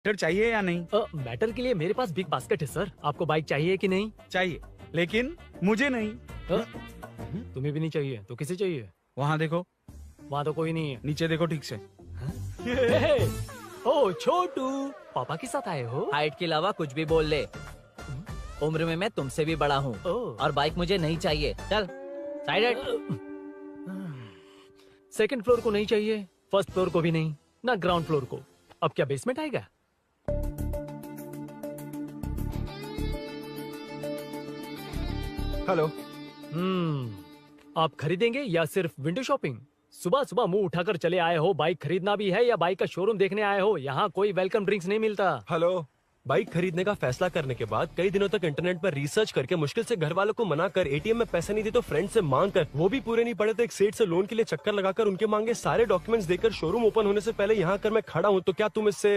Matter चाहिए या नहीं? मैटर के लिए मेरे पास बिग बास्केट है सर। आपको बाइक चाहिए कि नहीं? चाहिए, लेकिन मुझे नहीं। तुम्हें भी नहीं चाहिए तो किसे चाहिए? वहाँ देखो, वहाँ तो कोई नहीं है। नीचे देखो ठीक से। ओ छोटू, पापा के साथ आए हो? हाइट के अलावा कुछ भी बोल ले। उम्र में मैं तुमसे भी बड़ा हूँ और बाइक मुझे नहीं चाहिए। चल साइड हट। सेकंड फ्लोर को नहीं चाहिए, फर्स्ट फ्लोर को भी नहीं, ना ग्राउंड फ्लोर को। अब क्या बेसमेंट आएगा? हेलो। आप खरीदेंगे या सिर्फ विंडो शॉपिंग? सुबह सुबह मुंह उठाकर चले आए हो। बाइक खरीदना भी है या बाइक का शोरूम देखने आए हो? यहाँ कोई वेलकम ड्रिंक्स नहीं मिलता। हेलो। बाइक खरीदने का फैसला करने के बाद कई दिनों तक इंटरनेट पर रिसर्च करके मुश्किल से घर वालों को मना कर, एटीएम में पैसे नहीं दी तो फ्रेंड से मांग कर, वो भी पूरे नहीं पड़े तो एक सेठ से लोन के लिए चक्कर लगाकर उनके मांगे सारे डॉक्यूमेंट्स देकर शोरूम ओपन होने से पहले यहाँ कर मैं खड़ा हूँ, तो क्या तुम इससे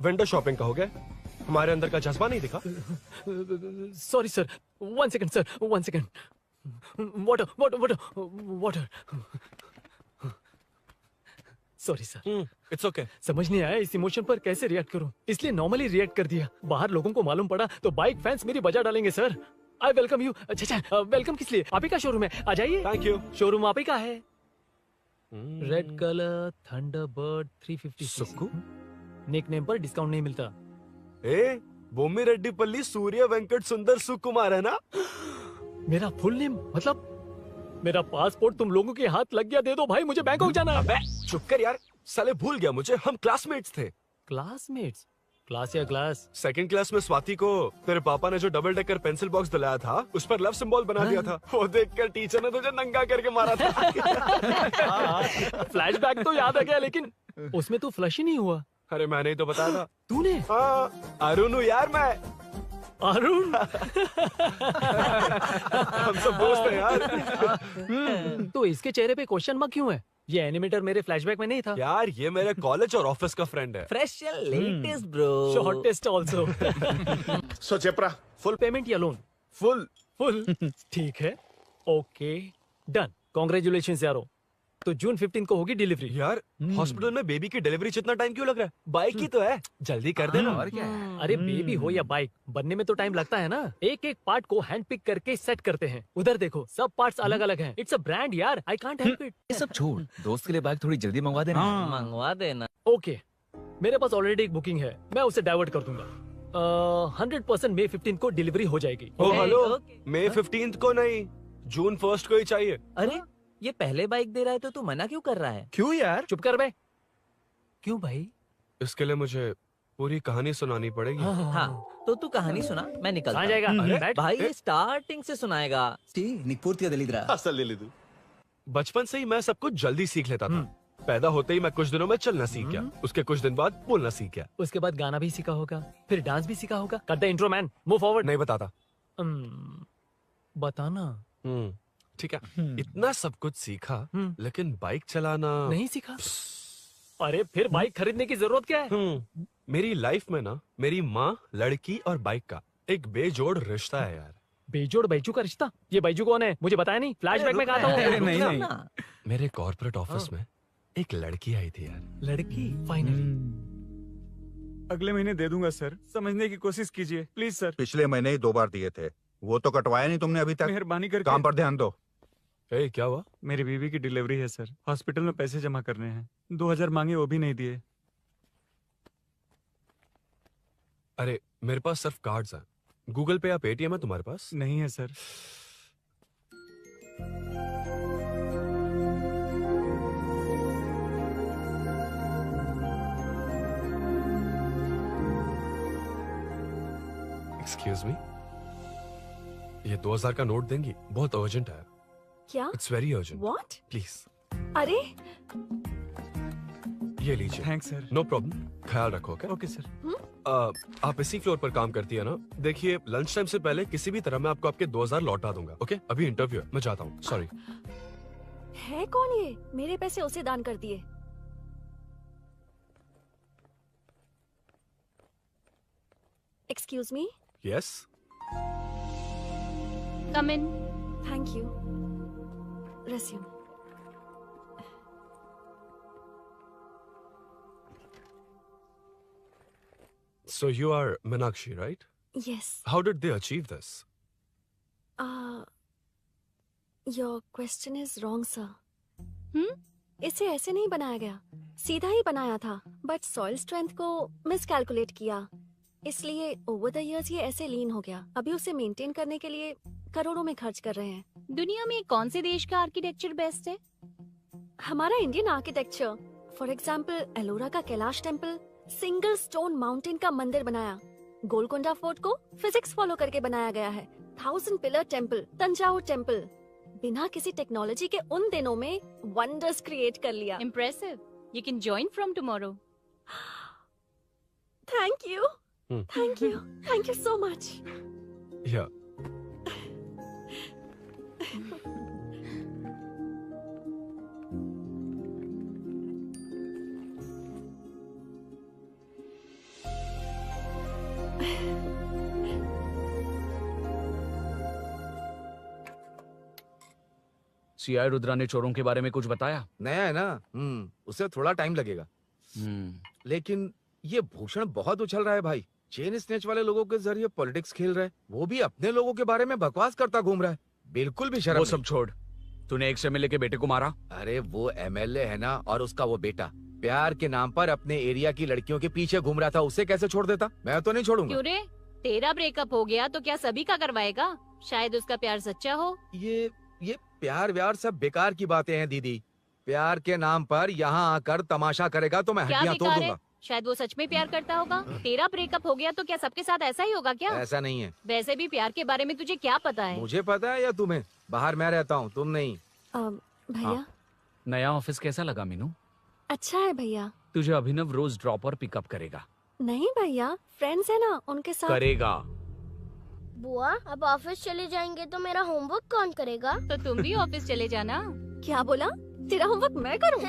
विंडो शॉपिंग कहोगे? हमारे अंदर का जज्बा नहीं दिखा? Sorry sir, 1 second sir, 1 second. Water water water water. Sorry sir. It's okay. समझ नहीं आया इस इमोशन पर कैसे रिएक्ट करूं, इसलिए नॉर्मली रिएक्ट कर दिया। बाहर लोगों को मालूम पड़ा तो बाइक फैंस मेरी बजा डालेंगे सर। I welcome you. अच्छा, वेलकम किस लिए? आप ही का शोरूम है, आ जाइए। Thank you. शोरूम आप ही का है। Red colour Thunderbird 350 Sukhu? Nickname पर डिस्काउंट नहीं मिलता। ए, बोम्मी रेड्डीपल्ली सूर्य वेंकट सुंदर सुकुमार है ना? मेरा फुल नेम मतलब मेरा पासपोर्ट तुम लोगों के हाथ लग गया, दे दो भाई, मुझे बैंकॉक जाना है। अबे चुप कर यार, साले भूल गया मुझे, हम क्लासमेट्स थे। क्लासमेट्स? क्लास या क्लास? सेकंड क्लास में स्वाति को तेरे पापा ने जो डबल डेकर पेंसिल बॉक्स दिलाया था उस पर लव सिंबल बना दिया था। वो देखकर टीचर ने तुझे नंगा करके मारा था। फ्लैशबैक तो याद आ गया, लेकिन उसमें तो फ्लश ही नहीं हुआ। अरे मैंने ही तो बताया था। तूने? हाँ, अरुण हूँ यार मैं। अरुण? हम सब दोस्त हैं यार। तो इसके चेहरे पे क्वेश्चन मार्क क्यों है? ये एनिमेटर मेरे फ्लैशबैक में नहीं था। यार ये मेरे कॉलेज और ऑफिस का फ्रेंड है। Fresh latest bro. Shortest also. So चेपरा, फुल पेमेंट या लोन? फुल। फुल? ठीक है, ओके डन। कांग्रेचुलेशंस यारो। तो जून 15 को होगी डिलीवरी। यार हॉस्पिटल में बेबी की डिलीवरी जितना टाइम क्यों लग रहा है? बाइक ही तो है, जल्दी कर देना। और क्या है? अरे बेबी हो या बाइक, बनने में तो टाइम लगता है ना। एक एक पार्ट को हैंड पिक करके सेट करते हैं। उधर देखो, सब पार्ट्स अलग अलग हैं। इट्स अ ब्रांड यार, आई कांट हेल्प इट। ये सब छोड़, दोस्त के लिए बाइक थोड़ी जल्दी मंगवा देना। मंगवा देना। ओके, मेरे पास ऑलरेडी एक बुकिंग है, मैं उसे डाइवर्ट कर दूंगा। 100% मई 15 को डिलीवरी हो जाएगी। ओ हेलो, ओके। मई 15 को नहीं, जून 1 को ही चाहिए। अरे ये पहले बाइक दे रहा है तो तू मना क्यों कर रहा है? क्यों यार? चुप कर बे। क्यों भाई? इसके लिए मुझे पूरी कहानी सुनानी पड़ेगी। हाँ, तो तू कहानी सुना, मैं निकलता कहाँ हूँ। जाएगा? अरे, बैठ। भाई स्टार्टिंग से सुनाएगा। నీకు పూర్తిగా తెలీదురా? అసలు తెలీదు. बचपन से ही मैं सब कुछ जल्दी सीख लेता था। पैदा होते ही मैं कुछ दिनों में चलना सीख गया, उसके कुछ दिन बाद बोलना सीख गया। उसके बाद गाना भी सीखा होगा, फिर डांस भी सीखा होगा। Cut the intro man, move forward. नहीं बताता। बताना। ठीक है, इतना सब कुछ सीखा लेकिन बाइक चलाना नहीं सीखा? अरे फिर बाइक खरीदने की जरूरत क्या है? मेरी लाइफ में ना मेरी माँ, लड़की और बाइक का एक बेजोड़ रिश्ता है यार। बेजोड़ बैजू का रिश्ता? ये बैजू कौन है? मुझे बताया नहीं। फ्लैशबैक में कहा था। नहीं, नहीं। ना। मेरे कॉर्पोरेट ऑफिस में एक लड़की आई थी यार। लड़की? फाइनली। अगले महीने दे दूंगा सर, समझने की कोशिश कीजिए प्लीज सर। पिछले महीने ही 2 बार दिए थे, वो तो कटवाया नहीं तुमने अभी तक। मेहरबानी करके। काम पर ध्यान दो। ए, क्या हुआ? मेरी बीवी की डिलीवरी है सर, हॉस्पिटल में पैसे जमा करने हैं। 2000 मांगे, वो भी नहीं दिए। अरे मेरे पास सिर्फ कार्ड्स हैं। गूगल पे या पेटीएम है तुम्हारे पास? नहीं है सर। एक्सक्यूज मी, ये 2000 का नोट देंगी? बहुत अर्जेंट है। क्या? It's very urgent. What? Please अरे ये लीजिए। Thanks sir. नो प्रॉब्लम, ख्याल रखो। Okay sir. आप इसी फ्लोर पर काम करती है ना? देखिए लंच टाइम से पहले किसी भी तरह मैं आपको आपके 2000 लौटा दूंगा। ओके, अभी इंटरव्यू है, मैं जाता हूँ। सॉरी। है कौन ये? मेरे पैसे उसे दान कर दिए। Excuse me. Yes. Come in. Thank you. Resume. So you are Meenakshi, right? Yes. How did they achieve this? Your question is wrong, sir. हम्म इसे ऐसे नहीं बनाया गया, सीधा ही बनाया था, बट सॉइल स्ट्रेंथ को मिसकैलकुलेट किया, इसलिए ओवर द इयर्स ये ऐसे लीन हो गया। अभी उसे मेंटेन करने के लिए करोड़ों में खर्च कर रहे हैं। दुनिया में कौन से देश का आर्किटेक्चर बेस्ट है? हमारा Indian architecture, for example Ellora का Kailash temple, single stone mountain का मंदिर बनाया। गोलकोंडा फोर्ट को फिजिक्स फॉलो करके बनाया गया है। 1000 पिलर टेम्पल, तंजावुर टेम्पल, बिना किसी टेक्नोलॉजी के उन दिनों में वंडर्स क्रिएट कर लिया। Impressive. You can join from tomorrow. Thank you, Hmm. Thank you so much. Yeah. CI Rudra ने चोरों के बारे में कुछ बताया? नया है ना, उसे थोड़ा टाइम लगेगा। लेकिन ये भूषण बहुत उछल रहा है भाई। चेन स्नेच वाले लोगों के जरिए पॉलिटिक्स खेल रहा है, वो भी अपने लोगों के बारे में बकवास करता घूम रहा है। बिल्कुल भी शर्म वो नहीं। सब छोड़, तूने एक एमएलए के बेटे को मारा। अरे वो एमएलए है ना, और उसका वो बेटा प्यार के नाम पर अपने एरिया की लड़कियों के पीछे घूम रहा था, उसे कैसे छोड़ देता? मैं तो नहीं छोड़ूंगा। क्यों रे? तेरा ब्रेकअप हो गया तो क्या सभी का करवाएगा? शायद उसका प्यार सच्चा हो। ये प्यार व्यार सब बेकार की बातें हैं दीदी। प्यार के नाम पर यहाँ आकर तमाशा करेगा तो मैं क्या हड्डियां तोड़ बेकार है? दूंगा। शायद वो सच में प्यार करता होगा। तेरा ब्रेकअप हो गया तो क्या सबके साथ ऐसा ही होगा क्या? ऐसा नहीं है। वैसे भी प्यार के बारे में तुझे क्या पता है? मुझे पता है या तुम्हें? बाहर मैं रहता हूँ, तुम नहीं। भैया, नया ऑफिस कैसा लगा मीनू? अच्छा है भैया। तुझे अभिनव रोज ड्रॉप और पिकअप करेगा। नहीं भैया, फ्रेंड्स है ना, उनके साथ। करेगा। बुआ, अब ऑफिस चले जाएंगे तो मेरा होमवर्क कौन करेगा? तो तुम भी ऑफिस चले जाना। क्या बोला? तेरा होमवर्क मैं करूँ?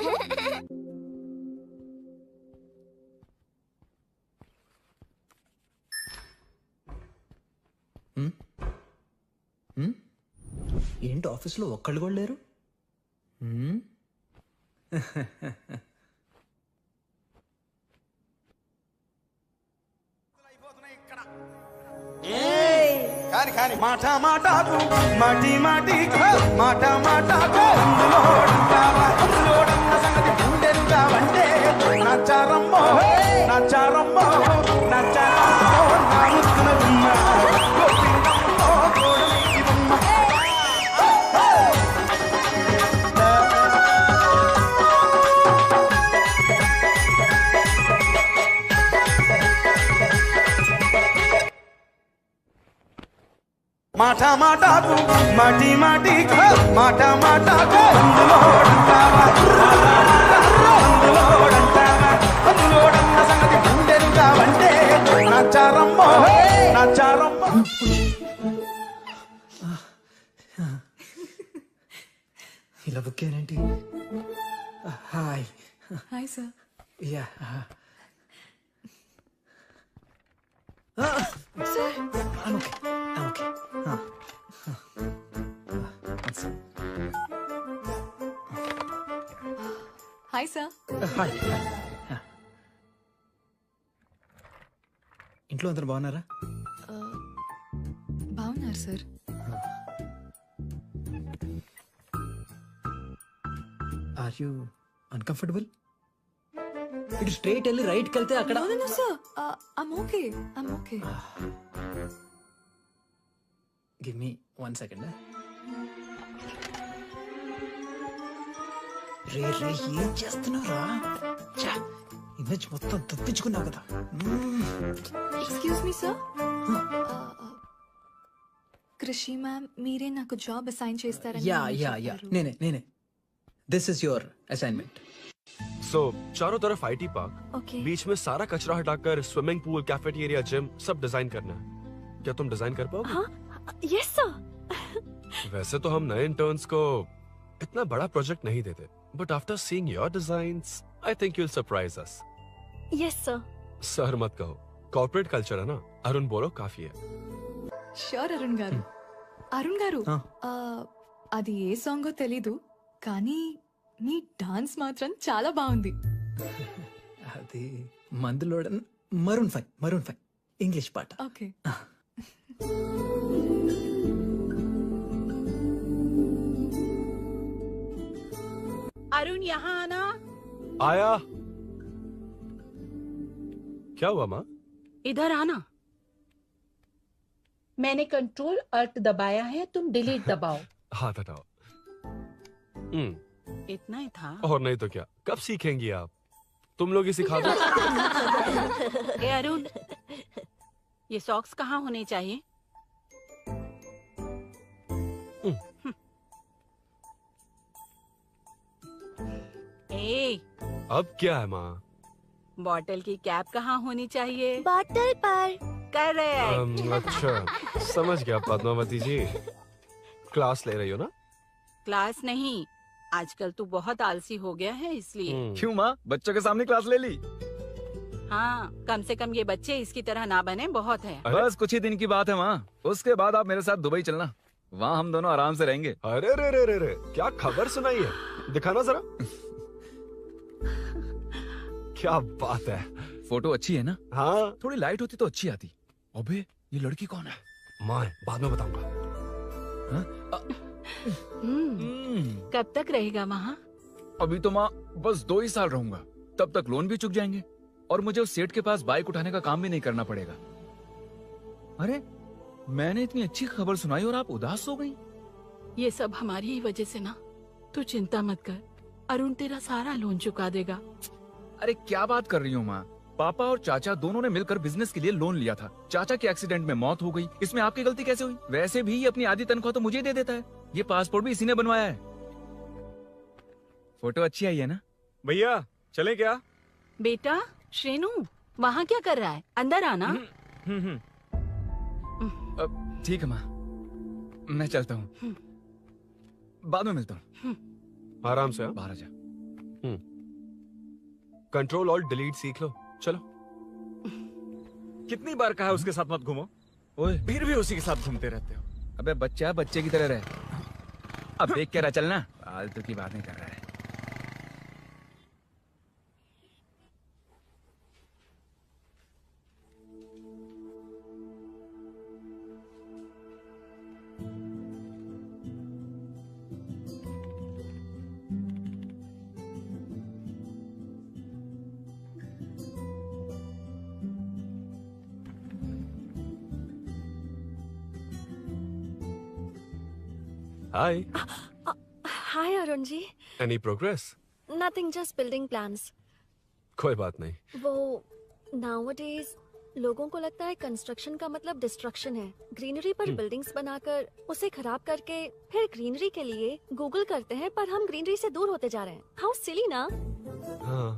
ఏంటి ఆఫీస్లో ఒక్కళ్ళు కూడా లేరు? కాని కాని మాట మాటకు మాటి మాటికి మాట మాటకు అందులోడన్న సంగతి గుండెలుగా వంటే నచ్చారమ్మో నచ్చారమ్మో నచ్చారమ్మో నా ముక్కున బొమ్మ గోపినమ్మో గోడమీది బొమ్మ మాట మాటకు మాటి మాటికి మాట మాటకు అందులోడన్న సంగతి గుండెలుగా వంటే నచ్చారమ్మో నచ్చారమ్మో. ఇలా బుక్ అయ్యానేంటి? Hi hi sir. Yeah sir, okay. Hi sir. Hi. ఇంట్లో అందరు బాగున్నారా? బాగున్నారు సార్. Are you uncomfortable? ఇటు స్ట్రైట్ వెళ్ళి రైట్కి వెళ్తే అక్కడ. No, sir. I'm okay. Give me 1 second. రే ఏం చేస్తున్నావురా? ఇమేజ్ మొత్తం తప్పించుకున్నావు కదా. Excuse me sir. Krishi ma'am, మీరే నాకు జాబ్ అసైన్ చేస్తారని యా చెప్పారు. నేనే. This is your assignment. So चारों तरफ आईटी पार्क, ओके। बीच में सारा कचरा हटाकर स्विमिंग पूल, कैफेटेरिया, जिम सब डिजाइन करना है। क्या तुम डिजाइन कर पाओगे? हाँ, यस सर। वैसे तो हम नए इंटर्न्स को इतना बड़ा प्रोजेक्ट नहीं देते, but after seeing your designs I think you will surprise us. Yes sir. Sir मत कहो, कॉर्पोरेट कल्चर है ना। अरुण बोलो, काफी है। ష్యూర్ అరుణ్ గారు. అరుణ్ గారు, అది ఏ సాంగో తెలీదు కానీ మీ డాన్స్ మాత్రం చాలా బాగుంది. అది మందులోడన్ Maroon 5 English part. Okay. Arun यहाँ आना। आया। क्या हुआ माँ? इधर आना। मैंने कंट्रोल अल्ट दबाया है, तुम डिलीट दबाओ। हाथ हटाओ। इतना ही था। और नहीं तो क्या, कब सीखेंगी आप? तुम लोग ही सिखा दो। ए अरुण, ये सॉक्स कहाँ होने चाहिए? ए, अब क्या है माँ? बॉटल की कैप कहाँ होनी चाहिए? बॉटल पर। करेक्ट। अच्छा, समझ गया पद्मावती जी। क्लास ले रही हो ना? क्लास नहीं, आजकल तू बहुत आलसी हो गया है इसलिए। क्यों माँ, बच्चों के सामने क्लास ले ली? हाँ, कम से कम ये बच्चे इसकी तरह ना बने, बहुत है। बस कुछ ही दिन की बात है माँ, उसके बाद आप मेरे साथ दुबई चलना, वहाँ हम दोनों आराम से रहेंगे। अरे रे रे रे रे, क्या खबर सुनाई है, दिखाना जरा। क्या बात है। फोटो अच्छी है ना? हाँ। थोड़ी लाइट होती तो अच्छी आती। अबे ये लड़की कौन है? माँ, बाद में बताऊंगा। कब तक रहेगा वहाँ? अभी तो माँ बस 2 ही साल रहूंगा, तब तक लोन भी चुक जाएंगे और मुझे उस सेठ के पास बाइक उठाने का काम भी नहीं करना पड़ेगा। अरे मैंने इतनी अच्छी खबर सुनाई और आप उदास हो गई। ये सब हमारी ही वजह से ना, तू चिंता मत कर, अरुण तेरा सारा लोन चुका देगा। अरे क्या बात कर रही हो माँ, पापा और चाचा दोनों ने मिलकर बिजनेस के लिए लोन लिया था। चाचा की एक्सीडेंट में मौत हो गई, इसमें आपकी गलती कैसे हुई? वैसे भी ये अपनी आधी तनख्वाह तो मुझे ही दे देता है। ये पासपोर्ट भी इसी ने बनवाया है। फोटो अच्छी आई है ना? भैया चले क्या? बेटा श्रेनु, वहाँ क्या कर रहा है? अंदर आना। ठीक है माँ, मैं चलता हूँ, बाद में मिलता हूँ। आराम से। बाहर आ जा। कंट्रोल ऑल्ट डिलीट सीख लो, चलो। कितनी बार कहा उसके साथ मत घूमो, ओए फिर भी उसी के साथ घूमते रहते हो। अबे बच्चा बच्चे की तरह रहे, अब देख के रहा चलना, फालतू की बात नहीं कर रहा है। Hi. Hi Arun ji. Any progress? Nothing, just building plans. कोई बात नहीं। वो nowadays लोगों को लगता है कंस्ट्रक्शन का मतलब डिस्ट्रक्शन है। ग्रीनरी पर बिल्डिंग्स बनाकर उसे खराब करके फिर ग्रीनरी के लिए गूगल करते हैं, पर हम ग्रीनरी से दूर होते जा रहे हैं। हाउ सिली ना? हाँ।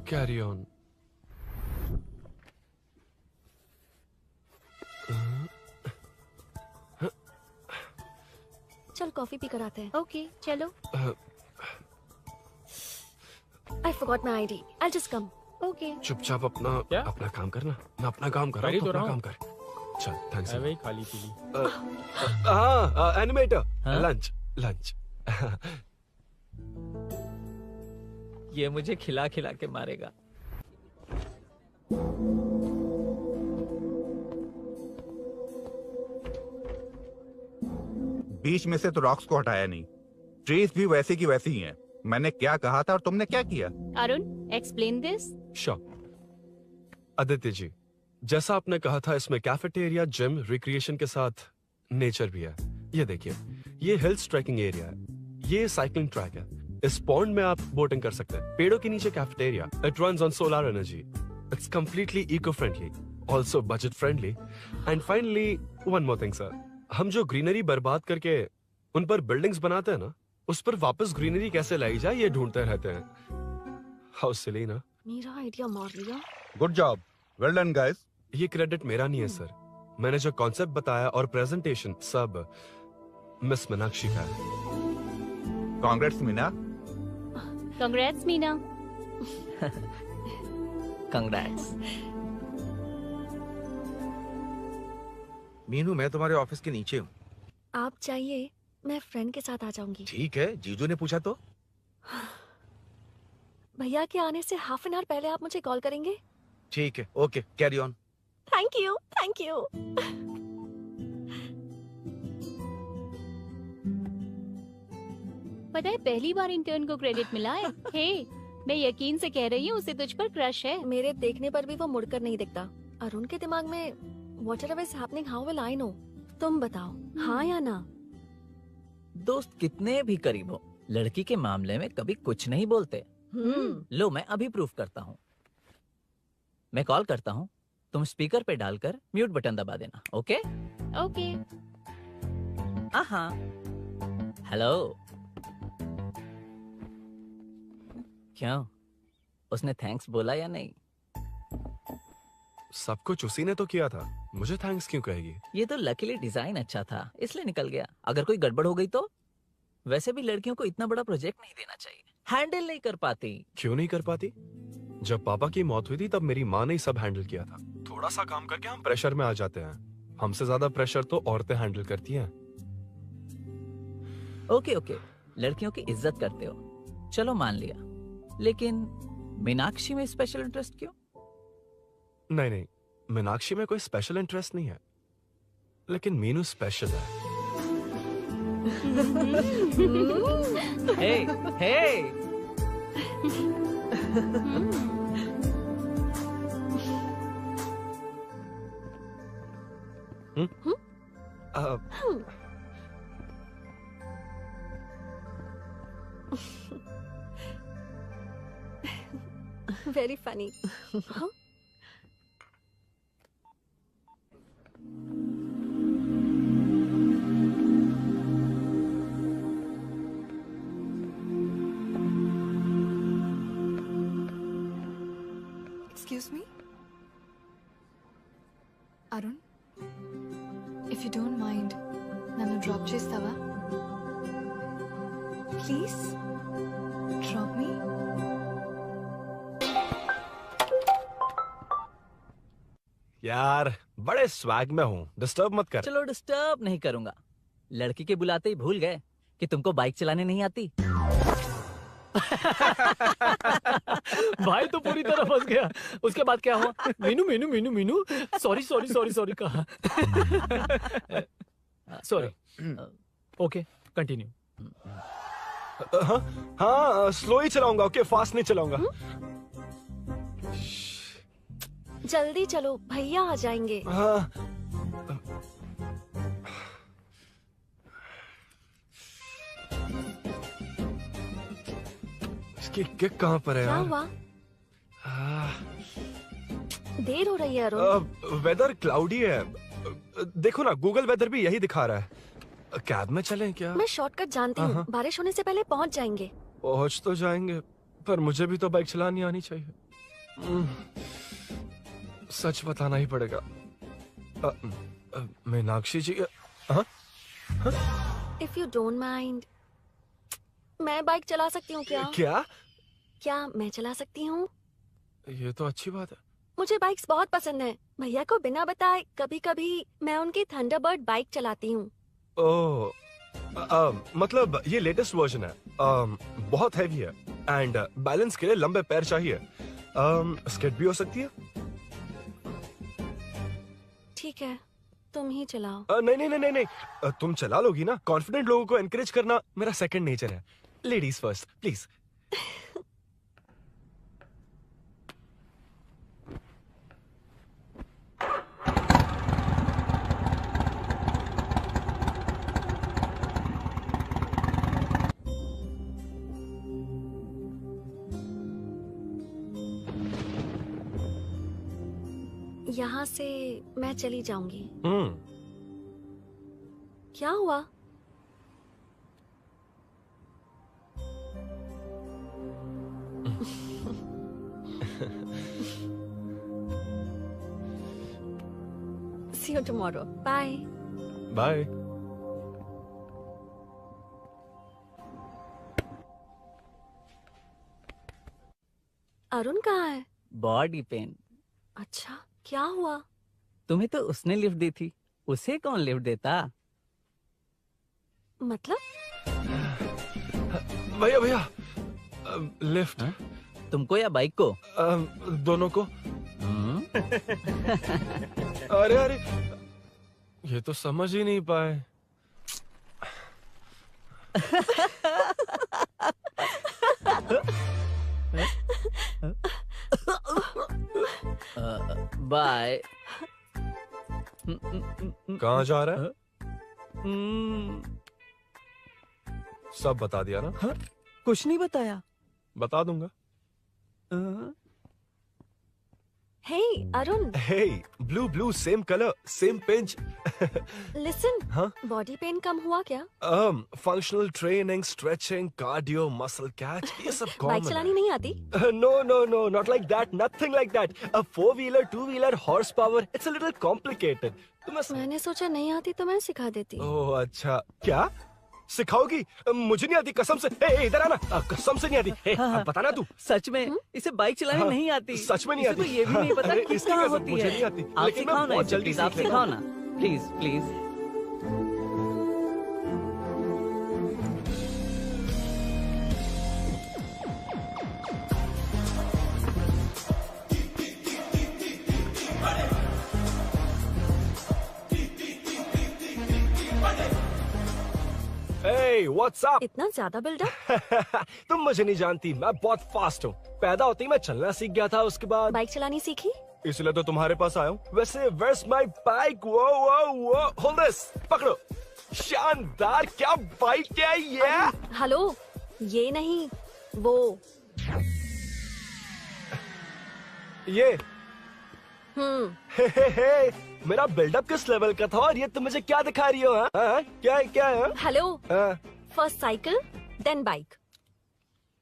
Carry on. चल कॉफी पी कर आते हैं। ओके चलो। I forgot my ID. I'll just come. Okay. चुपचाप अपना काम करना। मैं अपना काम कर रहा हूँ, अपना काम कर। चल, थैंक्स। वही खाली पीली। हाँ, एनिमेटर। लंच। ये मुझे खिला खिला के मारेगा। बीच में से तो रॉक्स को हटाया नहीं, ट्रीज भी वैसी की वैसी ही हैं। मैंने क्या कहा था और तुमने क्या किया? Arun explain this. आदित्य जी, जैसा आपने कहा था, इसमें कैफेटेरिया, जिम, रिक्रिएशन के साथ नेचर भी है। ये देखिए, ये हिल्स ट्रैकिंग एरिया है, ये साइकिलिंग ट्रैक है। इस पॉन्ड में आप बोटिंग कर सकते हैं। पेड़ों के नीचे cafeteria, it runs on solar energy, it's completely eco friendly, also budget friendly. And finally one more thing sir, हम जो ग्रीनरी बर्बाद करके उन पर बिल्डिंग्स बनाते हैं ना, उस पर वापस ग्रीनरी कैसे लाई जाए ये ढूंढते रहते हैं। हाउ सिली ना? मेरा आइडिया मार लिया। Good job, well done guys. ये क्रेडिट मेरा नहीं है सर, मैंने जो कॉन्सेप्ट बताया और प्रेजेंटेशन सब मिस मीनाक्षी का है। Congrats Meena. Congrats Meena. Congrats. Meenu, मैं तुम्हारे ऑफिस के नीचे हूँ। आप चाहिए मैं फ्रेंड के साथ आ जाऊंगी। ठीक है, जीजू ने पूछा तो। भैया के आने से हाफ एन आवर पहले आप मुझे कॉल करेंगे? ठीक है, okay, carry on. Thank you, thank you. पता है पहली बार इंटर्न को क्रेडिट मिला है। हे, मैं यकीन से कह रही हूँ उसे तुझ पर क्रश है। मेरे देखने पर भी वो मुड़कर नहीं दिखता। अरुण के दिमाग में whatever is happening, how will I know? तुम बताओ, हाँ या ना? दोस्त कितने भी करीब हो, लड़की के मामले में कभी कुछ नहीं बोलते। लो मैं अभी प्रूफ करता हूँ। मैं कॉल करता हूँ, तुम स्पीकर पे डालकर म्यूट बटन दबा देना। Okay okay. हाँ। हेलो। क्यों, उसने थैंक्स बोला या नहीं? सब कुछ उसी ने तो किया था, मुझे थैंक्स क्यों कहेगी? ये तो लकीली डिजाइन अच्छा था इसलिए निकल गया। अगर कोई गड़बड़ हो गई तो? वैसे भी लड़कियों को इतना बड़ा प्रोजेक्ट नहीं देना चाहिए, हैंडल नहीं कर पाती। क्यों नहीं कर पाती? जब पापा की मौत हुई थी तब मेरी माँ ने ही सब हैंडल किया था। थोड़ा सा काम करके हम प्रेशर में आ जाते हैं। हमसे ज्यादा प्रेशर तो औरतें हैंडल करती हैं। ओके ओके, लड़कियों की इज्जत करते हो, चलो मान लिया। लेकिन मीनाक्षी में स्पेशल इंटरेस्ट क्यों? नहीं नहीं, मीनाक्षी में कोई स्पेशल इंटरेस्ट नहीं है, लेकिन मीनू स्पेशल है। हे हे Very funny. Huh? Excuse me? Arun? If you don't mind, nanu drop chestava? Please? Drop me? यार बड़े स्वैग में हूँ, डिस्टर्ब मत कर। चलो डिस्टर्ब नहीं करूंगा। लड़की के बुलाते ही भूल गए कि तुमको बाइक चलाने नहीं आती। भाई तो पूरी तरह फंस गया। उसके बाद क्या हुआ? Meenu Meenu Meenu Meenu sorry sorry sorry sorry कहा। सॉरी। Okay continue. हाँ हाँ, स्लो ही चलाऊंगा। ओके, फास्ट नहीं चलाऊंगा। जल्दी चलो, भैया आ जाएंगे। हाँ। इसकी किक कहाँ पर है क्या यार? हुआ? देर हो रही है अरुण। वेदर क्लाउडी है। देखो ना, गूगल वेदर भी यही दिखा रहा है। कैब में चलें क्या? मैं शॉर्टकट जानती हूँ, बारिश होने से पहले पहुँच जाएंगे। पहुँच तो जाएंगे, पर मुझे भी तो बाइक चलानी आनी चाहिए। सच बताना ही पड़ेगा। मीनाक्षी जी। If you don't mind, मैं बाइक चला सकती हूँ क्या? क्या मैं चला सकती हूँ? ये तो अच्छी बात है। मुझे बाइक्स बहुत पसंद है। भैया को बिना बताए कभी कभी मैं उनकी थंडरबर्ड बाइक चलाती हूँ। ओह, मतलब ये लेटेस्ट वर्जन है। बहुत हैवी है एंड बैलेंस के लिए लंबे पैर चाहिए। स्किड भी हो सकती है। ठीक है, तुम ही चलाओ। नहीं नहीं नहीं नहीं नहीं, तुम चला लोगी ना। कॉन्फिडेंट लोगों को एनकरेज करना मेरा सेकंड नेचर है। Ladies first please. यहाँ से मैं चली जाऊंगी। क्या हुआ? See you tomorrow. Bye. Bye. Arun कहाँ है? Body pain. अच्छा, क्या हुआ? तुम्हें तो उसने लिफ्ट दी थी, उसे कौन लिफ्ट देता? मतलब? भैया भैया, लिफ्ट। तुमको या बाइक को? दोनों को। अरे अरे, ये तो समझ ही नहीं पाए। बाय। कहाँ जा रहा है? सब बता दिया ना? कुछ नहीं बताया। बता दूंगा। Hey, Arun. Hey, blue, same color, same pinch. Listen. हाँ? Body pain कम हुआ क्या? Functional training, stretching, cardio, muscle catch, ये सब common बाइक चलानी नहीं आती? No, not like that, nothing like that. A 4-wheeler, 2-wheeler, horsepower, it's a little complicated. मैंने सोचा नहीं आती तो मैं सिखा देती। ओह अच्छा, क्या? सिखाओगी? मुझे नहीं आती कसम से। इधर आना, कसम से नहीं आती। बताना तू। सच में इसे बाइक चलानी नहीं आती। सच में नहीं आती। तो ये भी नहीं पता किस इसकी कहाँ कसम होती मुझे है। नहीं आती। आप लेकिन मैं सिखाओ ना बहुत इसे, जल्दी प्लीज आप सीख लेता सिखाओ हूँ। ना, प्लीज। Hey, what's up? इतना ज्यादा बिल्डअप? तुम मुझे नहीं जानती, मैं बहुत फास्ट हूँ। पैदा होते ही मैं चलना सीख गया था, उसके बाद बाइक चलानी सीखी? इसलिए तो तुम्हारे पास आया हूँ। वैसे where's my bike? वो hold this, पकड़ो। शानदार, क्या बाइक है ये? हेलो, ये नहीं, वो। ये हे, मेरा बिल्डअप किस लेवल का था और ये तुम मुझे क्या दिखा रही हो? हाँ? क्या है? Hello, first cycle then bike.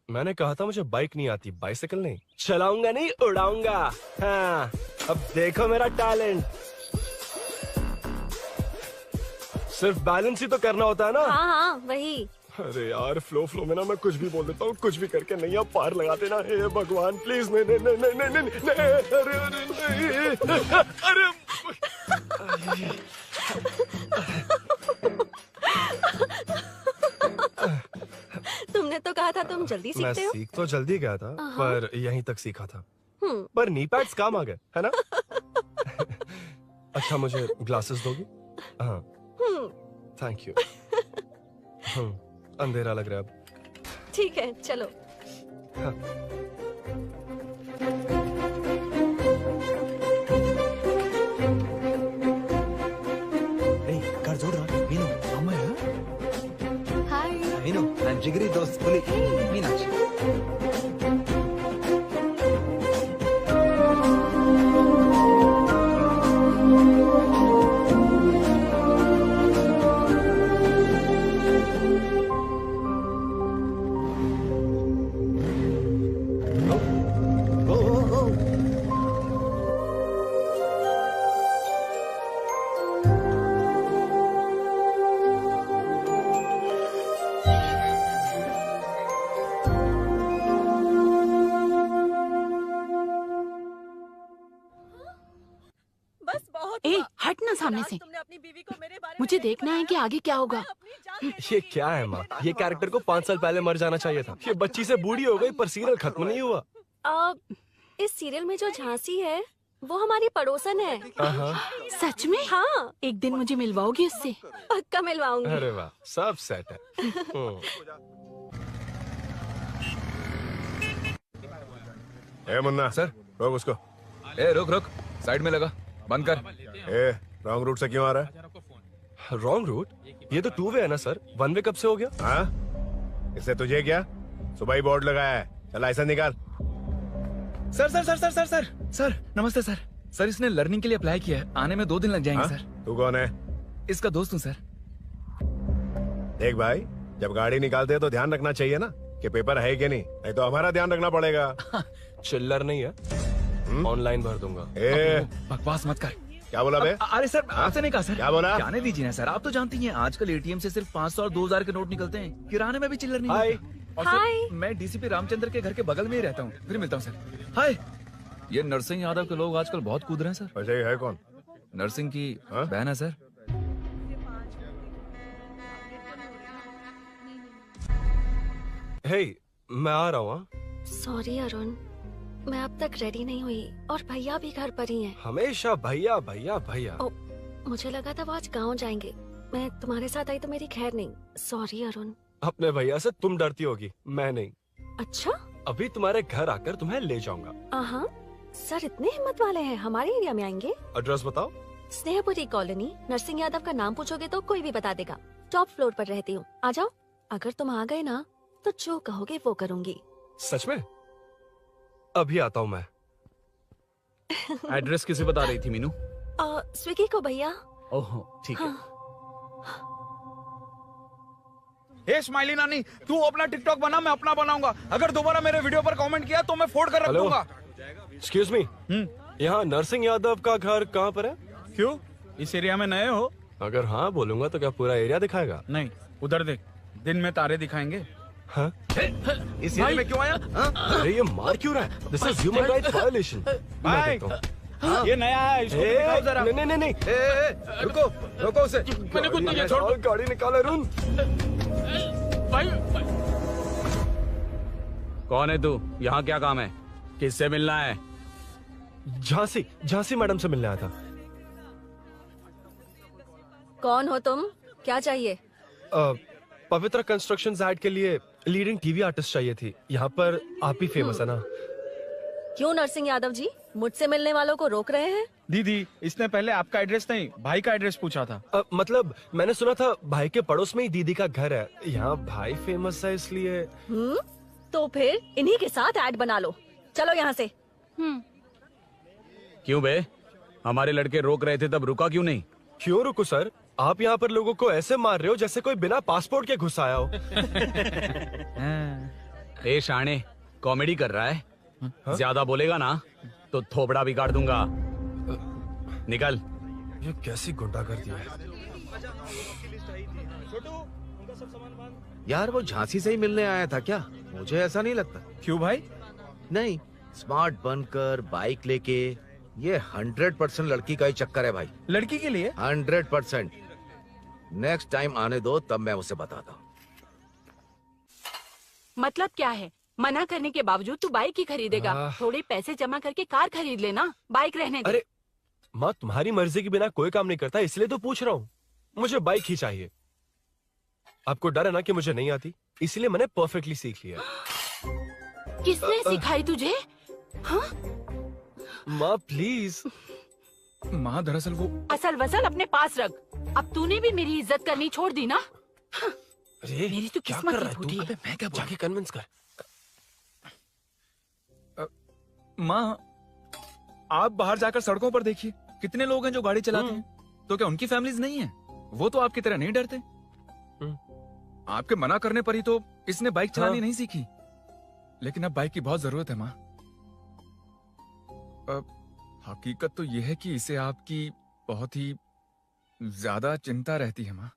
मैंने कहा था मुझे बाइक नहीं आती, बाइसिकल नहीं। चलाऊंगा नहीं, उड़ाऊंगा। हाँ, अब देखो मेरा टैलेंट। सिर्फ बैलेंस ही तो करना होता है ना? हाँ, वही। अरे यार, फ्लो में ना मैं कुछ भी बोल देता हूँ, कुछ भी करके नहीं आप पार लगा देना। हे भगवान प्लीज, नहीं, अरे तुमने तो कहा था तुम जल्दी मैं सीखते हो। सीख तो जल्दी गया था, पर यहीं तक सीखा था। पर नी पैड्स काम आ गए, है ना? अच्छा, मुझे ग्लासेस दोगी? हाँ, थैंक यू। अंधेरा लग रहा है अब। ठीक है, चलो। हाँ। कर जोड़ रहा मीनू, अम्मा है? हाय मीनू, I'm जिगरी दोस्त पुली मीनाक्षी। ए, हट ना सामने से। मुझे देखना है कि आगे क्या होगा। ये क्या है माँ? ये कैरेक्टर को 5 साल पहले मर जाना चाहिए था। ये बच्ची से बूढ़ी हो गई पर सीरियल खत्म नहीं हुआ। इस सीरियल में जो झांसी है वो हमारी पड़ोसन है। सच में? हाँ। एक दिन मुझे मिलवाओगी उससे? पक्का मिलवाऊंगी। अरे वाह, सब सेट है। ए मुन्ना सर, रोक उसको। ए रुक, साइड में लगा, बंद कर। ए, रॉन्ग रूट से क्यों आ रहा है? Wrong route? ये तो 2 वे है ना सर, 1 वे कब से हो गया? हाँ, इससे तुझे क्या? सुबह ही बोर्ड लगाया है, चल लाइसेंस निकाल। सर नमस्ते सर। सर, इसने लर्निंग के लिए अप्लाई किया है, आने में 2 दिन लग जाएंगे सर। तू कौन है? इसका दोस्त हूँ सर। देख भाई, जब गाड़ी निकालते हैं तो ध्यान रखना चाहिए ना कि पेपर है कि नहीं तो हमारा ध्यान रखना पड़ेगा। चिल्लर नहीं है, ऑनलाइन भर दूंगा। बकवास मत कर। क्या बोला बे? अरे सर, आपसे नहीं कहा सर। क्या बोला? जाने दीजिए ना सर, आप तो जानती हैं आजकल एटीएम से सिर्फ 500 और 2000 के नोट निकलते हैं, किराने में भी चिल्लर नहीं होता। और सर, मैं डीसीपी रामचंद्र के घर के बगल में ही रहता हूँ, फिर मिलता हूँ सर। हाय, ये नरसिंह यादव के लोग आजकल बहुत कूद रहे हैं सर। अच्छा, ये है कौन? नरसिंह की बहन है सर। हे, मैं आ रहा हूँ। सॉरी अरुण, मैं अब तक रेडी नहीं हुई और भैया भी घर पर ही हैं। हमेशा भैया भैया भैया। मुझे लगा था वो आज गाँव जाएंगे। मैं तुम्हारे साथ आई तो मेरी खैर नहीं। सॉरी अरुण। अपने भैया से तुम डरती होगी, मैं नहीं। अच्छा? अभी तुम्हारे घर आकर तुम्हें ले जाऊंगा। हाँ, सर इतने हिम्मत वाले हैं, हमारे एरिया में आएंगे? एड्रेस बताओ। स्नेहपुरी कॉलोनी। नरसिंह यादव का नाम पूछोगे तो कोई भी बता देगा। टॉप फ्लोर पर रहती हूँ, आ जाओ। अगर तुम आ गए ना तो जो कहोगे वो करूँगी। सच में? अभी आता हूँ मैं। एड्रेस किसे बता रही थी मीनू? स्विगी को भैया। ओह ठीक है। हे स्माइली नानी, तू अपना टिकटॉक बना, मैं अपना बनाऊंगा। अगर दोबारा मेरे वीडियो पर कमेंट किया तो मैं फोड़ कर रख दूंगा। एक्सक्यूज मी, यहाँ नरसिंह यादव का घर कहाँ पर है? क्यों, इस एरिया में नए हो? अगर हाँ बोलूंगा तो क्या पूरा एरिया दिखाएगा? नहीं, उधर देख, दिन में तारे दिखाएंगे। हाँ? इस एरिया में क्यों आया? अरे ये मार क्यों रहा है? This is human rights violation. भाई, ये नया है, इसको दिखाओ जरा। नहीं। रुको, रोको उसे। मैंने कुछ नहीं किया, छोड़। गाड़ी निकालो अरुण। कौन है तू? यहाँ क्या काम है? किससे मिलना है? झांसी मैडम से मिलने आया था। कौन हो तुम? क्या चाहिए? पवित्र कंस्ट्रक्शन ऐड के लिए लीडिंग टीवी आर्टिस्ट चाहिए थी। यहाँ पर आप ही फेमस है ना? क्यों नरसिंह यादव जी, मुझसे मिलने वालों को रोक रहे हैं? दीदी, इसने पहले आपका एड्रेस नहीं, भाई का एड्रेस पूछा था। मतलब मैंने सुना था भाई के पड़ोस में ही दीदी का घर है। यहाँ भाई फेमस है इसलिए। तो फिर इन्हीं के साथ ऐड बना लो। चलो यहाँ से। क्यों बे? हमारे लड़के रोक रहे थे तब रुका क्यों नहीं? क्यों रुको सर? आप यहाँ पर लोगों को ऐसे मार रहे हो जैसे कोई बिना पासपोर्ट के घुस आया हो। ए शाणे, कॉमेडी कर रहा है? ज्यादा बोलेगा ना तो थोबड़ा बिगाड़ दूंगा। निकल। ये कैसी गुंडागर्दी है? यार वो झांसी से ही मिलने आया था क्या? मुझे ऐसा नहीं लगता। क्यों भाई? नहीं, स्मार्ट बनकर बाइक लेके, ये 100% लड़की का ही चक्कर है भाई। लड़की के लिए? 100%। नेक्स्ट टाइम आने दो, तब मैं उसे बताता हूँ। मतलब क्या है? मना करने के बावजूद तू बाइक ही खरीदेगा? थोड़े पैसे जमा करके कार खरीद लेना, बाइक रहने दे। अरे माँ, तुम्हारी मर्जी के बिना कोई काम नहीं करता, इसलिए तो पूछ रहा हूँ। मुझे बाइक ही चाहिए। आपको डर है ना कि मुझे नहीं आती, इसलिए मैंने परफेक्टली सीख लिया। किसने सिखाई तुझे? हाँ? माँ प्लीज। माँ दरअसल वो असल वसल अपने पास रख। अब तूने भी मेरी इज्जत करनी छोड़ दी ना? अरे मेरी तो क्या किस्मत कर ही रहा है फूटी तू? है। अबे मैं क्या जाके कन्विंस कर। माँ, आप बाहर जाकर सड़कों पर देखिए, कितने लोग हैं जो गाड़ी चलाते हैं। तो क्या उनकी फैमिलीज नहीं है? वो तो आपकी तरह नहीं डरते। आपके मना करने पर ही तो इसने बाइक चलानी नहीं सीखी। लेकिन अब बाइक की बहुत जरूरत है माँ। हकीकत तो यह है कि इसे आपकी बहुत ही ज्यादा चिंता रहती है माँ।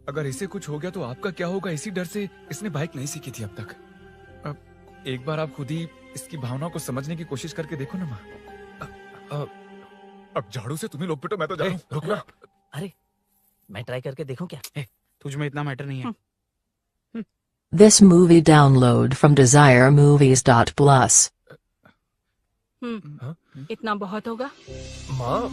अगर इसे कुछ हो गया तो आपका क्या होगा, इसी डर से इसने बाइक नहीं सीखी थी अब तक। अब एक बार आप खुद ही इसकी भावनाओं को समझने की कोशिश करके देखो ना माँ। अब झाड़ू से तुम्हें लोग पिटो, मैं तो जा रहा हूं। रुकना। अरे मैं ट्राई करके देखूं क्या? तुझ में इतना मैटर नहीं है। This movie download from desiremovies.plus. इतना बहुत होगा? माँ,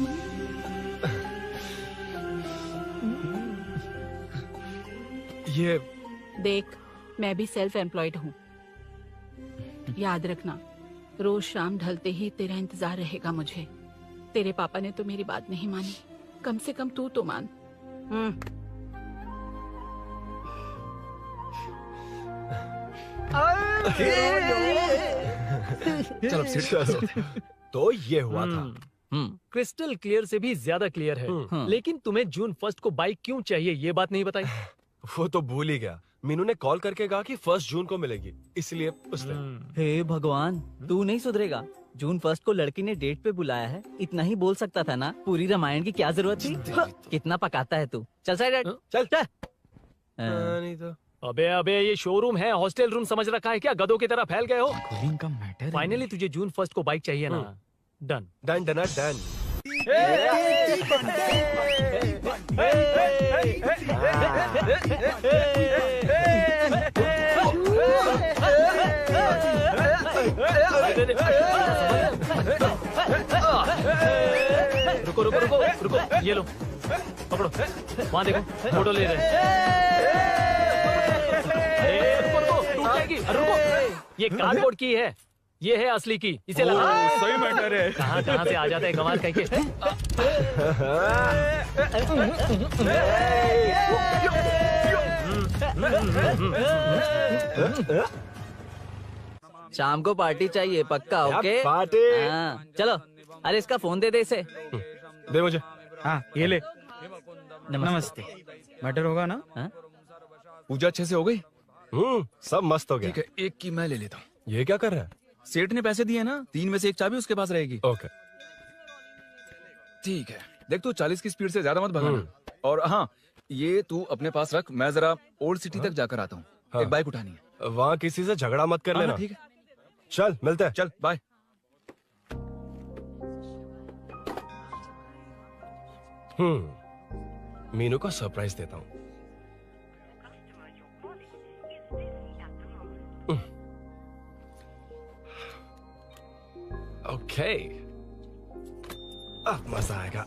ये देख, मैं भी सेल्फ एम्प्लॉयड हूँ। याद रखना, रोज शाम ढलते ही तेरा इंतजार रहेगा मुझे। तेरे पापा ने तो मेरी बात नहीं मानी, कम से कम तू तो मान। चलो सीट। तो ये हुआ था। क्रिस्टल क्लियर से भी ज्यादा क्लियर है। लेकिन तुम्हें जून 1 को बाइक क्यों चाहिए, ये बात नहीं बताई। वो तो भूल ही गया। मीनू ने कॉल करके कहा कि 1 जून को मिलेगी, इसलिए उसने। हे भगवान, तू नहीं सुधरेगा। जून 1 को लड़की ने डेट पे बुलाया है, इतना ही बोल सकता था ना। पूरी रामायण की क्या जरूरत थी? कितना पकाता है तू। चल साइड चल। नहीं तो अबे ये शोरूम है, हॉस्टल रूम समझ रखा है क्या? गधों की तरह फैल गए हो। का मैटर। फाइनली तुझे जून 1 को बाइक चाहिए ना? Done done done done. रुको रुको रुको रुको, ये लो पकड़ो, वहाँ देखो फोटो ले रहे हैं। रुको रुको, टूट जाएगी, रुको, ये कार्डबोर्ड की है, ये है असली की, इसे लगा। सही मैटर है। कहाँ कहाँ से आ जाते हैं कमाल कहीं के। शाम को पार्टी चाहिए पक्का, ओके? पार्टी। हाँ, चलो। अरे इसका फोन दे दे इसे। दे मुझे। हाँ ये ले। नमस्ते। मैटर होगा ना? पूजा अच्छे से हो गई? सब मस्त हो गया। ठीक है, एक की मैं ले लेता हूँ। ये क्या कर रहा है? सेठ ने पैसे दिए ना, 3 में से 1 चाबी उसके पास रहेगी। ओके ठीक है, देख तू 40 की स्पीड से ज्यादा मत भगाना। और हाँ, ये तू अपने पास रख, मैं जरा ओल्ड सिटी तक जाकर आता हूँ। एक बाइक उठानी है। वहाँ किसी से झगड़ा मत कर लेना। ठीक है, चल मिलते हैं। चल बाय। मीनू को सरप्राइज देता हूँ। ओके, अब मजा आएगा।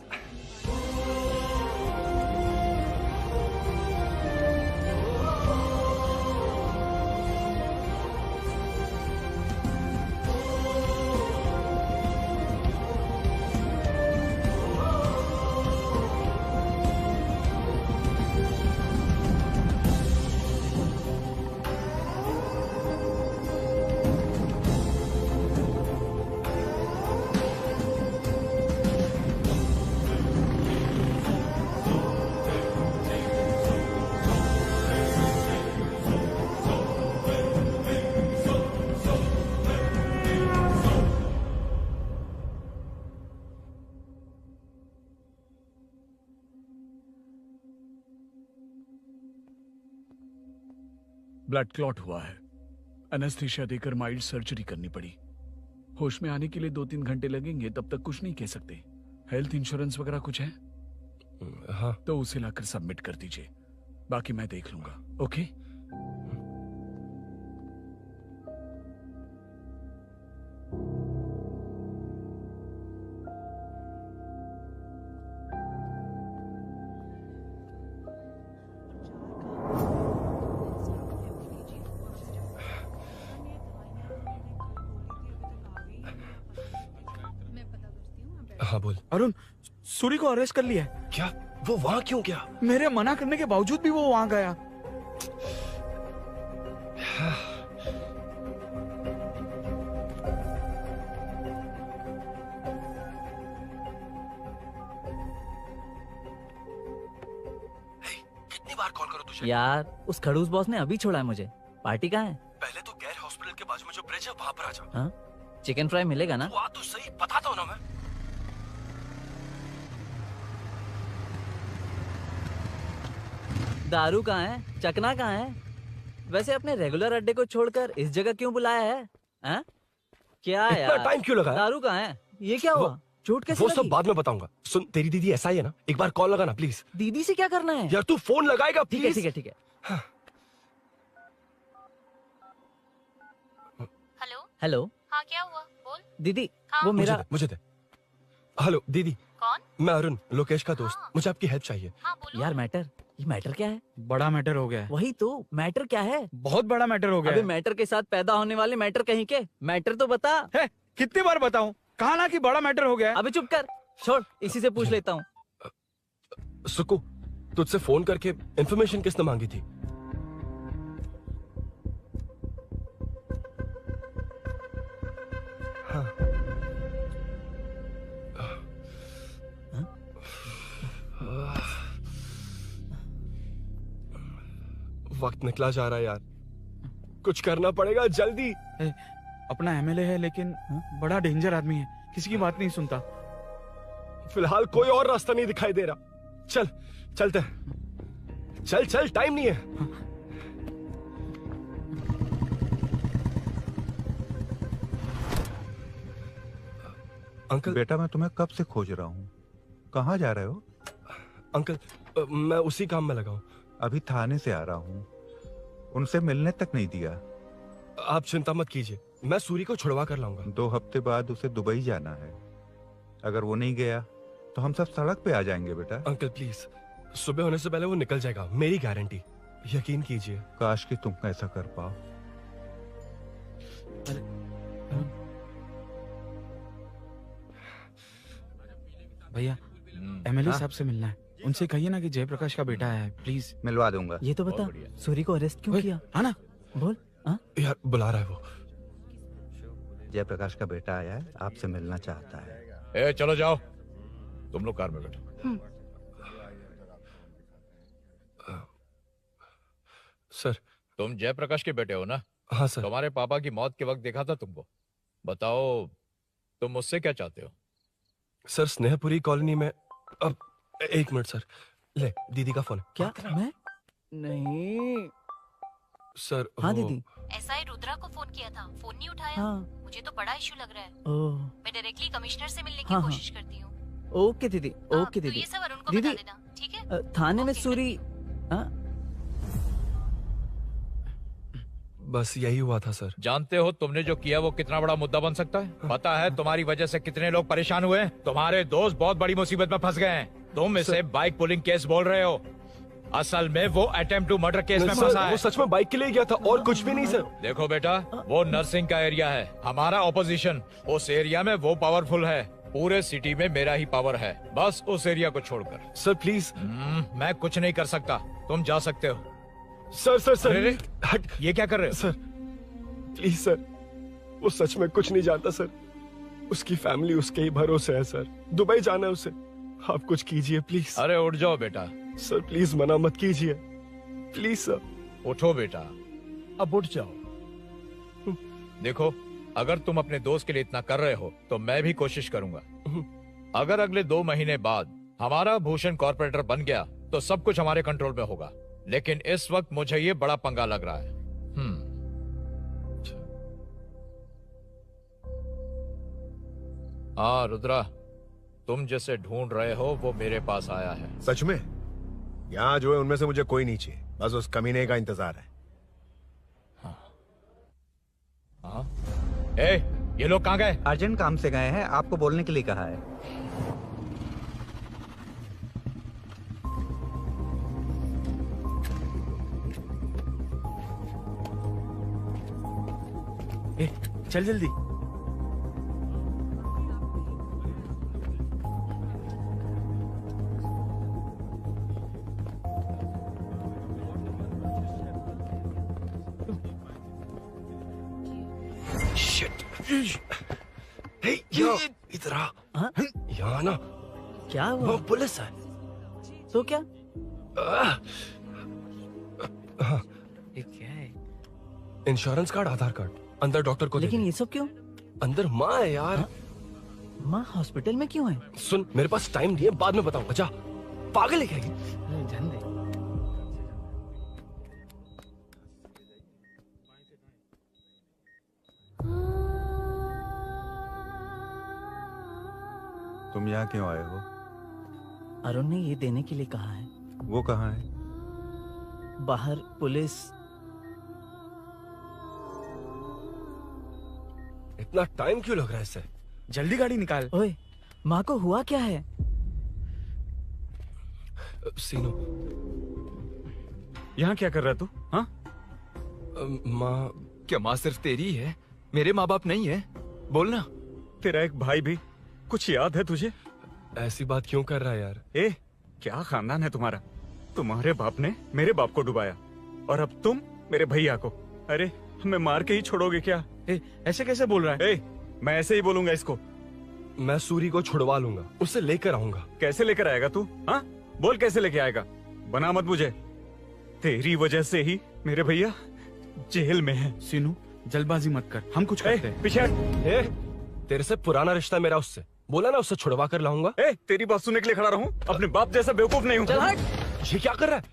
ब्लड क्लॉट हुआ है, एनेस्थीसिया देकर माइल्ड सर्जरी करनी पड़ी। होश में आने के लिए 2-3 घंटे लगेंगे, तब तक कुछ नहीं कह सकते। हेल्थ इंश्योरेंस वगैरह कुछ है? हाँ। तो उसे लाकर सबमिट कर दीजिए, बाकी मैं देख लूंगा। ओके? हाँ बोल। अरुण, सूरी को अरेस्ट कर लिया है। क्या? वो वहाँ क्यों गया? मेरे मना करने के बावजूद भी वो वहाँ गया। कितनी बार कॉल करो तुझे? यार उस खड़ूस बॉस ने अभी छोड़ा है मुझे। पार्टी कहाँ है? पहले तो गैर हॉस्पिटल के बाजू में जो ब्रिज है वहाँ पर आ जा। हाँ? चिकन फ्राई मिलेगा ना? वो आ तो सही, बताता हूँ ना मैं। दारू कहाँ है? चकना कहाँ है? वैसे अपने रेगुलर अड्डे को छोड़कर इस जगह क्यों बुलाया है? हाँ? क्या इतना यार? टाइम क्यों लगाया? दारू कहाँ है? ये क्या हुआ? चोट कैसे वो लगी? सब बाद में बताऊंगा। सुन, तेरी दीदी ऐसा ही है ना, एक बार कॉल लगाना प्लीज। दीदी से क्या करना है? यार तू फोन लगाएगा ठीक है प्लीज। ठीक है ठीक है। हेलो हेलो हाँ क्या हुआ बोल। दीदी, हाँ? वो मेरा मुझे दे। हेलो दीदी। कौन? मैं अरुण, लोकेश का दोस्त। मुझे आपकी हेल्प चाहिए। यार मैटर, ये मैटर क्या है? बड़ा मैटर हो गया है। वही तो, मैटर क्या है? बहुत बड़ा मैटर हो गया अबे है। मैटर के साथ पैदा होने वाले मैटर कहीं के, मैटर तो बता। है, कितनी बार बताऊं? कहा ना कि बड़ा मैटर हो गया है। अबे चुप कर, छोड़, इसी से पूछ लेता हूँ। सुकू, तुझसे फोन करके इन्फॉर्मेशन किसने मांगी थी? वक्त निकला जा रहा है यार, कुछ करना पड़ेगा जल्दी। अपना एमएलए है लेकिन बड़ा डेंजर आदमी है, किसी की बात नहीं सुनता। फिलहाल कोई और रास्ता नहीं दिखाई दे रहा। चल चलते हैं। चल चल, टाइम नहीं है। अंकल। बेटा मैं तुम्हें कब से खोज रहा हूँ, कहाँ जा रहे हो? अंकल, मैं उसी काम में लगा हूँ। अभी थाने से आ रहा हूँ, उनसे मिलने तक नहीं दिया। आप चिंता मत कीजिए, मैं सूरी को छुड़वा कर लाऊंगा। 2 हफ्ते बाद उसे दुबई जाना है। अगर वो नहीं गया तो हम सब सड़क पे आ जाएंगे बेटा। अंकल प्लीज, सुबह होने से पहले वो निकल जाएगा, मेरी गारंटी, यकीन कीजिए। काश कि तुम ऐसा कर पाओ। भैया एमएलए साहब से मिलना है, उनसे कहिए ना कि जयप्रकाश का बेटा है, प्लीज। मिलवा दूंगा। ये तो बता, सूरी को अरेस्ट क्यों किया? आना बोल। यार बुला रहा है वो। जयप्रकाश का बेटा आया है, आपसे मिलना चाहता है। ए, चलो जाओ, तुम लोग कार में बैठो। सर, तुम जयप्रकाश के बेटे हो ना? हाँ सर। तुम्हारे पापा की मौत के वक्त देखा था तुमको। बताओ तुम मुझसे क्या चाहते हो? सर, स्नेहपुरी कॉलोनी में। अब 1 मिनट सर, ले दीदी का फोन। क्या? मैं नहीं सर। हाँ दीदी। एसआई रुद्रा को फोन किया था, फोन नहीं उठाया। हाँ। मुझे तो बड़ा इशू लग रहा है। ओह। मैं डायरेक्टली कमिश्नर से मिलने की हाँ, कोशिश करती हूँ। ओके दीदी, ओके तो दीदी। ये सब अरुण को दीदी, बता देना, ठीक है? थाने में सूरी। बस यही हुआ था सर। जानते हो तुमने जो किया वो कितना बड़ा मुद्दा बन सकता है? पता है तुम्हारी वजह से कितने लोग परेशान हुए हैं? तुम्हारे दोस्त बहुत बड़ी मुसीबत में फंस गए हैं। तुम इसे बाइक पुलिंग केस बोल रहे हो, असल में वो अटेम्प्ट टू मर्डर केस में फंसा है। वो सच में बाइक के लिए गया था और कुछ भी नहीं सर। देखो बेटा, वो नर्सिंग का एरिया है, हमारा ऑपोजिशन उस एरिया में वो पावरफुल है। पूरे सिटी में मेरा ही पावर है, बस उस एरिया को छोड़कर। Sir please. मैं कुछ नहीं कर सकता, तुम जा सकते हो। सर सर सर, अरे, हट, ये क्या कर रहे हो? सर प्लीज सर, वो सच में कुछ नहीं जानता सर। उसकी फैमिली उसके ही भरोसे है सर। दुबई जाना है उसे, आप कुछ कीजिए प्लीज। अरे उठ जाओ बेटा। सर प्लीज मना मत कीजिए, प्लीज सर। उठो बेटा, अब उठ जाओ। देखो, अगर तुम अपने दोस्त के लिए इतना कर रहे हो तो मैं भी कोशिश करूंगा। अगर अगले 2 महीने बाद हमारा भूषण कॉर्पोरेटर बन गया तो सब कुछ हमारे कंट्रोल में होगा, लेकिन इस वक्त मुझे ये बड़ा पंगा लग रहा है। हाँ रुद्रा, तुम जिसे ढूंढ रहे हो वो मेरे पास आया है। सच में? यहाँ जो है उनमें से मुझे कोई नहीं चाहिए, बस उस कमीने का इंतजार है। हाँ? ए, ये लोग कहाँ गए? अर्जेंट काम से गए हैं, आपको बोलने के लिए कहा है। ए, चल जल्दी। इधर आ। यहाँ ना क्या हुआ? वो पुलिस है। तो क्या? हाँ। ये क्या है? इंश्योरेंस कार्ड, आधार कार्ड, अंदर डॉक्टर को। लेकिन ये सब क्यों? अंदर माँ है यार। माँ हॉस्पिटल में क्यों है? सुन, मेरे पास टाइम नहीं है, बाद में बताऊंगा। जा, पागल है क्या ये? जान दे। तुम यहाँ क्यों आए हो? अरुण ने ये देने के लिए कहा है। वो कहाँ है? बाहर पुलिस। इतना टाइम क्यों लग रहा है इससे? जल्दी गाड़ी निकाल। ओए, माँ को हुआ क्या है? सीनो, यहाँ क्या कर रहा है तू? हाँ? माँ। क्या माँ सिर्फ तेरी है? मेरे माँ बाप नहीं है? बोलना। तेरा एक भाई भी, कुछ याद है तुझे? ऐसी बात क्यों कर रहा है यार? ए, क्या खानदान है तुम्हारा? तुम्हारे बाप ने मेरे बाप को डुबाया और अब तुम मेरे भैया को। अरे हमें मार के ही छोड़ोगे क्या? ऐसे कैसे बोल रहा है? मैं ऐसे ही बोलूंगा इसको। मैं सूरी को छुड़वा लूंगा, उसे लेकर आऊंगा। कैसे लेकर आएगा तू? हाँ, बोल कैसे लेके आएगा? बना मत मुझे। तेरी वजह से ही मेरे भैया जेल में है। सीनू, जल्दबाजी मत कर, हम कुछ करते हैं। पीछे तेरे से पुराना रिश्ता मेरा उससे, बोला ना उससे छुड़वा कर लाऊंगा। तेरी बात सुनने के लिए खड़ा रहूं? अपने बाप जैसा बेवकूफ नहीं हूं। चल हट। ये क्या कर रहा है?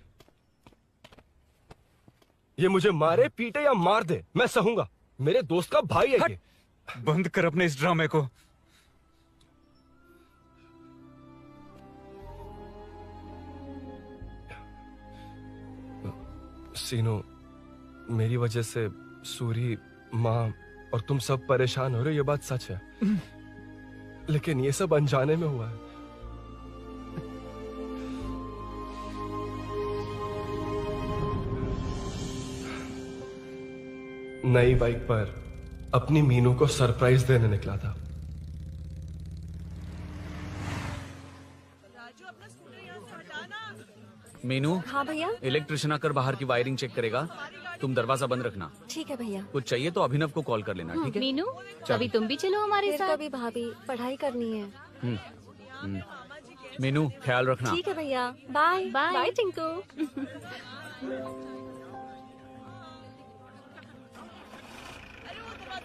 ये मुझे मारे, पीटे या मार दे, मैं सहूंगा। मेरे दोस्त का भाई है ये। बंद कर अपने इस ड्रामे को। सीनो, मेरी वजह से सूरी माँ और तुम सब परेशान हो रहे हो, ये बात सच है। लेकिन ये सब अनजाने में हुआ है। नई बाइक पर अपनी मीनू को सरप्राइज देने निकला था। मीनू, हाँ भैया। इलेक्ट्रिशियन आकर बाहर की वायरिंग चेक करेगा, तुम दरवाजा बंद रखना। ठीक है भैया। कुछ चाहिए तो अभिनव को कॉल कर लेना, ठीक है? मीनू, चल। कभी तुम भी चलो हमारे फिर साथ। कभी भाभी, पढ़ाई करनी है। हम्म, हम्म। मीनू, ख्याल रखना। ठीक है भैया, बाय बाय टिंकू।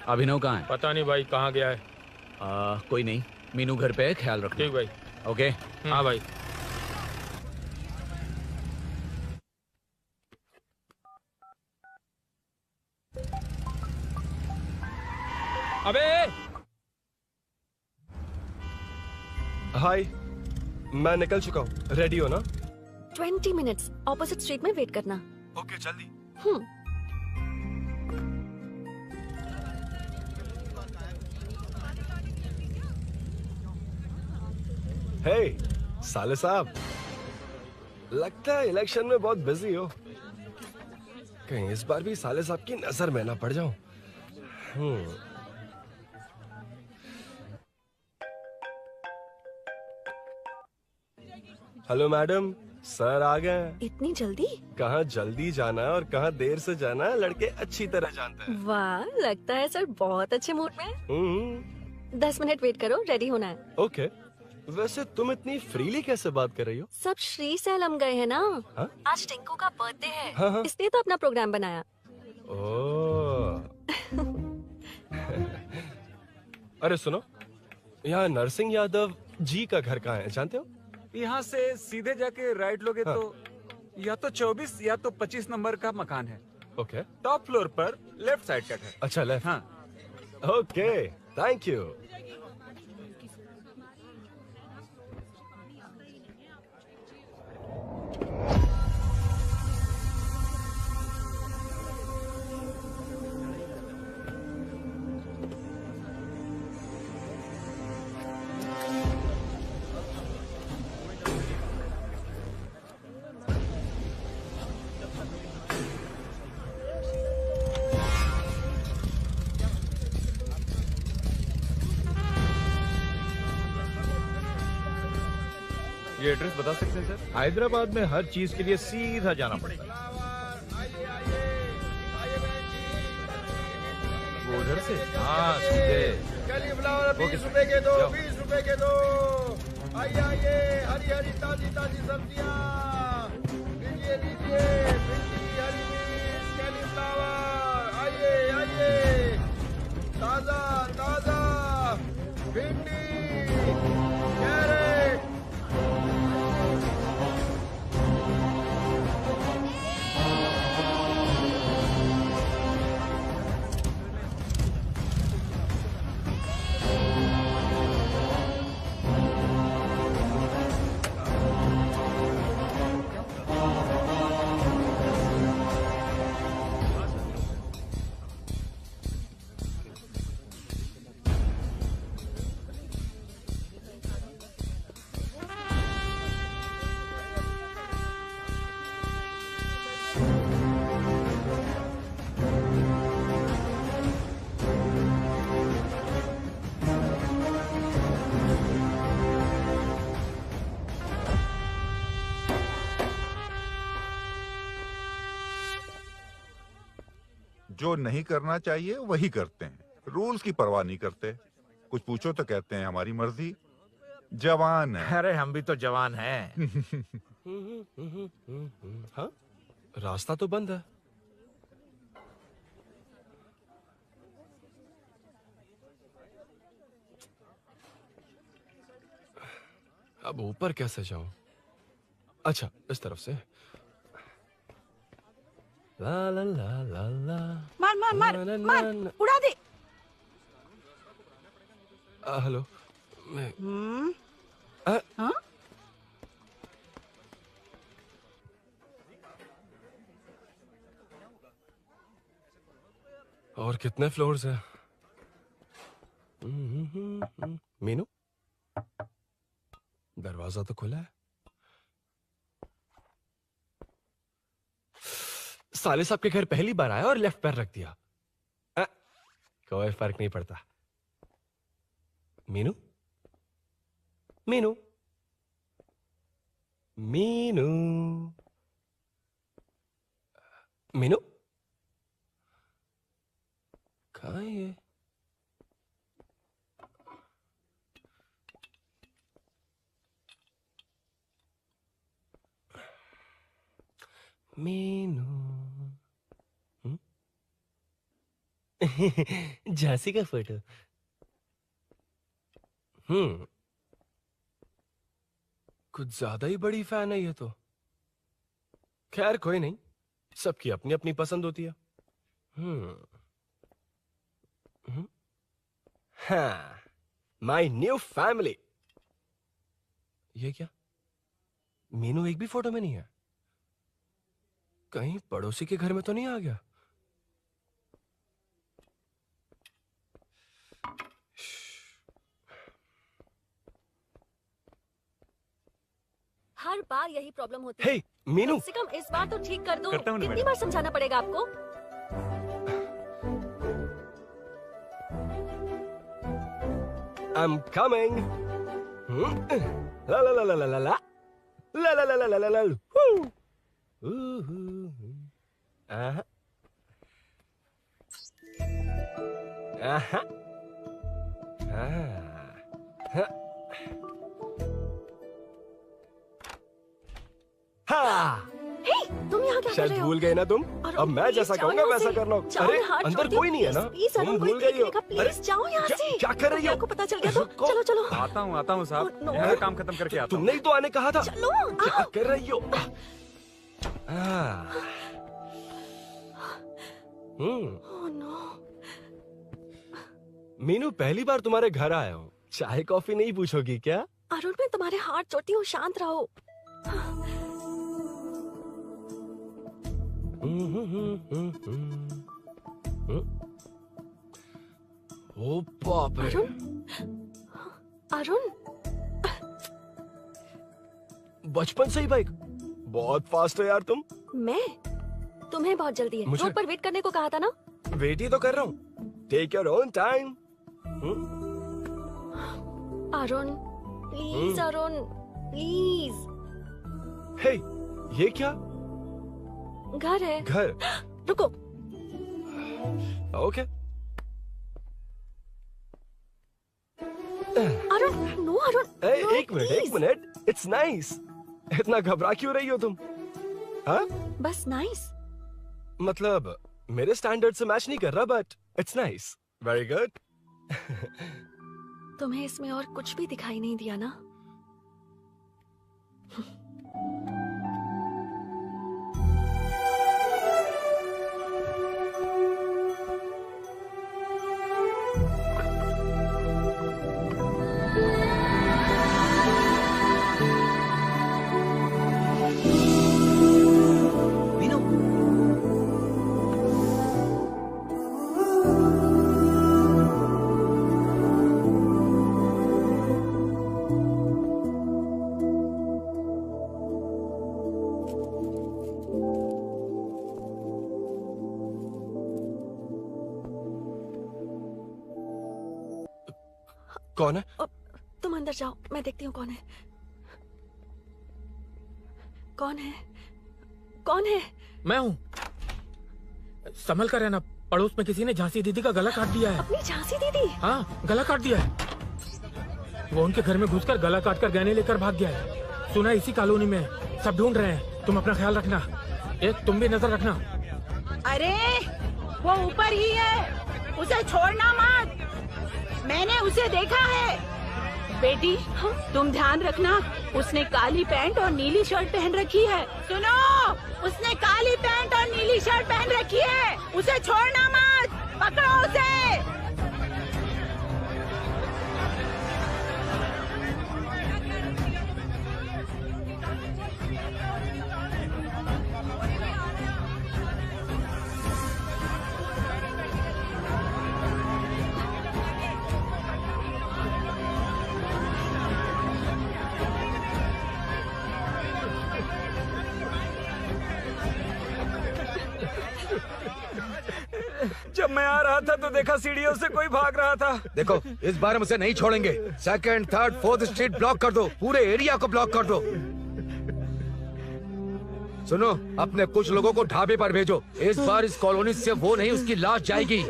अभिनव कहाँ है? पता नहीं भाई, कहाँ गया है। कोई नहीं, मीनू घर पे है, ख्याल रखना। ठीक भाई। ओके। हाँ भाई। अबे हाय, मैं निकल चुका हूँ, रेडी हो ना? 20 मिनट्स ऑपोजिट स्ट्रीट में वेट करना। ओके, जल्दी। हे साले साहब, लगता है इलेक्शन में बहुत बिजी हो। कहीं इस बार भी साले साहब की नजर में ना पड़ जाऊं। हेलो मैडम, सर आ गए। इतनी जल्दी? कहाँ जल्दी जाना है और कहाँ देर से जाना है, लड़के अच्छी तरह जानते हैं। वाह, लगता है सर बहुत अच्छे मूड में है। 10 मिनट वेट करो, रेडी होना है। ओके। वैसे तुम इतनी फ्रीली कैसे बात कर रही हो? सब श्री सैलम गए हैं ना। हाँ? आज टिंकू का बर्थडे है, हाँ। इसलिए तो अपना प्रोग्राम बनाया। ओह। अरे सुनो, यहाँ नरसिंह यादव जी का घर कहाँ है, जानते हो? यहाँ से सीधे जाके राइट लोगे तो या तो 24 या तो 25 नंबर का मकान है। ओके। टॉप फ्लोर पर लेफ्ट साइड कट है। अच्छा, लेफ्ट। हाँ। Okay, thank you. ये एड्रेस बता सकते हैं सर? हैदराबाद में हर चीज के लिए सीधा जाना पड़ता है। वो उधर से? हाँ, सीधे। कैलीफ्लावर 20 रुपए के दो, 20 रुपए के दो। आइए आइए, हरी हरी ताजी ताजी सब्जियाँ लीजिए लीजिए। भिंडी, हरी मिर्च, कैलीफ्लावर, आइए आइए। ताजा ताजा भिंडी, कैरेट। जो नहीं करना चाहिए वही करते हैं, रूल्स की परवाह नहीं करते। कुछ पूछो तो कहते हैं हमारी मर्जी। जवान है। अरे हम भी तो जवान हैं। हाँ, रास्ता तो बंद है। अब ऊपर कैसे जाऊं? अच्छा, इस तरफ से। ला ला ला ला ला। मार मार मार मार, उड़ा दे। हेलो। मैं हाँ? और कितने फ्लोर्स हैं? मीनू, दरवाजा तो खुला है। साले साहब के घर पहली बार आया और लेफ्ट पैर रख दिया। कोई फर्क नहीं पड़ता। मीनू, मीनू, मीनू, मीनू, कहाँ है ये? मीनू, झांसी का फोटो। कुछ ज्यादा ही बड़ी फैन है ये तो। खैर कोई नहीं, सबकी अपनी अपनी पसंद होती है। हाँ, माई न्यू फैमिली। ये क्या? मीनू एक भी फोटो में नहीं है। कहीं पड़ोसी के घर में तो नहीं आ गया? हर बार यही प्रॉब्लम होती हे, है। मीनू। कम से कम इस बार तो ठीक कर दो। करता हूँ ना कितनी मैडम। बार समझाना पड़ेगा आपको? I'm coming. La la la la la la la. La la la la la la la. Woo. Aha. Aha. हाँ। हे, तुम यहाँ क्या कर शायद रहे हो? भूल गए ना तुम? अरे अब मैं प्लीज जैसा जाओ कहूंगा यहाँ वैसा से। करना। जाओ, अरे हाथ अंदर छोड़ कोई नहीं है ना? प्लीज, तुम अरुण, भूल कोई गई देख हो। लेगा, प्लीज जाओ यहाँ से। क्या कर रही हो? आपको पता चल गया तो चलो चलो। आता हूँ साहब। no. मेरा काम खत्म करके आता हूँ। तुमने ही तो आने कहा था। चलो, क्या कर रही हो? Oh no. मीनू, पहली बार तुम्हारे घर आया हूँ। चाय कॉफी नहीं पूछोगी क्या? अरुण, मैं तुम्हारे हाथ जोड़ती हूँ, शांत रहो। ओ बाप रे। अरुण, बचपन से ही बाइक। बहुत फास्ट है यार तुम। मैं? तुम्हें बहुत जल्दी है। मुझे- रोड पर वेट करने को कहा था ना? वेट ही तो कर रहा हूँ। Take your own time. Arun, please Arun, please. Hey, ये क्या? घर है। घर? रुको। Okay. Arun, no Arun. No, एक मिनट। It's nice. इतना घबरा क्यों रही हो तुम? हाँ? बस नाइस। मतलब मेरे स्टैंडर्ड से मैच नहीं कर रहा, but it's nice. Very good. तुम्हें इसमें और कुछ भी दिखाई नहीं दिया ना? कौन है? तुम अंदर जाओ, मैं देखती हूँ कौन है। कौन है? कौन है? मैं हूँ। संभल कर रहना। पड़ोस में किसी ने झांसी दीदी का गला काट दिया है। अपनी झांसी दीदी? हाँ, गला काट दिया है। वो उनके घर में घुसकर गला काट कर गहने लेकर भाग गया है। सुना इसी कॉलोनी में है। सब ढूंढ रहे हैं। तुम अपना ख्याल रखना। एक तुम भी नजर रखना। अरे वो ऊपर ही है, उसे छोड़ना मत। मैंने उसे देखा है। बेटी, तुम ध्यान रखना। उसने काली पैंट और नीली शर्ट पहन रखी है। सुनो, उसने काली पैंट और नीली शर्ट पहन रखी है। उसे छोड़ना मत। पकड़ो उसे। जब मैं आ रहा था तो देखा सीढ़ियों से कोई भाग रहा था। देखो, इस बार हम उसे नहीं छोड़ेंगे। 2nd, 3rd, 4th street block कर दो, पूरे एरिया को ब्लॉक कर दो। सुनो, अपने कुछ लोगों को ढाबे पर भेजो। इस बार इस कॉलोनी से वो नहीं, उसकी लाश जाएगी।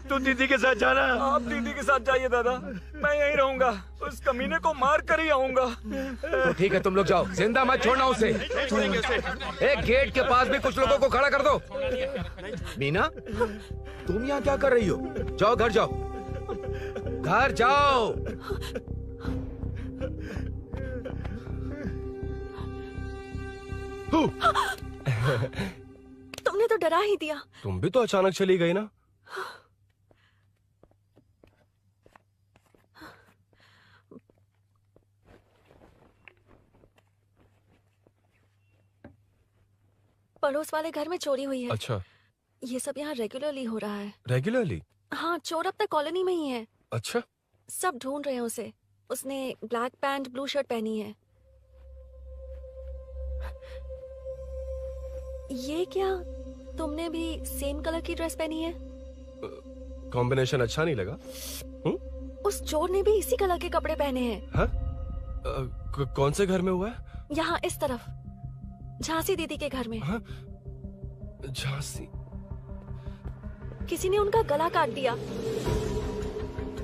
तू दीदी के साथ जाना। आप दीदी के साथ जाइए दादा, मैं यहीं रहूंगा। उस कमीने को मार कर ही आऊंगा। तो ठीक है, तुम लोग जाओ, जिंदा मत छोड़ना उसे। एक गेट के पास भी कुछ लोगों को खड़ा कर दो। मीना, तुम यहाँ क्या कर रही हो? जाओ घर जाओ, घर जाओ। तुमने तो डरा ही दिया। तुम भी तो अचानक चली गई ना। पड़ोस वाले घर में चोरी हुई है। अच्छा, ये सब यहाँ रेगुलरली हो रहा है। रेगुलरली? हाँ, चोर अब तक कॉलोनी में ही है। अच्छा, सब ढूंढ रहे हैं उसे। उसने ब्लैक पैंट ब्लू शर्ट पहनी है। ये क्या, तुमने भी सेम कलर की ड्रेस पहनी है? कॉम्बिनेशन अच्छा नहीं लगा? उस चोर ने भी इसी कलर के कपड़े पहने हैं। हाँ? कौन से घर में हुआ है? यहाँ इस तरफ, झांसी दीदी के घर में। हाँ? झांसी? किसी ने उनका गला काट दिया।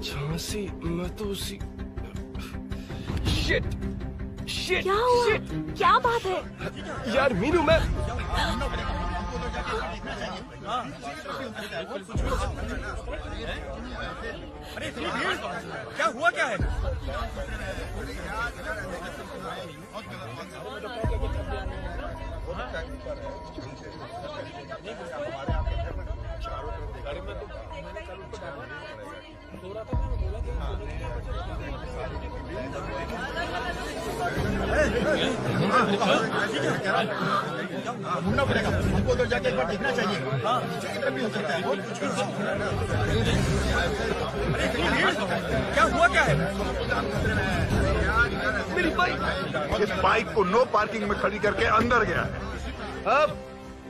झांसी? मैं तो उसी... शिट! शिट! क्या हुआ? शिट! क्या बात है? यार मीनू, मैं... अरे क्या हुआ, क्या है? ढूंढना पड़ेगा हमको, उधर जाके एक बार देखना चाहिए। हाँ, किधर भी हो सकता है। क्या हुआ, क्या है? मेरी बाइक, इस बाइक को नो पार्किंग में खड़ी करके अंदर गया है। अब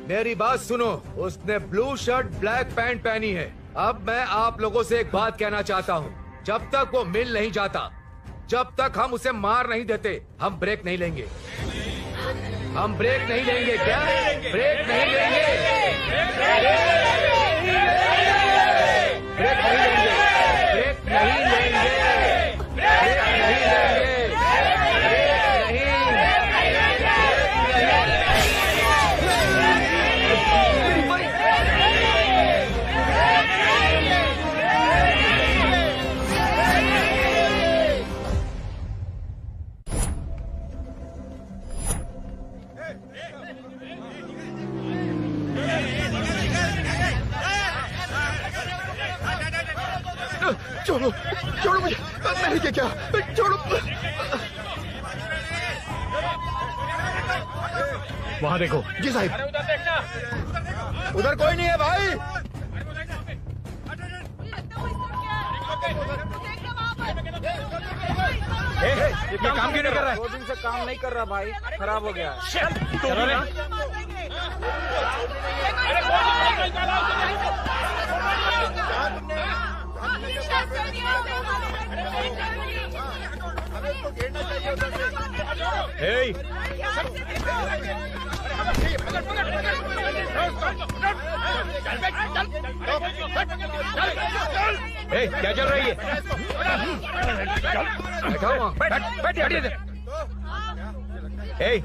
मेरी बात सुनो, उसने ब्लू शर्ट ब्लैक पैंट पहनी है। अब मैं आप लोगों से एक बात कहना चाहता हूँ, जब तक वो मिल नहीं जाता, जब तक हम उसे मार नहीं देते, हम ब्रेक नहीं लेंगे। हम ब्रेक नहीं लेंगे। क्या ब्रेक नहीं लेंगे? ब्रेक नहीं लेंगे। ब्रेक नहीं लेंगे। ब्रेक नहीं लेंगे। ब्रेक नहीं। छोड़ो, छोड़ो मुझे, मैंने क्या किया? छोड़ो। वहाँ देखो। जी साहिब। उधर कोई नहीं है भाई। ये काम क्यों नहीं कर रहा है? 2 दिन से काम नहीं कर रहा भाई, खराब हो गया। चलो रे। Hey! क्या चल रही है?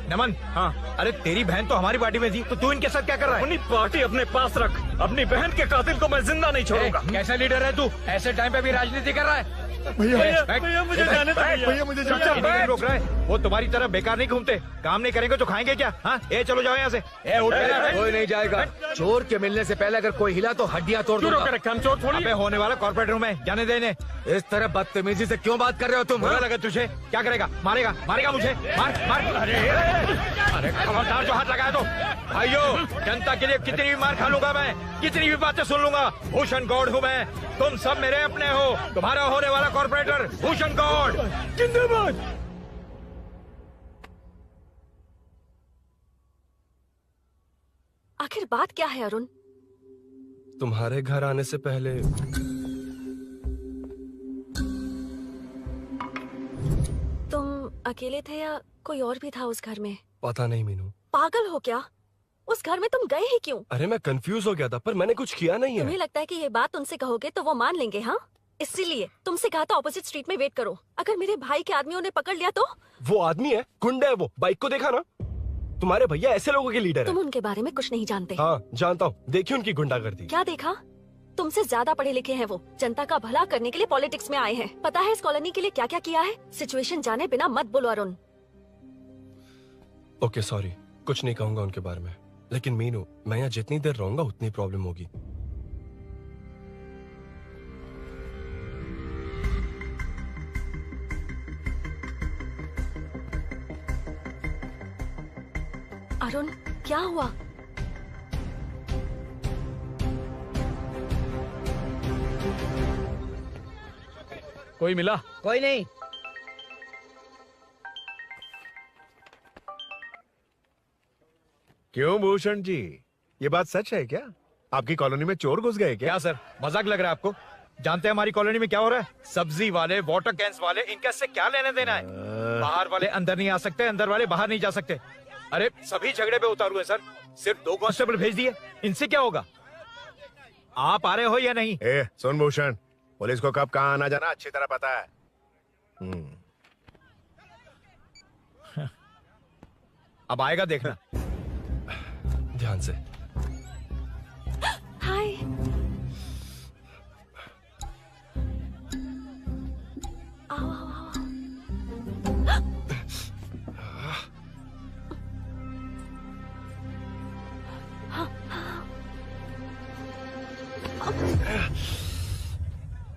नमन। हाँ, अरे तेरी बहन तो हमारी पार्टी में थी, तो तू इनके साथ क्या कर रहा है? अपनी पार्टी अपने पास रख। अपनी बहन के कातिल को मैं जिंदा नहीं छोड़ूंगा। कैसा लीडर है तू? ऐसे टाइम पे भी राजनीति कर रहा है? भैया मुझे जाने दो। भैया मुझे नहीं रोक रहा है। वो तुम्हारी तरह बेकार नहीं घूमते, काम नहीं करेंगे तो खाएंगे क्या? हाँ, ए चलो जाओ यहाँ से। ए उठ के। कोई नहीं जाएगा। चोर के मिलने से पहले अगर कोई हिला तो हड्डियां तोड़ दूंगा। हम चोर थोड़ी। अबे होने वाला कॉर्पोरेट रूम है, जाने देने। इस तरह बदतमीजी से क्यों बात कर रहे हो तुम? बुरा लगा तुझे? क्या करेगा? मारेगा? मारेगा मुझे? मार मार। अरे खबरदार जो हाथ लगाया तो। भाइयों, जनता के लिए कितनी भी मार खा लूंगा मैं, कितनी भी बातें सुन लूंगा। भूषण गौड़ हूँ मैं, तुम सब मेरे अपने हो। तुम्हारा होने वाला कॉर्पोरेटर भूषण गौड़ जिंदाबाद। आखिर बात क्या है अरुण? तुम्हारे घर आने से पहले तुम अकेले थे या कोई और भी था उस घर में? पता नहीं मीनू। पागल हो क्या? उस घर में तुम गए ही क्यों? अरे मैं कंफ्यूज हो गया था, पर मैंने कुछ किया नहीं तुम्हें है। लगता है कि ये बात उनसे कहोगे तो वो मान लेंगे? हाँ, इसीलिए तुमसे कहा था ऑपोजिट स्ट्रीट में वेट करो। अगर मेरे भाई के आदमियों ने पकड़ लिया तो? वो आदमी है, गुंडा है वो। बाइक को देखा ना? तुम्हारे भैया ऐसे लोगों के लीडर तुम है। उनके बारे में कुछ नहीं जानते। हाँ जानता हूँ, देखिए उनकी गुंडागर्दी। क्या देखा? तुमसे ज्यादा पढ़े लिखे हैं वो। जनता का भला करने के लिए पॉलिटिक्स में आए हैं। पता है इस कॉलोनी के लिए क्या क्या किया है? सिचुएशन जाने बिना मत बोलो अरुण। ओके सॉरी, कुछ नहीं कहूंगा उनके बारे में। लेकिन मीनू, मैं यहाँ जितनी देर रहूंगा उतनी प्रॉब्लम होगी। अरुण, क्या हुआ? कोई मिला? कोई नहीं। क्यों भूषण जी, ये बात सच है क्या? आपकी कॉलोनी में चोर घुस गए क्या? सर, मजाक लग रहा है आपको? जानते हैं हमारी कॉलोनी में क्या हो रहा है? सब्जी वाले, वाटर कैंस वाले, इनका इससे क्या लेने देना है? बाहर वाले अंदर नहीं आ सकते, अंदर वाले बाहर नहीं जा सकते। अरे सभी झगड़े पे उतारू है सर। सिर्फ 2 कांस्टेबल भेज दिए, इनसे क्या होगा? आप आ रहे हो या नहीं? ए, सुन भूषण, पुलिस को कब कहाँ आना जाना अच्छी तरह पता है। अब आएगा देखना। ध्यान से। हाय। आओ आओ आओ।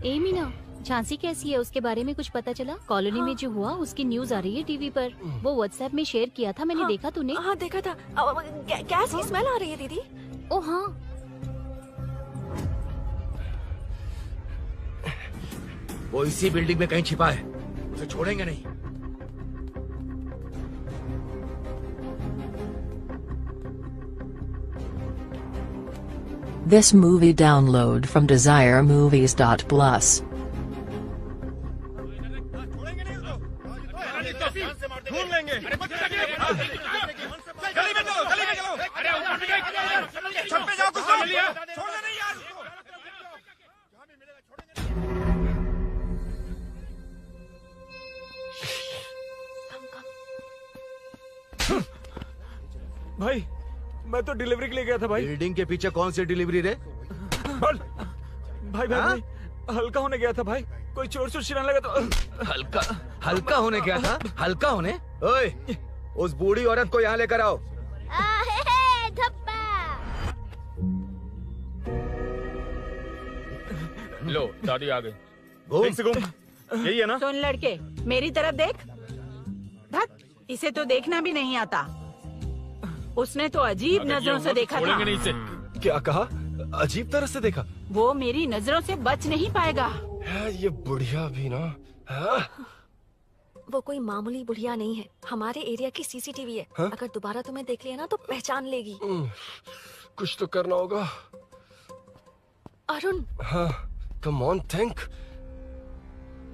ए मीना, झांसी कैसी है? उसके बारे में कुछ पता चला? कॉलोनी में जो हुआ उसकी न्यूज आ रही है टीवी पर। वो व्हाट्सएप में शेयर किया था, मैंने देखा। तूने? हाँ देखा था। गैस की स्मेल आ रही है दीदी। ओ हाँ। वो इसी बिल्डिंग में कहीं छिपा है, उसे छोड़ेंगे नहीं। This movie download from DesireMovies.plus. ढूंढ लेंगे। गली में चलो, गली में चलो। अरे ऊपर भी गए। छत पे जाओ, कुछ छोड़ लिया। छोड़ना नहीं यार। भाई, मैं तो डिलीवरी के लिए गया था भाई। बिल्डिंग के पीछे कौन सी डिलीवरी रे? भाई भाई भाई, हल्का होने गया था भाई। कोई चोर चोर चिल्लाने लगा तो। हल्का हल्का होने गया था? हल्का होने? ओए, उस बूढ़ी औरत को यहाँ लेकर आओ। लो, दादी आ गई। घूम से घूम। यही है ना? सुन लड़के, मेरी तरफ देख। धत, इसे तो देखना भी नहीं आता। उसने तो अजीब नजरों से देखा था। नहीं इसे। क्या कहा? अजीब तरह से देखा? वो मेरी नजरों से बच नहीं पाएगा। ये बुढ़िया भी ना। वो कोई मामूली बुढ़िया नहीं है, हमारे एरिया की सीसीटीवी है। हाँ? अगर दोबारा तुम्हें देख लिया ना तो पहचान लेगी। कुछ तो करना होगा। अरुण, हाँ, कम ऑन थिंक।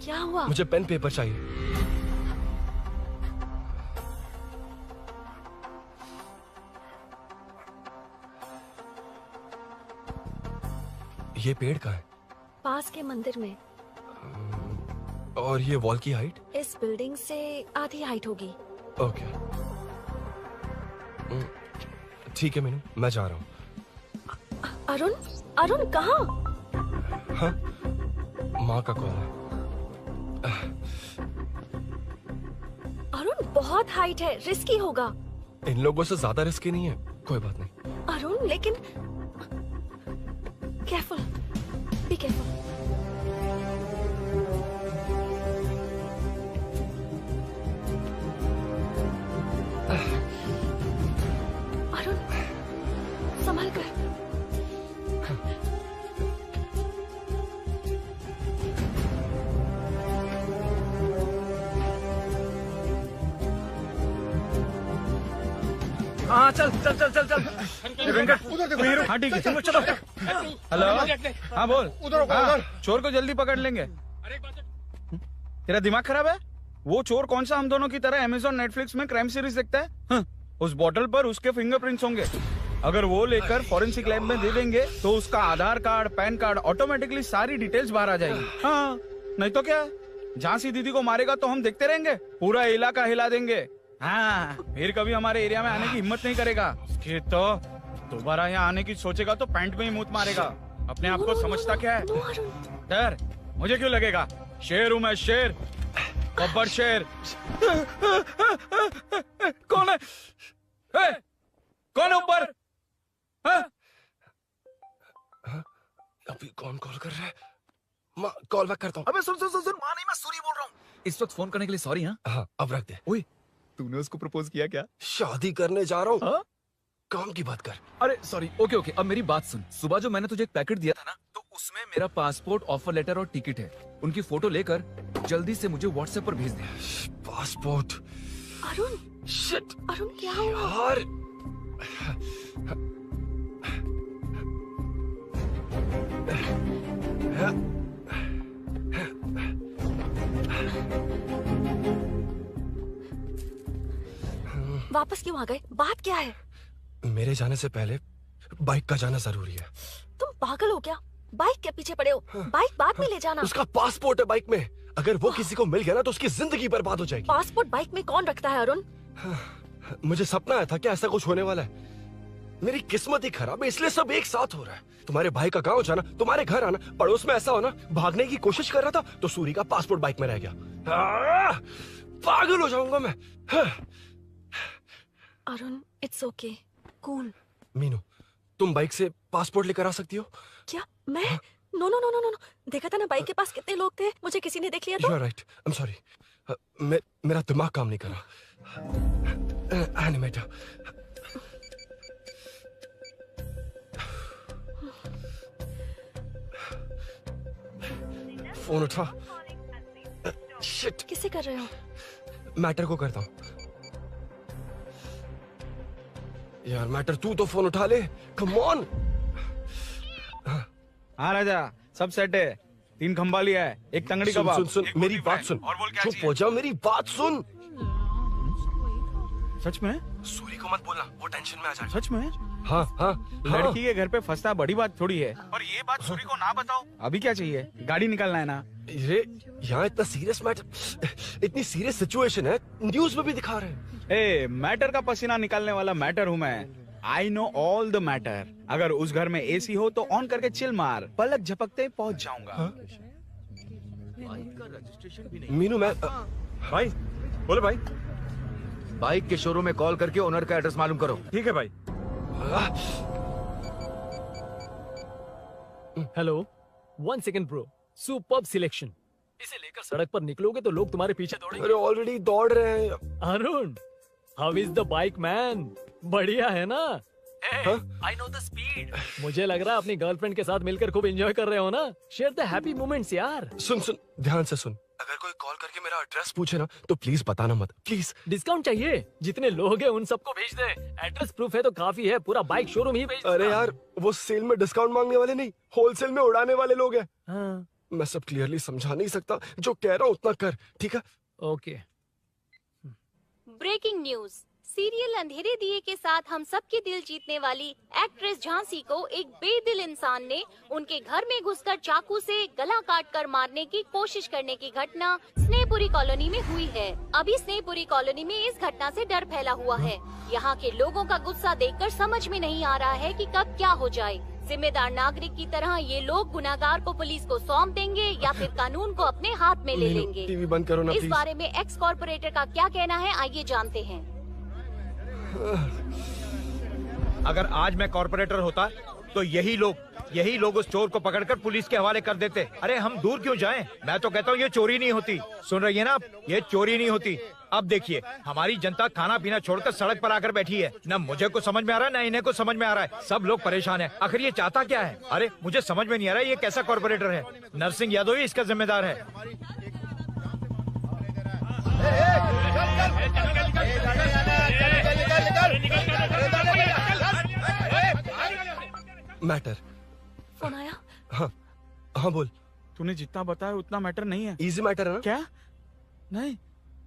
क्या हुआ? मुझे पेन पेपर चाहिए। ये पेड़ का है? पास के मंदिर में। और ये वॉल की हाइट? इस बिल्डिंग से आधी हाइट होगी। ओके, ठीक है मीनू, मैं जा रहा हूँ। अरुण, अरुण कहाँ? हाँ, माँ का कॉल है। अरुण बहुत हाइट है, रिस्की होगा। इन लोगों से ज्यादा रिस्की नहीं है, कोई बात नहीं। अरुण लेकिन केयरफुल, बी केयरफुल। अरुण संभल कर। हाँ चल चल चल चल चल वेंकट तू ही रुक। हाँ ठीक है तुम लोग चलो। हेलो हाँ बोल। हाँ, चोर को जल्दी पकड़ लेंगे। तेरा दिमाग खराब है? वो चोर कौन सा हम दोनों की तरह अमेज़न नेटफ्लिक्स में क्राइम सीरीज देखता है? हाँ, उस बॉटल पर उसके फिंगरप्रिंट्स होंगे। अगर वो लेकर फॉरेंसिक लैब में दे देंगे तो उसका आधार कार्ड, पैन कार्ड, ऑटोमेटिकली सारी डिटेल्स बाहर आ जाएगी। हाँ नहीं तो क्या, झांसी दीदी को मारेगा तो हम देखते रहेंगे, पूरा इलाका हिला देंगे। हाँ फिर कभी हमारे एरिया में आने की हिम्मत नहीं करेगा। फिर तो दोबारा यहाँ आने की सोचेगा तो पैंट में ही मूत मारेगा। अपने आप को समझता क्या है? डर मुझे क्यों लगेगा? शेर हूँ मैं, शेर, गब्बर शेर। कौन है? कौन है ऊपर? अभी कौन कॉल कर रहा है? माँ कॉल बैक करता हूँ। अबे सुन सुन सुन सुन, माँ नहीं, मैं सूरी बोल रहा हूँ। इस वक्त फोन करने के लिए सॉरी। हाँ अब रख दे। ओए तूने उसको प्रपोज किया क्या? शादी करने जा रहा हूँ। काम की बात कर। अरे सॉरी, ओके ओके, अब मेरी बात सुन। सुबह जो मैंने तुझे एक पैकेट दिया था ना, तो उसमें मेरा पासपोर्ट, ऑफर लेटर और टिकट है। उनकी फोटो लेकर जल्दी से मुझे व्हाट्सएप पर भेज दे। पासपोर्ट? अरुण शिट, अरुण क्या हुआ? यार वापस क्यों आ गए? बात क्या है? मेरे जाने से पहले बाइक का जाना जरूरी है। तुम पागल हो क्या? बाइक के पीछे पड़े हो? बाइक बाद में ले जाना। उसका पासपोर्ट है बाइक में, अगर वो किसी को मिल गया ना तो उसकी जिंदगी बर्बाद हो जाएगी। पासपोर्ट बाइक में कौन रखता है अरुण? मुझे सपना आया था कि ऐसा कुछ होने वाला है। मेरी किस्मत ही खराब है, इसलिए सब एक साथ हो रहा है। तुम्हारे भाई का गांव जाना, तुम्हारे घर आना, पड़ोस में ऐसा होना, भागने की कोशिश कर रहा था तो सूरी का पासपोर्ट बाइक में रह गया। पागल हो जाऊंगा मैं। Arun it's okay, cool. Meenu तुम बाइक से पासपोर्ट लेकर आ सकती हो? क्या मैं? No no no no no, देखा था ना बाइक के पास कितने लोग थे, मुझे किसी ने देख लिया तो। You are right. I'm sorry. मेरा दिमाग काम नहीं कर रहा। एनिमेटर। फोन उठा। शिट। किसे कर रहे हो? मैटर को करता हूँ। यार मैटर तू तो फोन उठा ले, कम ऑन। हाँ राजा, सब सेट है। 3 खंबा लिया है, एक तंगड़ी सुन, कबाब। सुन सुन मेरी बात सुन। चुप हो जा, मेरी बात सुन। सच में? सूरी को मत बोलना, वो टेंशन में आ जाए। सच में? हाँ हाँ। लड़की के घर पे फंसना बड़ी बात थोड़ी है। और ये बात सूरी को ना बताओ। अभी क्या चाहिए? गाड़ी निकालना है ना? ये यहाँ इतना सीरियस मैटर, इतनी सीरियस सिचुएशन है, न्यूज में भी दिखा रहे हैं। ए, मैटर का पसीना निकालने वाला मैटर हूँ मैं। I know all the matter. अगर उस घर में एसी हो तो ऑन करके चिल मार, पलक झपकते पहुंच जाऊंगा। मीनू मैं भाई बोले भाई, बाइक के शोरूम में कॉल करके ओनर का एड्रेस मालूम करो। ठीक है भाई। Hello, 1 second bro, superb selection. इसे लेकर सड़क पर निकलोगे तो लोग तुम्हारे पीछे दौड़ेंगे। अरे ऑलरेडी दौड़ रहे हैं। Arun, how is the bike man? बढ़िया है ना? I know the speed. मुझे लग रहा है अपनी गर्लफ्रेंड के साथ मिलकर खूब एंजॉय कर रहे हो ना? शेयर द हैप्पी मोमेंट्स यार। सुन सुन ध्यान से सुन, अगर कोई कॉल करके मेरा एड्रेस पूछे ना तो प्लीज बताना मत, प्लीज। डिस्काउंट चाहिए? जितने लोग हैं उन सबको भेज दे। एड्रेस प्रूफ है तो काफी है, पूरा बाइक शोरूम ही भेज दे। अरे यार वो सेल में डिस्काउंट मांगने वाले नहीं, होलसेल में उड़ाने वाले लोग हैं। हाँ। मैं सब क्लियरली समझा नहीं सकता, जो कह रहा हूँ उतना कर, ठीक है? ओके। Breaking news. सीरियल अंधेरे दिए के साथ हम सबके दिल जीतने वाली एक्ट्रेस झांसी को एक बेदिल इंसान ने उनके घर में घुसकर चाकू से गला काटकर मारने की कोशिश करने की घटना स्नेहपुरी कॉलोनी में हुई है। अभी स्नेहपुरी कॉलोनी में इस घटना से डर फैला हुआ है। यहाँ के लोगों का गुस्सा देखकर समझ में नहीं आ रहा है कि कब क्या हो जाए। जिम्मेदार नागरिक की तरह ये लोग गुनाहगार को पुलिस को सौंप देंगे या फिर कानून को अपने हाथ में ले लेंगे। टीवी बंद करो ना इस प्लीज। बारे में एक्स कॉर्पोरेटर का क्या कहना है, आइए जानते हैं। अगर आज मैं कॉर्पोरेटर होता तो यही लोग उस चोर को पकड़कर पुलिस के हवाले कर देते। अरे हम दूर क्यों जाएं? मैं तो कहता हूँ ये चोरी नहीं होती। सुन रही है ना आप? ये चोरी नहीं होती। अब देखिए हमारी जनता खाना पीना छोड़कर सड़क पर आकर बैठी है। न मुझे कुछ समझ में आ रहा है, न इन्हें कुछ समझ में आ रहा है। सब लोग परेशान हैं। आखिर ये चाहता क्या है? अरे मुझे समझ में नहीं आ रहा है ये कैसा कॉर्पोरेटर है। नरसिंह यादव ही इसका जिम्मेदार है। मैटर। फोन आया? हाँ हाँ बोल। तूने जितना बताया उतना मैटर नहीं है। इजी मैटर है ना? क्या? नहीं,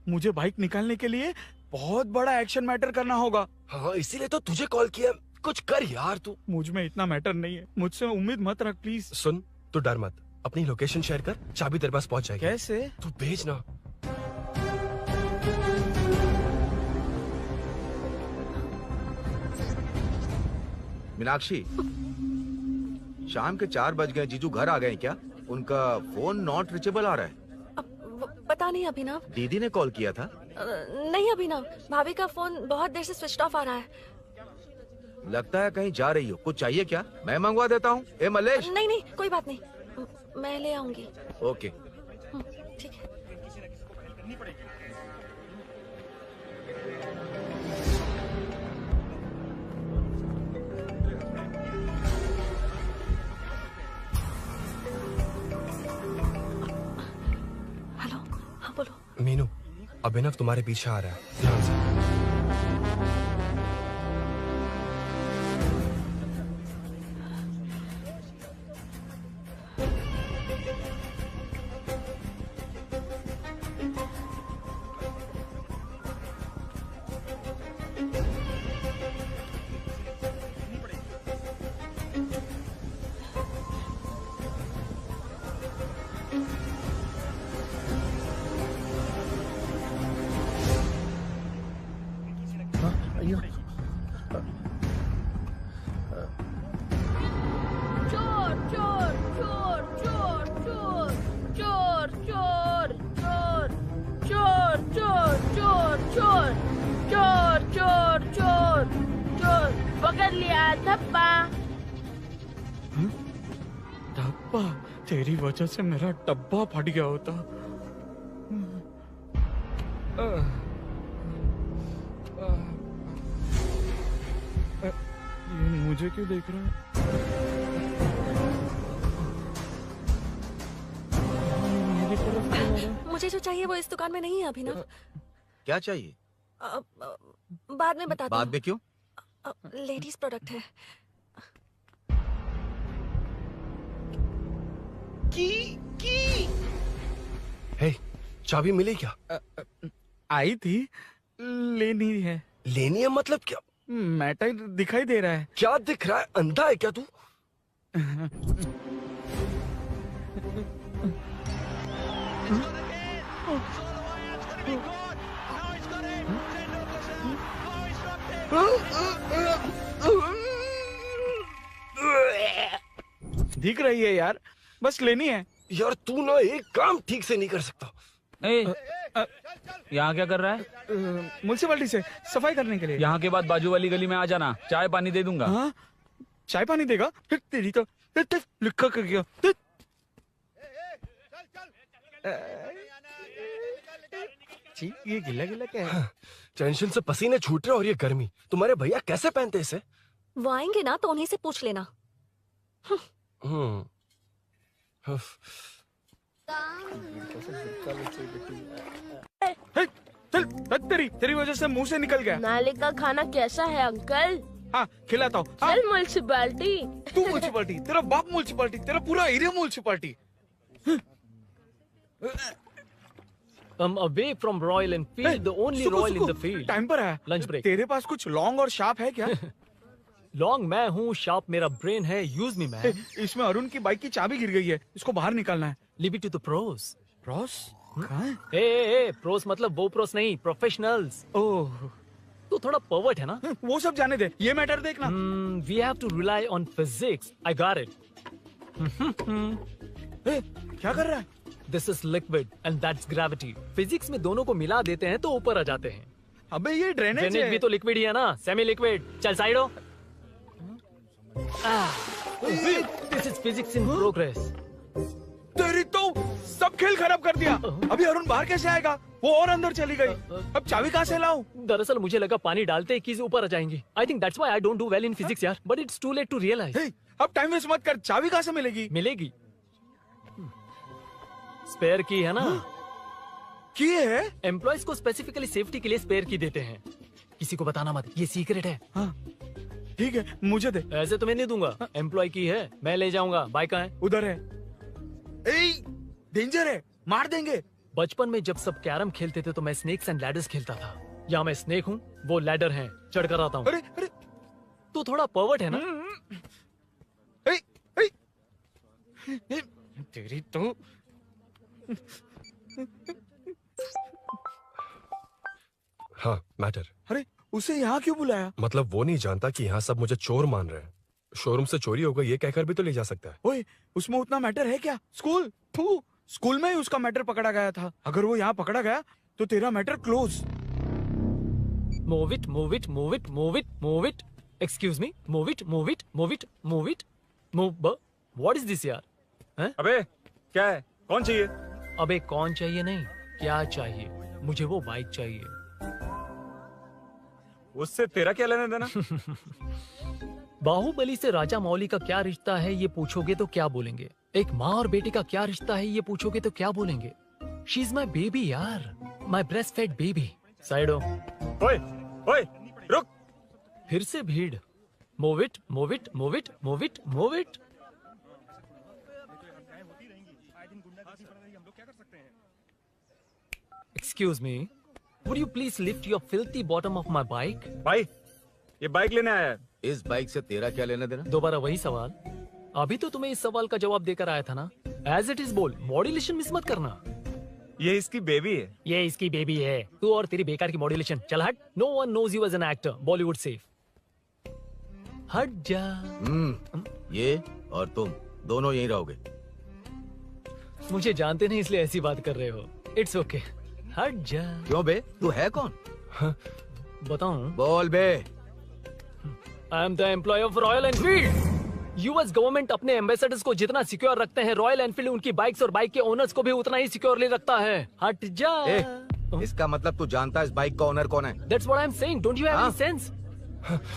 मुझे बाइक निकालने के लिए बहुत बड़ा एक्शन मैटर करना होगा। हाँ इसीलिए तो तुझे कॉल किया। कुछ कर यार तू। मुझ में इतना मैटर नहीं है, मुझसे उम्मीद मत रख प्लीज। सुन, तू डर मत, अपनी लोकेशन शेयर कर, चाबी तेरे पास पहुंच जाएगी। कैसे? तू भेज ना। मीनाक्षी, शाम के 4 बज गए, जीजू घर आ गए क्या? उनका फोन नॉट रिचेबल आ रहा है। पता नहीं अभिनव। दीदी ने कॉल किया था? नहीं अभिनव, भाभी का फोन बहुत देर से स्विच ऑफ आ रहा है। लगता है कहीं जा रही हो। कुछ चाहिए क्या? मैं मंगवा देता हूँ। ए मलेश। नहीं नहीं कोई बात नहीं, मैं ले आऊंगी। ओके ठीक है। हेलो, हाँ बोलो। मीनू, अभिनव तुम्हारे पीछे आ रहा है, ध्यान से। तेरी वजह से मेरा डब्बा फट गया होता। ये मुझे क्यों देख रहा है? मेरी तरफ क्यों आ रहा है? मुझे जो चाहिए वो इस दुकान में नहीं है अभिनव। क्या चाहिए? बाद में बताता बाद में क्यों? लेडीज प्रोडक्ट है। हे, चाबी मिली क्या? आई थी, लेनी है। लेनी है मतलब क्या? मैटर दिखाई दे रहा है। क्या दिख रहा है? अंधा है क्या तू? दिख रही है यार, बस लेनी है। यार तू ना एक काम ठीक से नहीं कर सकता। यहाँ क्या कर रहा है? म्युनिसिपैलिटी से सफाई करने के लिए। यहाँ के बाद बाजू वाली गली में आ जाना, चाय पानी दे दूंगा। हाँ? चाय पानी देगा? तेरी तो लिखा कर गया। ये गिला गिला क्या है? टेंशन से पसीने छूट रहे और ये गर्मी, तुम्हारे भैया कैसे पहनते इसे? वो आएंगे ना तो उन्हीं से पूछ लेना। तेरी वजह से मुंह से निकल गया। नाले का खाना कैसा है अंकल? हाँ खिलाता हूँ। चल म्युनिसिपैलिटी। तू म्युनिसिपैलिटी, तेरा बाप म्युनिसिपैलिटी, तेरा पूरा area municipality. I'm away from Royal Enfield, the only Royal in the field. Time पर है। Lunch break. तेरे पास कुछ लॉन्ग और शार्प है क्या? लॉन्ग मैं हूँ, शार्प मेरा ब्रेन है। Use me man. इसमें अरुण की बाइक की चाबी गिर गई है, इसको बाहर निकालना है। Leave it to the pros. Pros? Pros मतलब वो प्रोस नहीं, प्रोफेशनल्स। ओह, तू थोड़ा पर्वर्ट है ना? वो सब जाने दे, ये मैटर देखना। We have to rely on physics. I got it. क्या कर रहा है? This is liquid and that's gravity. Physics में दोनों को मिला देते हैं तो ऊपर आ जाते हैं। अबे ये ड्रेनेज भी तो लिक्विड ही है ना, सेमी लिक्विड। चल साइड हो। This is physics in progress. तेरी तो सब खेल खराब कर दिया। अभी अरुण बाहर कैसे आएगा? वो और अंदर चली गई। अब चाबी कहाँ से लाऊं? दरअसल मुझे लगा पानी डालते ही कीज ऊपर आ जाएंगी। I think that's why I don't do well in physics यार। But it's too late to realize. अब टाइम वेस्ट मत कर, चाबी कहाँ से मिलेगी? मिलेगी। स्पेयर की है ना? की है? एम्प्लॉयज को स्पेसिफिकली सेफ्टी के लिए स्पेयर की देते हैं। किसी को बताना मत, ये सीक्रेट है। हाँ। ठीक है, मुझे दे। ऐसे तो मैं नहीं दूंगा, एम्प्लॉय की है, मैं ले जाऊंगा। बाइक कहाँ है? उधर है। डेंजर है, मार देंगे। बचपन में जब सब कैरम खेलते थे तो मैं स्नेक्स एंड लैडर्स खेलता था। यहाँ मैं स्नेक हूँ, वो लैडर है, चढ़ कर आता हूँ। अरे तू थोड़ा पर्वर्ट है ना? तेरी तो हाँ, मैटर। अरे उसे यहाँ क्यों बुलाया? मतलब वो नहीं जानता कि यहाँ सब मुझे चोर मान रहे हैं। शोरूम से चोरी होगा ये कहकर भी तो ले जा सकता है। ओए, उसमें उतना मैटर है क्या? स्कूल में ही उसका मैटर पकड़ा गया था। अगर वो यहाँ पकड़ा गया तो तेरा matter close. Move it, move it, move it, move it, move it. Excuse me, move it, move it, move it, move it, move. What is this यार? हैं? अबे क्या है? कौन चाहिए? अबे कौन चाहिए नहीं, क्या चाहिए? मुझे वो बाइक चाहिए। उससे तेरा क्या लेना देना? बाहुबली से राजा मौली का क्या रिश्ता है ये पूछोगे तो क्या बोलेंगे? एक माँ और बेटे का क्या रिश्ता है ये पूछोगे तो क्या बोलेंगे? शी इज माई बेबी यार, माई ब्रेस्ट फेड बेबी। साइडो। ओए, ओए, रुक। फिर से भीड़। Move it, move it, move it, move it, move it. Excuse me, would you please lift your filthy bottom of my bike? भाई, ये बाइक लेने आया है। इस बाइक से तेरा क्या लेना देना? दोबारा वही सवाल। अभी तो तुम्हें इस सवाल का जवाब देकर आया था ना। एज इट इज बोल, मॉड्यूलेशन मिस मत करना। ये इसकी बेबी है। ये इसकी बेबी है। तू और तेरी बेकार की मॉड्यूलेशन। चल हट। No one knows you as an actor. Bollywood safe. हट जा। ये और तुम दोनों यहीं रहोगे। मुझे जानते नहीं इसलिए ऐसी बात कर रहे हो। It's okay. हट जा। क्यों बे? तू है कौन? बताऊं? बोल बे। I am the employ of Royal Enfield. US government अपने एम्बेसडर्स को जितना सिक्योर रखते हैं, रॉयल एनफील्ड उनकी बाइक्स और बाइक के ओनर्स को भी उतना ही सिक्योरली रखता है। हट जा। इसका मतलब तू जानता है इस बाइक का ओनर कौन है? That's what I'm saying. Don't you have any sense?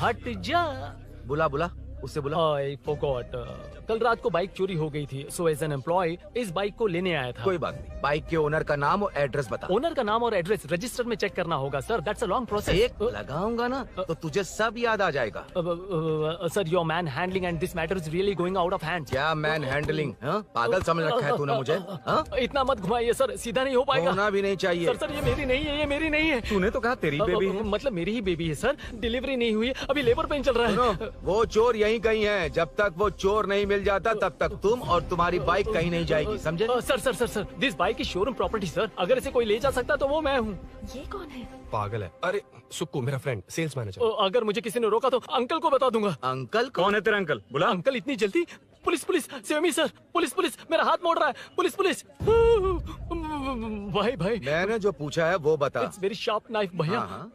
हट जा। बुला बुला, उससे बुला। I forgot. कल रात को बाइक चोरी हो गई थी, so as an employee इस बाइक को लेने आया था। कोई बात नहीं, बाइक के ओनर का नाम और एड्रेस बता। ओनर का नाम और एड्रेस रजिस्टर में चेक करना होगा sir. That's a long process. एक लगाऊंगा ना तो तुझे सब याद आ जाएगा। Sir your man handling and this matter is really going out of hand. क्या मैन हैंडलिंग? पागल समझ रखा है तूने मुझे? इतना मत घुमाइए सर, सीधा नहीं हो पाएगा। होना भी नहीं चाहिए। सर ये मेरी नहीं है, ये मेरी नहीं है। तूने तो कहा तेरी बेबी है। मतलब मेरी ही बेबी है सर। डिलीवरी नहीं हुई, अभी लेबर पेन चल रहा है। वो चोर यहीं कहीं है। जब तक वो चोर नहीं मिल जाता तब तक तुम और तुम्हारी बाइक कहीं नहीं जाएगी, समझे? Sir this bike is showroom property sir. अगर इसे कोई ले जा सकता तो वो मैं हूँ। ये कौन है? पागल है। अरे सुक्कू, मेरा फ्रेंड, सेल्स मैनेजर। अगर मुझे किसी ने रोका तो अंकल को बता दूंगा। अंकल कौन है तेरा अंकल? बुला। अंकल इतनी जल्दी? Police police, save me sir. Police police, मेरा हाथ मोड़ रहा है। Police police. भाई मैंने जो पूछा है वो बता। इट्स वेरी शार्प नाइफ भैया।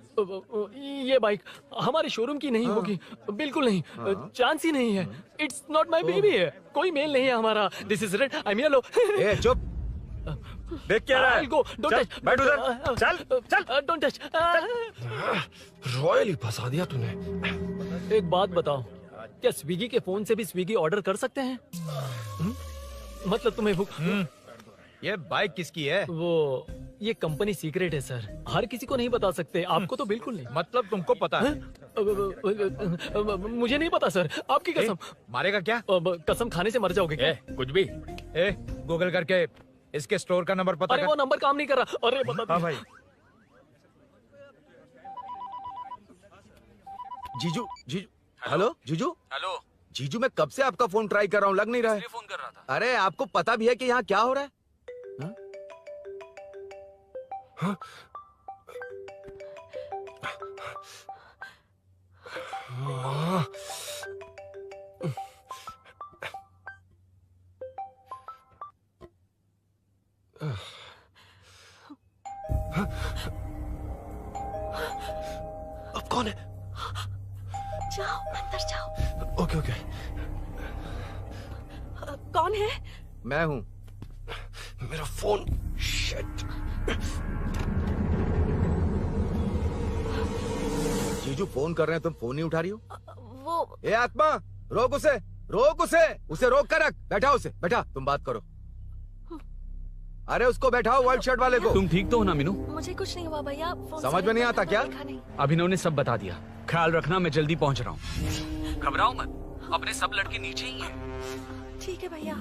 ये बाइक हमारे शोरूम की नहीं होगी, बिल्कुल नहीं। चांस ही नहीं है। इट्स नॉट माई बेबी है, कोई मेल नहीं है हमारा। This is red, I am yellow. चुप। देख क्या रहा है? Don't touch. बैठ उधर। चल डोंट टच। रॉयली फंसा दिया तूने। एक बात बताओ, क्या स्विगी के फोन से भी स्विगी ऑर्डर कर सकते हैं? मतलब तुम्हें भूख? ये बाइक किसकी है? वो ये कंपनी सीक्रेट है सर, हर किसी को नहीं बता सकते। आपको तो बिल्कुल नहीं। मतलब तुमको पता है? मुझे नहीं पता सर, आपकी कसम। मारेगा क्या? कसम खाने से मर जाओगे क्या? कुछ भी। गूगल करके इसके स्टोर का नंबर पता अरे वो नंबर काम नहीं कर रहा। अरे बता। हाँ भाई। जीजू हेलो जीजू। हेलो जीजू, मैं कब से आपका फोन ट्राई कर रहा हूँ, लग नहीं रहा है। फोन कर रहा था। अरे आपको पता भी है कि यहाँ क्या हो रहा है? हाँ? अब कौन है? जाओ अंदर जाओ। Okay okay. कौन है? मैं हूँ। मेरा फोन। शिट। जीजू फोन कर रहे हैं, तुम फोन नहीं उठा रही हो? वो ए आत्मा, रोक उसे, उसे रोक कर रख। बैठा उसे, बैठा, तुम बात करो। अरे उसको बैठाओ, व्हाइट शर्ट वाले को। तुम ठीक तो हो ना मीनू? मुझे कुछ नहीं हुआ भैया। समझ में नहीं आता क्या? अभिनव ने सब बता दिया। ख्याल रखना, मैं जल्दी पहुंच रहा हूँ। घबराओ मत, अपने सब लड़के नीचे ही हैं। ठीक है भैया।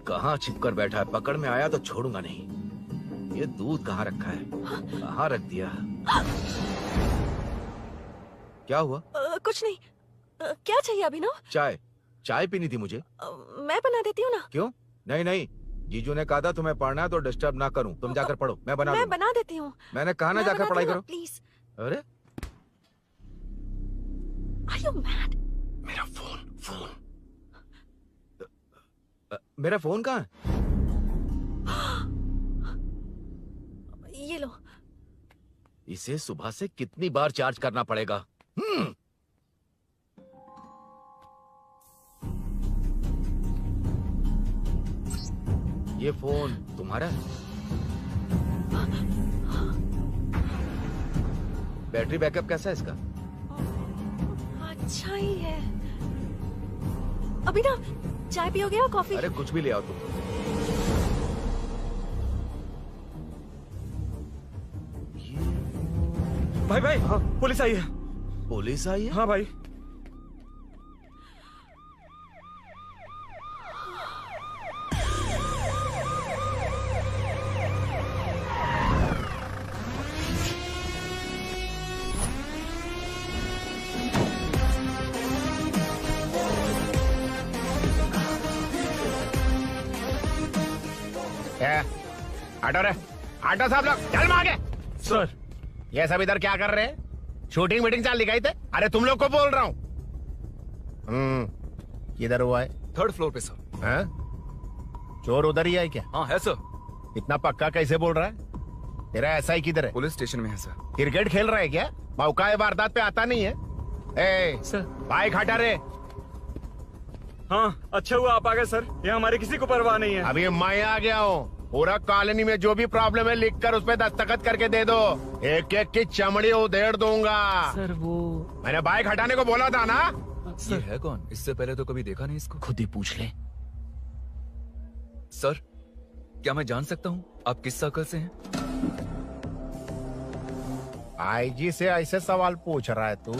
कहाँ छिपकर बैठा है, पकड़ में आया तो छोड़ूंगा नहीं। ये दूध कहाँ रखा है, कहाँ रख दिया? क्या हुआ? कुछ नहीं। क्या चाहिए अभिनव? चाय पीनी थी मुझे। मैं बना देती हूँ ना। क्यों? नहीं, जीजू ने कहा था तुम्हें पढ़ना है तो डिस्टर्ब ना करूं। तुम जाकर पढ़ो, मैं बना देती हूँ। मैंने कहा ना जाकर पढ़ाई करो प्लीज। अरे Are you mad? मेरा फोन मेरा फोन कहाँ है? ये लो। इसे सुबह से कितनी बार चार्ज करना पड़ेगा? ये फोन तुम्हारा है? बैटरी बैकअप कैसा है इसका? अच्छा ही है। अभी ना चाय पियोगे या कॉफी? अरे कुछ भी ले आओ तुम। भाई हाँ, पुलिस आई है। पुलिस आई है? हाँ भाई। हटो रे, हटो सब लोग, चल मांगे। सर ये सब इधर क्या कर रहे हैं? शूटिंग मीटिंग चाल दिखाई थे? अरे तुम लोग को बोल रहा हूँ। किधर हुआ है? 3rd फ्लोर पे सर। हैं? चोर उधर ही है क्या? हाँ है सर। इतना पक्का कैसे बोल रहा है? तेरा ऐसा ही किधर है? पुलिस स्टेशन में है सर। क्रिकेट खेल रहा है क्या? मौका है वारदात पे आता नहीं है। ए सर बाइक हटा रे। हाँ अच्छा हुआ आप आ गए सर, यहाँ हमारे किसी को परवाह नहीं है। अभी मैं आ गया हूँ। पूरा कॉलोनी में जो भी प्रॉब्लम है लिख कर उस पे दस्तखत करके दे दो। एक एक की चमड़ी उधेड़ दूंगा। सर वो मैंने बाइक हटाने को बोला था ना। ये है कौन? इससे पहले तो कभी देखा नहीं इसको। खुद ही पूछ ले। सर क्या मैं जान सकता हूँ आप किस सर्कल से हैं? आईजी से ऐसे सवाल पूछ रहा है तू?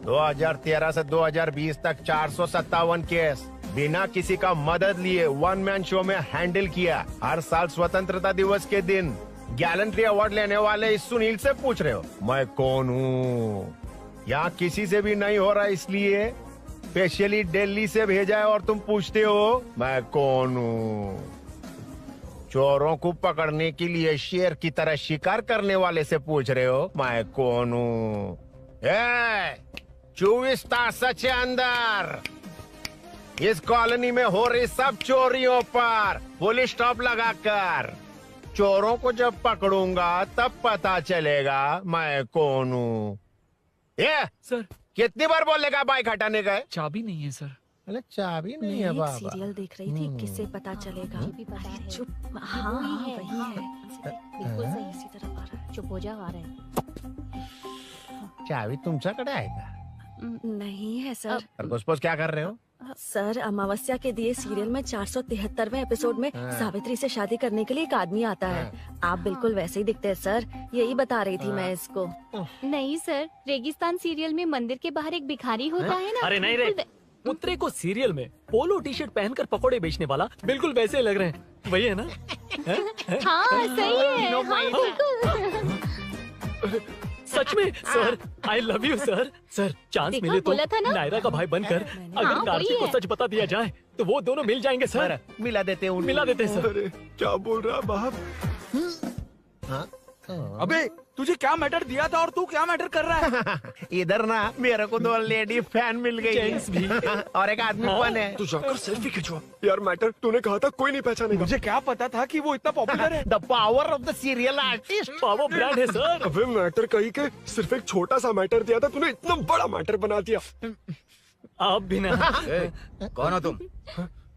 2013 से 2020 तक 457 केस बिना किसी का मदद लिए 1 मैन शो में हैंडल किया। हर साल स्वतंत्रता दिवस के दिन गैलेंट्री अवार्ड लेने वाले इस सुनील से पूछ रहे हो मैं कौन हूँ? यहाँ किसी से भी नहीं हो रहा, इसलिए स्पेशली दिल्ली से भेजा है और तुम पूछते हो मैं कौन हूँ? चोरों को पकड़ने के लिए शेर की तरह शिकार करने वाले से पूछ रहे हो मैं कौन हूँ? 24 तास के अंदर इस कॉलोनी में हो रही सब चोरियों पर पुलिस स्टॉप लगाकर चोरों को जब पकड़ूंगा तब पता चलेगा मैं कौन हूँ। सर कितनी बार बोलेगा बाइक हटाने का? चाबी नहीं है सर। अरे चाबी नहीं मैं है एक बाबा। सीरियल देख रही थी, किससे पता चलेगा? अरे चुप। हाँ वही है। बिल्कुल सही। इसी तरफ आ रहा है। चुप हो जा, आ रहे हैं। चाबी तुमच्याकडे आहे का? नहीं है सर। खरगोश क्या कर रहे हो? सर अमावस्या के दिए सीरियल में 473वें एपिसोड में हाँ। सावित्री से शादी करने के लिए एक आदमी आता है। आप बिल्कुल वैसे ही दिखते हैं सर, यही बता रही थी मैं इसको। नहीं सर, रेगिस्तान सीरियल में मंदिर के बाहर एक भिखारी होता है ना। अरे नहीं रे, पुत्रे को सीरियल में पोलो टी शर्ट पहनकर पकोड़े बेचने वाला बिल्कुल वैसे लग रहे हैं। वही है ना? हाँ सही है। हाँ, बिल्कुल। सच में sir, I love you sir. Sir chance देखा, मिले तो बोला था ना? नायरा का भाई बनकर अगर हाँ, कार्तिक वही को है। सच बता दिया जाए तो वो दोनों मिल जाएंगे सर। मिला देते हैं मिला देते हैं सर। क्या बोल रहा बाप? अबे तुझे क्या मैटर दिया था और तू क्या मैटर कर रहा है? इधर ना मेरे को 2 लेडी फैन मिल गई जेंट्स भी। और एक आदमी कौन है? तू जाकर सेल्फी खिंचवा। यार मैटर तूने कहा था कोई नहीं पहचानेगा। मुझे क्या पता था कि वो इतना पॉपुलर है। The power of the serial artist. Power brand है सर। अबे मैटर कही के सिर्फ एक छोटा सा मैटर दिया था, तूने इतना बड़ा मैटर बना दिया। आप भी ना। कौन हो तुम?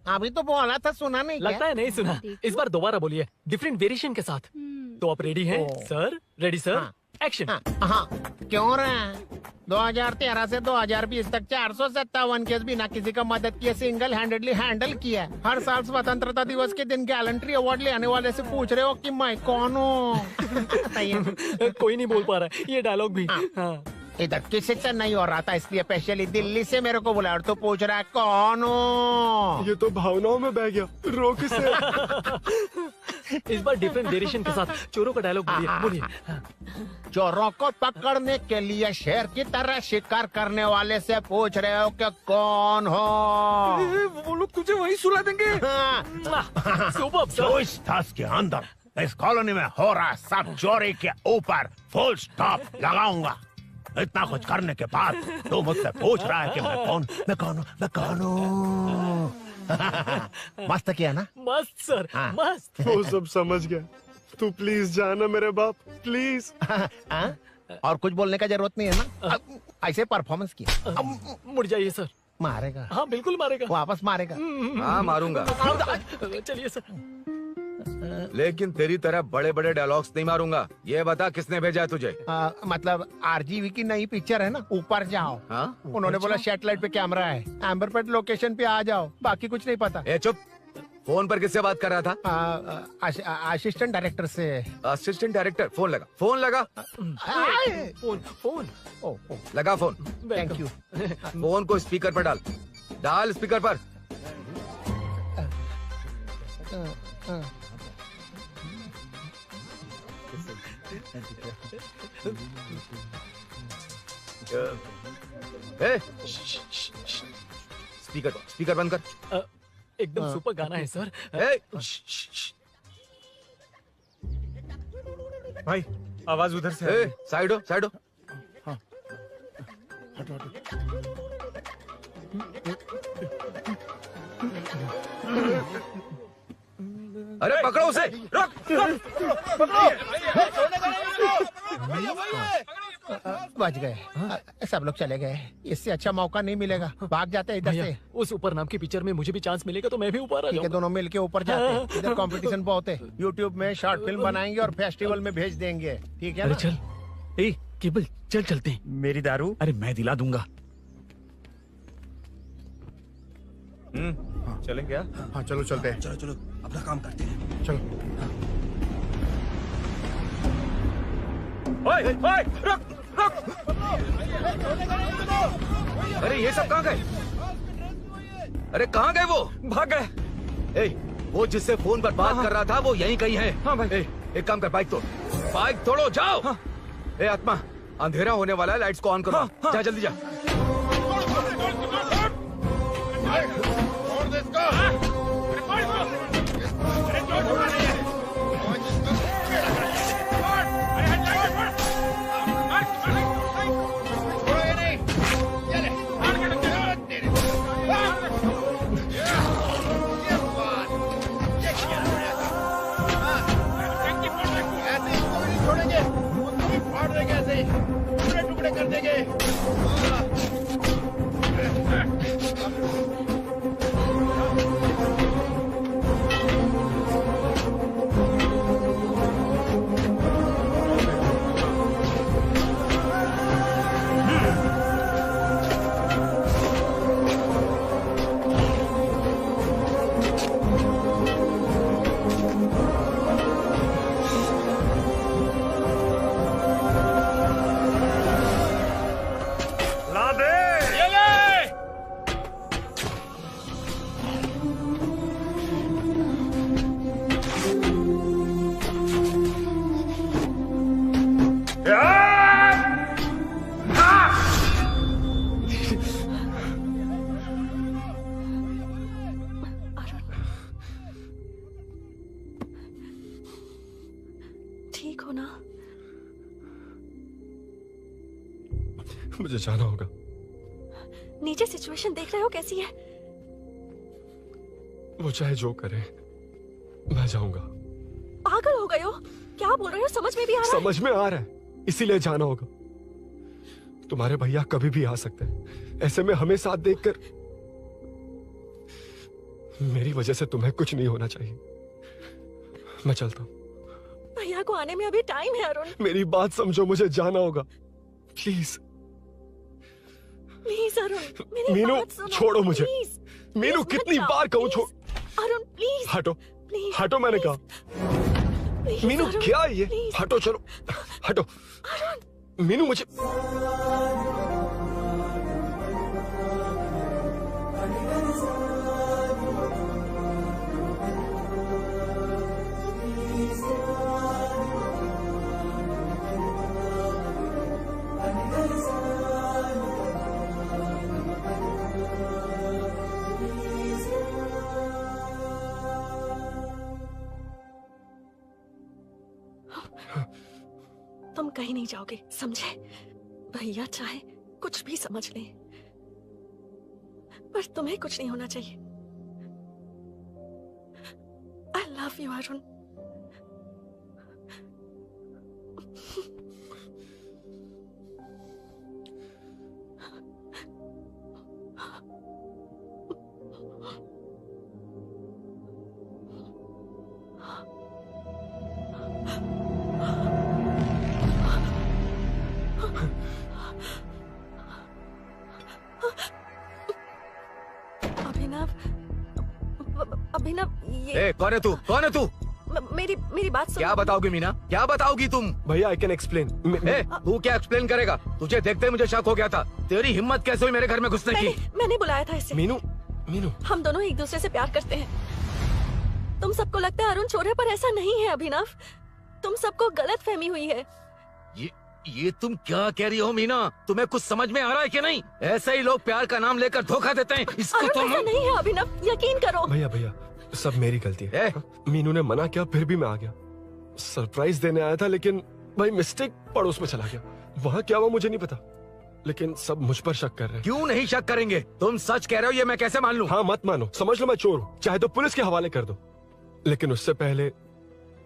अभी तो बोला था, सुना नहीं लगता है नहीं सुना। इस बार दोबारा बोलिए डिफरेंट वेरिएशन के साथ। तो आप रेडी हैं सर? Ready sir? एक्शन। हाँ क्यों रहे 2013 से 2020 तक 457 केस बिना किसी का मदद किए सिंगल हैंडेडली हैंडल किया। हर साल स्वतंत्रता दिवस के दिन गैलेंट्री अवार्ड लेने वाले से पूछ रहे हो कि मैं कौन हूँ? कोई नहीं बोल पा रहा है ये डायलॉग भी। हाँ। इधर किसी से नहीं हो रहा था इसलिए स्पेशली दिल्ली से मेरे को बुलाया और तू पूछ रहा है कौन हूँ? ये तो भावनाओं में बह गया। रो किसे? इस बार डिफरेंट वेरिएशन के साथ चोरों का डायलॉग बोलिए। चोरों को पकड़ने के लिए शेर की तरह शिकार करने वाले से पूछ रहे हो कि कौन हो? वो लोग तुझे वहीं सुला देंगे। जो इस दस के अंदर इस कॉलोनी में हो रहा सब चोरी के ऊपर फुल स्टॉप लगाऊंगा। इतना कुछ करने के बाद तू मुझसे पूछ रहा है कि मैं कौन हूँ? मस्त किया ना? मस्त सर, मस्त। वो सब समझ गया। तू प्लीज जाना मेरे बाप, प्लीज। और कुछ बोलने का जरूरत नहीं है ना? ऐसे परफॉर्मेंस किया। मुड़ जाइए सर। मारेगा? हाँ बिल्कुल मारेगा। वापस मारेगा? हाँ मारूंगा। चलिए सर। लेकिन तेरी तरह बड़े बड़े डायलॉग्स नहीं मारूंगा। ये बता किसने भेजा है तुझे? मतलब आरजीवी की नई पिक्चर है ना, ऊपर जाओ। उन्होंने बोला सैटेलाइट पे कैमरा है, एम्बर पेट लोकेशन पे आ जाओ, बाकी कुछ नहीं पता। ए चुप। फोन पर किससे बात कर रहा था? असिस्टेंट डायरेक्टर से। Assistant director? फोन लगा, फोन लगा। फोन लगा फोन। Thank you. फोन को स्पीकर पर डाल, डाल स्पीकर पर। स्पीकर बंद कर। एकदम सुपर गाना है सर। भाई आवाज उधर से। साइड हो, साइड हो। अरे पकड़ो उसे। रुक, बच गए। सब लोग चले गए। इससे अच्छा मौका नहीं मिलेगा। भाग जाते हैं इधर से। उस ऊपर नाम की पिक्चर में मुझे भी चांस मिलेगा तो मैं भी ऊपर आ जाऊंगा। दोनों मिलके ऊपर जाते हैं। इधर कंपटीशन बहुत है। यूट्यूब में शॉर्ट फिल्म बनाएंगे और फेस्टिवल में भेज देंगे। ठीक है? अरे चल, ए केबल चल चलते हैं। मेरी दारू? अरे मैं दिला दूंगा। चलें क्या? हाँ चलो चलते हैं। चलो चलो अपना काम करते हैं। चलो। ओए, ओए, रुक, रुक। अरे ये सब कहाँ गए? अरे कहाँ गए वो? भाग गए। वो जिससे फोन पर बात कर रहा था वो यहीं कहीं है। हाँ भाई। एक काम कर, बाइक तोड़, बाइक तोड़ो, जाओ। आत्मा, अंधेरा होने वाला है, लाइट्स को ऑन करो। जा जल्दी जा। टुकड़े टुकड़े कर देंगे। ठीक हो ना? मुझे जाना होगा। नीचे सिचुएशन देख रहे हो कैसी है? वो चाहे जो करे, मैं जाऊंगा। पागल हो गए हो? क्या बोल रहे हो? समझ में भी आ रहा है? समझ में आ रहा है, इसीलिए जाना होगा। तुम्हारे भैया कभी भी आ सकते हैं। ऐसे में हमें साथ देखकर मेरी वजह से तुम्हें कुछ नहीं होना चाहिए। मैं चलता हूँ। भैया एलोरा को आने में अभी टाइम है अरुण। मेरी बात समझो, मुझे जाना होगा प्लीज। प्लीज अरुण, मेरी मीनू बात सुनो, छोड़ो मुझे। प्लीज। मीनू प्लीज कितनी मत बार जाओ, कहूँ छोड़। प्लीज। अरुण प्लीज। हटो प्लीज, हटो, मैंने कहा। प्लीज, मीनू अरुण, क्या ये? प्लीज। हटो, चलो हटो। मीनू मुझे तुम कहीं नहीं जाओगे, समझे? भैया चाहे कुछ भी समझ लें, पर तुम्हें कुछ नहीं होना चाहिए। I love you Arun. Abhinav, ये कौन है तू? कौन है तू? मेरी बात सुनो। क्या बताओगी मीना? क्या बताओगी तुम? भैया आई कैन एक्सप्लेन। तू क्या एक्सप्लेन करेगा? तुझे देखते ही मुझे शक हो गया था। तेरी हिम्मत कैसे हुई मेरे घर में घुसने की? मैंने बुलाया था इसे। मीनू, मीनू, हम दोनों एक दूसरे से प्यार करते हैं। तुम सबको लगता है अरुण चोर है, पर ऐसा नहीं है अभिनव। तुम सबको गलत फहमी हुई है। ये तुम क्या कह रही हो मीना? तुम्हें कुछ समझ में आ रहा है कि नहीं? ऐसे ही लोग प्यार का नाम लेकर धोखा देते हैं। इसको अरुण ऐसा नहीं है अभिनव, यकीन करो। भैया भैया सब मेरी गलती है। मीनू ने मना किया, फिर भी मैं आ गया। सरप्राइज देने आया था, लेकिन भाई मिस्टेक पड़ोस में चला गया। वहाँ क्या हुआ मुझे नहीं पता, लेकिन सब मुझ पर शक कर रहे हैं। क्यों नहीं शक करेंगे? तुम सच कह रहे हो, ये मैं कैसे मान लूं? हाँ मत मानो, समझ लो मैं चोर हूँ, चाहे तो पुलिस के हवाले कर दो। लेकिन उससे पहले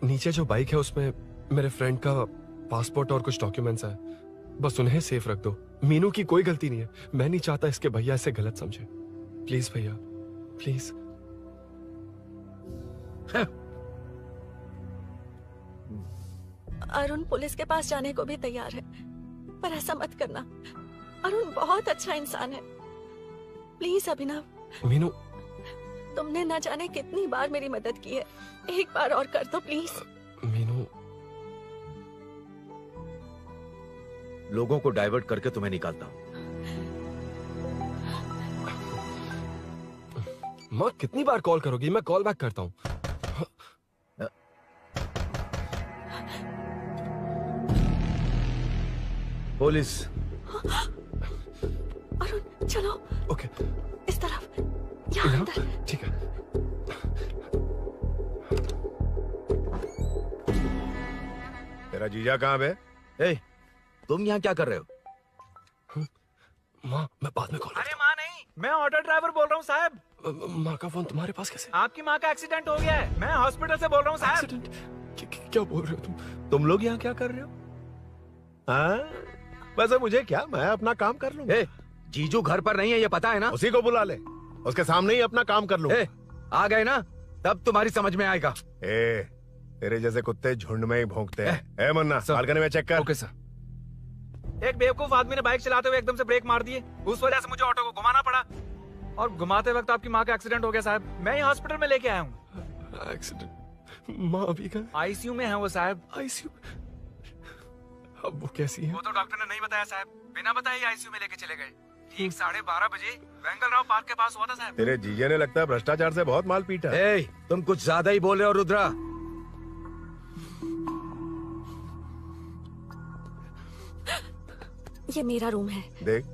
नीचे जो बाइक है उसमें मेरे फ्रेंड का पासपोर्ट और कुछ डॉक्यूमेंट्स है, बस उन्हें सेफ रख दो। मीनू की कोई गलती नहीं है। मैं नहीं चाहता इसके भैया इसे गलत समझे। प्लीज भैया, प्लीज। अरुण पुलिस के पास जाने को भी तैयार है, पर ऐसा मत करना। अरुण बहुत अच्छा इंसान है। प्लीज अभिनव। मीनू, तुमने न जाने कितनी बार मेरी मदद की है, एक बार और कर दो प्लीज। मीनू, लोगों को डाइवर्ट करके तुम्हें निकालता हूँ। माँ कितनी बार कॉल करोगी? मैं कॉल बैक करता हूँ। पुलिस। अरुण चलो। ओके। इस तरफ, यहाँ अंदर। ठीक है। तेरा जीजा कहाँ है? तुम यहाँ क्या कर रहे हो? माँ मैं बाद में कॉल। अरे माँ नहीं, मैं ऑटो ड्राइवर बोल रहा हूँ साहब। माँ का फोन तुम्हारे पास कैसे? आपकी माँ का एक्सीडेंट हो गया है, मैं हॉस्पिटल से बोल रहा हूँ साहब। क्या बोल रहे हो तुम? तुम लोग यहाँ क्या कर रहे हो? हाँ? वैसे मुझे क्या, मैं अपना काम कर लूँ। जीजू घर पर नहीं है, ये पता है ना? उसी को बुला ले, उसके सामने ही अपना काम कर लूँ। आ गए ना, तब तुम्हारी समझ में आएगा। तेरे जैसे कुत्ते झुंड में ही भौंकते हैं। मन्ना, बालकनी में चेक कर। Okay sir. एक बेवकूफ आदमी ने बाइक चलाते हुए एकदम से ब्रेक मार दिए, उस वजह से मुझे ऑटो को घुमाना पड़ा, और घुमाते वक्त आपकी माँ का एक्सीडेंट हो गया साहब। मैं ही हॉस्पिटल में लेके आया हूँ। एक्सीडेंट? माँ अभी कहाँ? आईसीयू में है वो साहब। आईसीयू? अब वो कैसी है? वो तो डॉक्टर ने नहीं बताया साहब, बिना बताए आईसीयू में लेके चले गए। ठीक 12:30 बजे वेंगल राव पार्क के पास हुआ था साहब। तेरे जीजे ने लगता है भ्रष्टाचार से बहुत माल पीटा। तुम कुछ ज्यादा ही बोल रहे हो रुद्रा। ये मेरा रूम है। देख,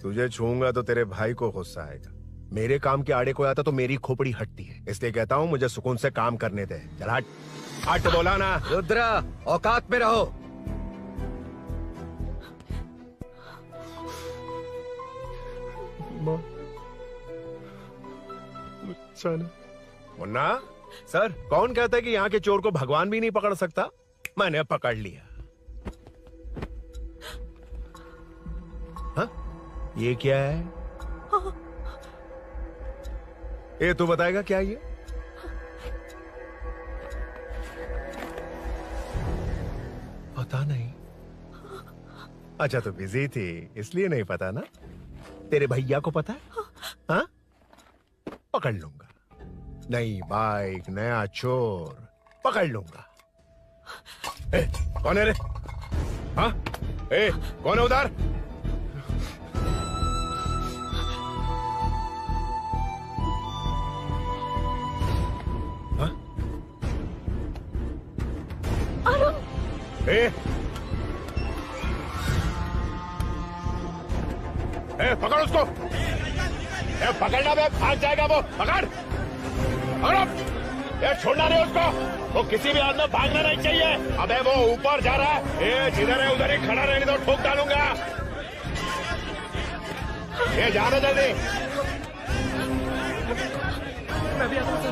तुझे छूंगा तो तेरे भाई को गुस्सा आएगा। मेरे काम के आड़े कोई आता तो मेरी खोपड़ी हटती है, इसलिए कहता हूँ मुझे सुकून से काम करने दे। चल हट, हट बोला ना। रुद्रा, औकात में रहो। मुन्ना सर, कौन कहता है कि यहाँ के चोर को भगवान भी नहीं पकड़ सकता? मैंने पकड़ लिया। हाँ? ये क्या है? ये तू बताएगा क्या ये? पता नहीं। अच्छा तो बिजी थी इसलिए नहीं पता ना। तेरे भैया को पता है? हाँ? पकड़ लूंगा। नई बाइक, नया चोर, पकड़ लूंगा। कौन है रे? हाँ? कौन है उधर? हाँ? पकड़ उसको। पकड़ना बे, भाग जाएगा वो। पकड़, पकड़ो। छोड़ना नहीं उसको। वो किसी भी हाल में भागना नहीं चाहिए। अबे वो ऊपर जा रहा है। जिधर है उधर ही खड़ा रहने दो, ठोक डालूंगा। जाने जल्दी। मैं भी आता हूं सर।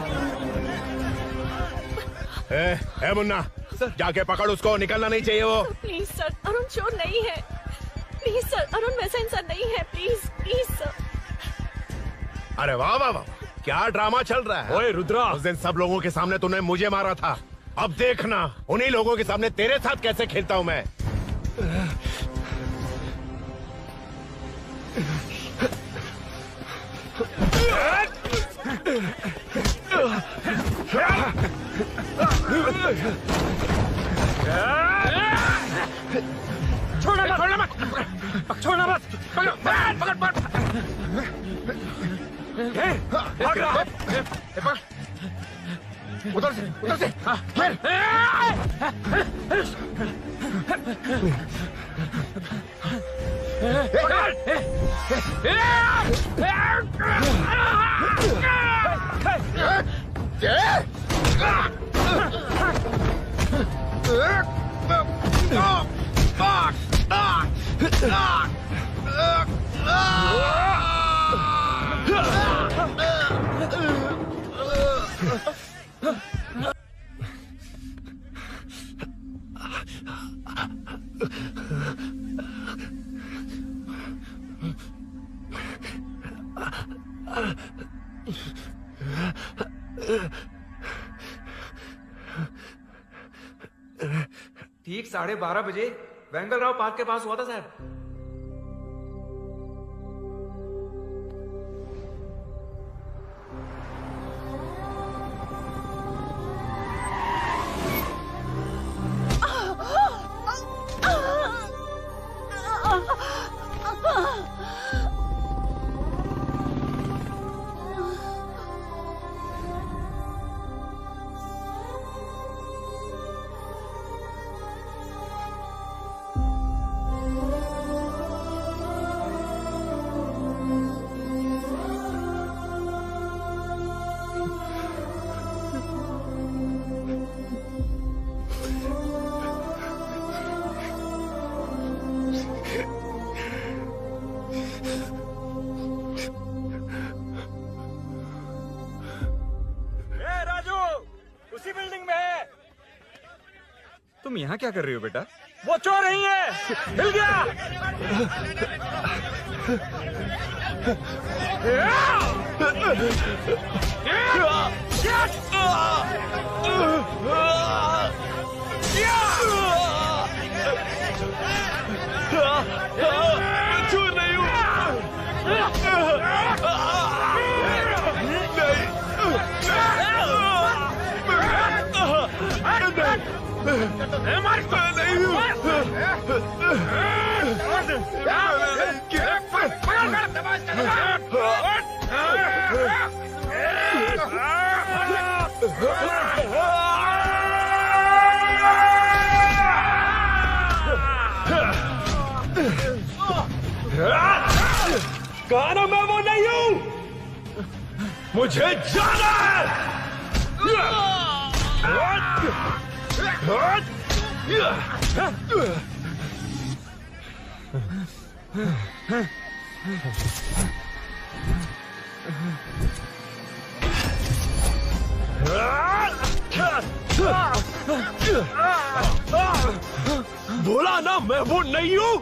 मुन्ना जाके पकड़ उसको, निकलना नहीं चाहिए वो। प्लीज सर, अरुण चोर नहीं है। प्लीज सर, अरुण वैसा इंसान नहीं है। Please please sir. अरे वाह वाह वाह, क्या ड्रामा चल रहा है। ओए रुद्रा, उस दिन सब लोगों के सामने तूने मुझे मारा था। अब देखना उन्हीं लोगों के सामने तेरे साथ कैसे खेलता हूं मैं। छोड़ना मत, छोड़ना मत, छोड़ना मत। पकड़, पकड़, पकड़, पकड़। भाग रहा है। पकड़। उधर से, उधर से। ठीक 12:30 बजे वेंगल राव पार्क के पास हुआ था साहब। तुम यहाँ क्या कर रही हो बेटा? वो चोर नहीं है, हिल गया। चोर नहीं हूँ। कहा ना मैं वो नहीं हूँ, मुझे जाना है। बोला ना मैं वो नहीं हूँ।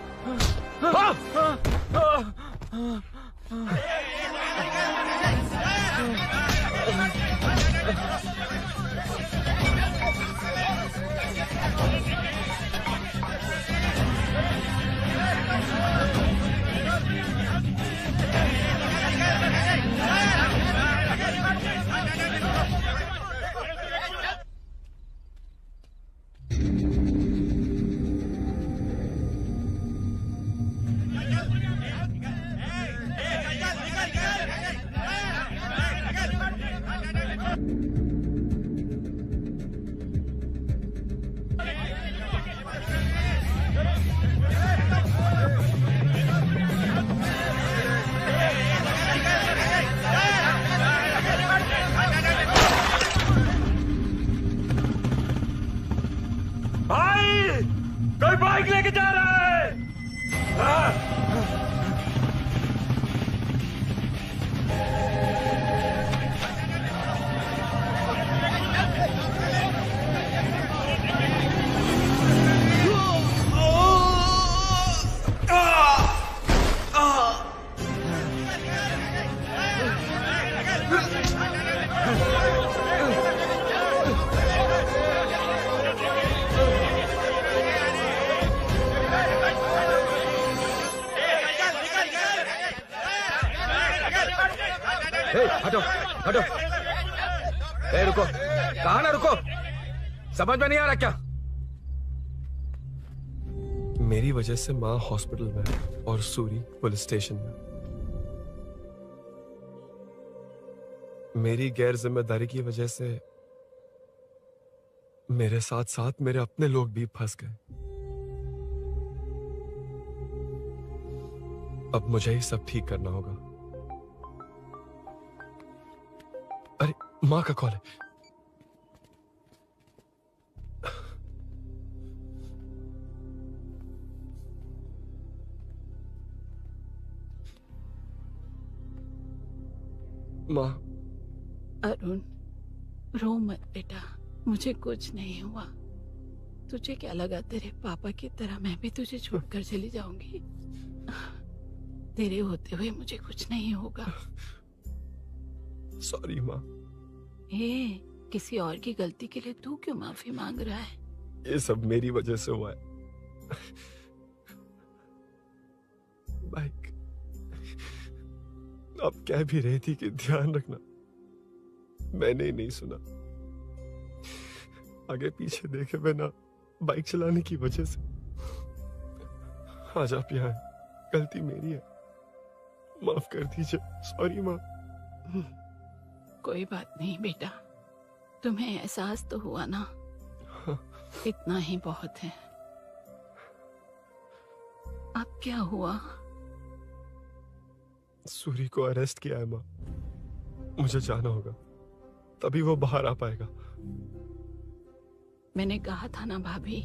कोई बाइक लेके जा रहा है। हटो हटो। ए रुको, कहा ना रुको, समझ में नहीं आ रहा क्या? मेरी वजह से माँ हॉस्पिटल में और सूरी पुलिस स्टेशन में। मेरी गैर जिम्मेदारी की वजह से मेरे साथ साथ मेरे अपने लोग भी फंस गए। अब मुझे ही सब ठीक करना होगा। अरे माँ का कॉल है। माँ। अरुण, रो मत बेटा, मुझे कुछ नहीं हुआ। तुझे क्या लगा तेरे पापा की तरह मैं भी तुझे छोड़कर चली जाऊंगी? तेरे होते हुए मुझे कुछ नहीं होगा। सॉरी माँ। ए, किसी और की गलती के लिए तू क्यों माफी मांग रहा है? ये सब मेरी वजह से हुआ है। बाइक आप कह भी रही थी कि ध्यान रखना, मैंने ही नहीं सुना। आगे पीछे देखे बिना बाइक चलाने की वजह से आज आप यहाँ हैं। गलती मेरी है, माफ कर दीजिए। सॉरी माँ। कोई बात नहीं बेटा, तुम्हें एहसास तो हुआ ना, इतना ही बहुत है। अब क्या हुआ? सूरी को अरेस्ट किया है माँ, मुझे जाना होगा, तभी वो बाहर आ पाएगा। मैंने कहा था ना भाभी,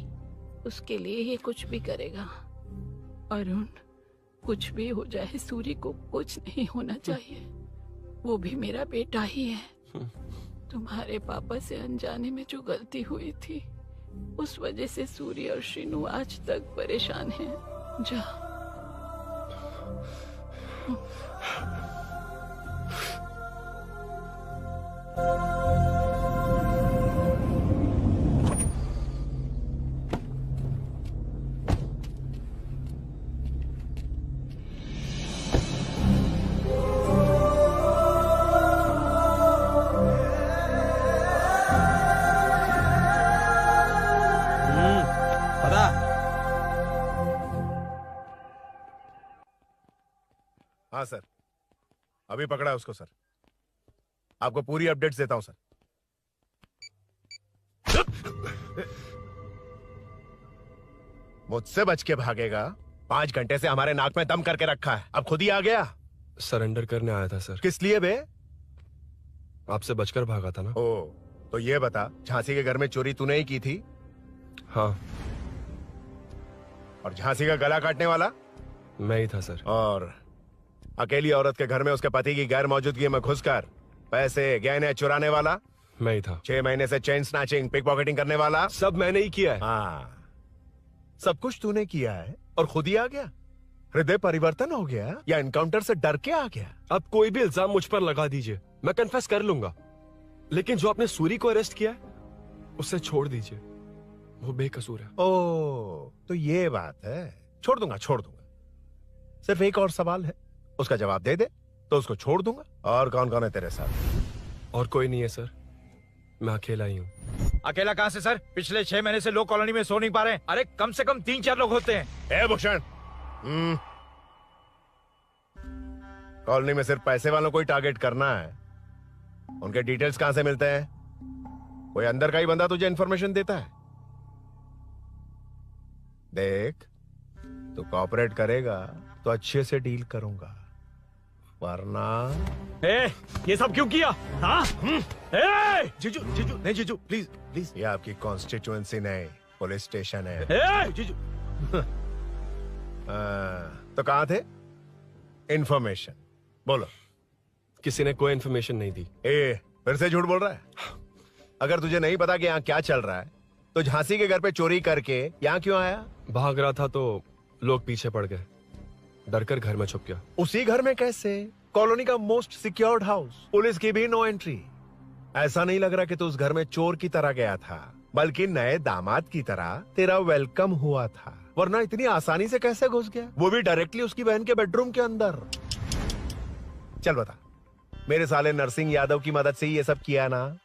उसके लिए ये कुछ भी करेगा। अरुण, कुछ भी हो जाए सूरी को कुछ नहीं होना चाहिए। वो भी मेरा बेटा ही है। तुम्हारे पापा से अनजाने में जो गलती हुई थी, उस वजह से सूरी और शीनू आज तक परेशान हैं। जा। हाँ सर, अभी पकड़ा है उसको सर। आपको पूरी अपडेट्स देता हूं सर। मुझसे बच के भागेगा? 5 घंटे से हमारे नाक में दम करके रखा है, अब खुद ही आ गया। सरेंडर करने आया था सर। किस लिए बे? आपसे बचकर भागा था ना। ओ, तो ये बता, झांसी के घर में चोरी तूने ही की थी? हाँ। और झांसी का गला काटने वाला? मैं ही था सर। और अकेली औरत के घर में उसके पति की गैर मौजूदगी में घुसकर पैसे गहने चुराने वाला? मैं ही था। 6 महीने से चेन स्नैचिंग, पिक पॉकेटिंग करने वाला? सब मैंने ही किया है। हाँ, सब कुछ तूने किया है और खुद ही आ गया? हृदय परिवर्तन हो गया या एनकाउंटर से डर के आ गया? अब कोई भी इल्जाम मुझ पर लगा दीजिए, मैं कन्फेस कर लूंगा, लेकिन जो आपने सूरी को अरेस्ट किया है उसे छोड़ दीजिए, वो बेकसूर है। ओ, तो ये बात है। छोड़ दूंगा, छोड़ दूंगा। सिर्फ एक और सवाल है, उसका जवाब दे दे तो उसको छोड़ दूंगा। और कौन कौन है तेरे साथ? और कोई नहीं है सर, मैं अकेला ही हूँ। अकेला कहाँ से सर? पिछले 6 महीने से लोग कॉलोनी में सो नहीं पा रहे हैं। अरे कम से कम 3-4 लोग होते हैं। ए भूषण, कॉलोनी में सिर्फ पैसे वालों को ही टारगेट करना है। उनके डिटेल्स कहां से मिलते हैं? कोई अंदर का ही बंदा तुझे इंफॉर्मेशन देता है? देख, तू कोऑपरेट करेगा तो अच्छे से डील करूंगा, वरना ये सब क्यों किया? हाँ? जीजू, जीजू, नहीं जीजू, प्लीज प्लीज। ये आपकी कॉन्स्टिट्यूएंसी नहीं, पुलिस स्टेशन है। जीजू तो कहाँ थे? इंफॉर्मेशन बोलो। किसी ने कोई इन्फॉर्मेशन नहीं दी। फिर से झूठ बोल रहा है? अगर तुझे नहीं पता कि यहाँ क्या चल रहा है तो झांसी के घर पे चोरी करके यहाँ क्यों आया? भाग रहा था तो लोग पीछे पड़ गए, डरकर घर में छुप गया। उसी घर में कैसे? कॉलोनी का मोस्ट सिक्योर्ड हाउस, पुलिस की भी नो एंट्री। ऐसा नहीं लग रहा कि तू उस घर में चोर की तरह गया था, बल्कि नए दामाद की तरह तेरा वेलकम हुआ था। वरना इतनी आसानी से कैसे घुस गया, वो भी डायरेक्टली उसकी बहन के बेडरूम के अंदर? चल बता, मेरे साले नरसिंह यादव की मदद से ही ये सब किया ना?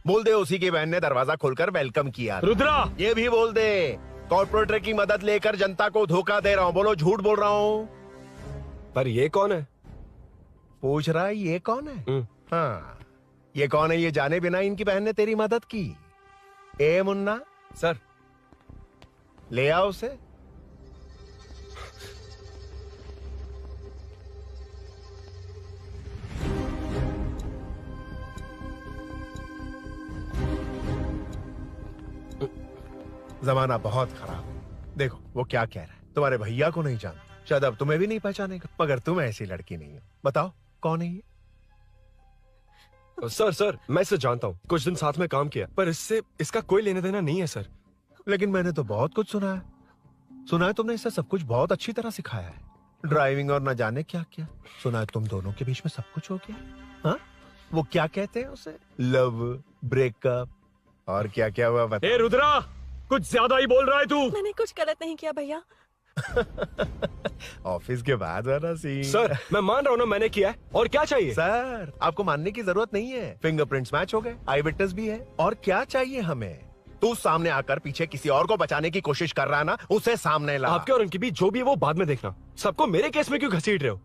बोल दे उसी की बहन ने दरवाजा खोलकर वेलकम किया। रुद्रा! ये भी बोल दे कॉर्पोरेटर की मदद लेकर जनता को धोखा दे रहा हूँ। बोलो झूठ बोल रहा हूँ। पर ये कौन है? पूछ रहा है ये कौन है? हाँ, ये कौन है ये जाने बिना इनकी बहन ने तेरी मदद की। ए मुन्ना सर, ले आओ उसे। जमाना बहुत खराब है। देखो वो क्या कह रहा है। तुम्हारे भैया को नहीं जानता, शायद अब तुम्हें भी नहीं पहचानेगा, मगर तुम ऐसी लड़की नहीं हो। बताओ कौन है ये? सर मैं इसे जानता हूँ, कुछ दिन साथ में काम किया, पर इससे इसका कोई लेना देना नहीं है सर। लेकिन मैंने तो बहुत कुछ सुना है। सुना है तुमने इसे सब कुछ बहुत अच्छी तरह सिखाया है, ड्राइविंग और न जाने क्या क्या। सुना है तुम दोनों के बीच में सब कुछ हो गया। हाँ, वो क्या कहते हैं उसे, लव, ब्रेकअप और क्या क्या हुआ बता। ए रुद्रा, कुछ ज्यादा ही बोल रहा है तू। मैंने कुछ गलत नहीं किया भैया। ऑफिस के बाद वाला सीन। सर मैं मान रहा हूँ ना मैंने किया है, और क्या चाहिए? सर आपको मानने की जरूरत नहीं है, फिंगरप्रिंट्स मैच हो गए, आई विटनेस भी है, और क्या चाहिए हमें? तू सामने आकर पीछे किसी और को बचाने की कोशिश कर रहा है ना, उसे सामने ला। आपके और उनके बीच जो भी है वो बाद में देखना, सबको मेरे केस में क्यों घसीट रहे हो?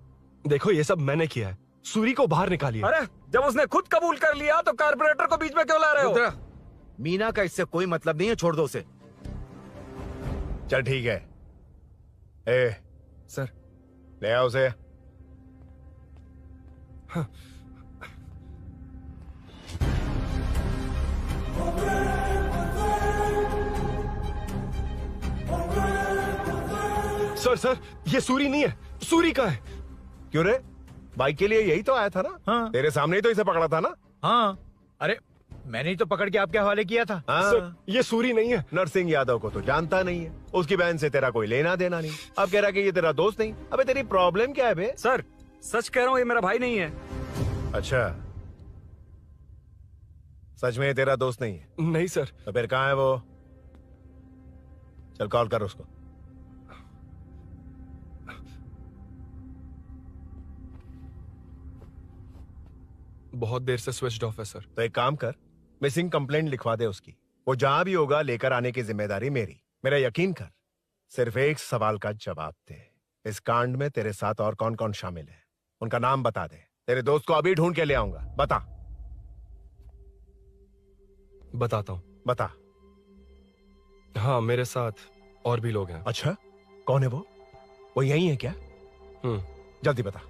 देखो ये सब मैंने किया है, सूरी को बाहर निकालिए। अरे जब उसने खुद कबूल कर लिया तो कारपोरेटर को बीच में क्यों ला रहे हो? रुद्रा, मीना का इससे कोई मतलब नहीं है, छोड़ दो उसे। चल ठीक है। ए सर, ले आओ उसे। हाँ। सर ये सूरी नहीं है, सूरी का है। क्यों रे, बाइक के लिए यही तो आया था ना? हाँ। तेरे सामने ही तो इसे पकड़ा था ना? हाँ, अरे मैंने ही तो पकड़ के आपके हवाले किया था। हाँ। सर ये सूरी नहीं है। नरसिंह यादव को तो जानता नहीं है, उसकी बहन से तेरा कोई लेना देना नहीं। अब कह रहा कि ये तेरा दोस्त नहीं। अबे तेरी प्रॉब्लम क्या है बे? सर सच कह रहा हूँ, ये मेरा भाई नहीं है। अच्छा, सच में ये तेरा दोस्त नहीं है? नहीं सर। तो फिर कहाँ है वो? चल कॉल कर उसको। बहुत देर से स्विच्ड ऑफ है सर। तो एक काम कर, मिसिंग कंप्लेंट लिखवा दे उसकी। वो जहां भी होगा लेकर आने की जिम्मेदारी मेरी। मेरा यकीन कर, सिर्फ एक सवाल का जवाब दे, इस कांड में तेरे साथ और कौन कौन शामिल है, उनका नाम बता दे। तेरे दोस्त को अभी ढूंढ के ले आऊंगा। बता। बताता हूँ। बता। हाँ मेरे साथ और भी लोग हैं। अच्छा, कौन है वो? वो यही है क्या? जल्दी बता।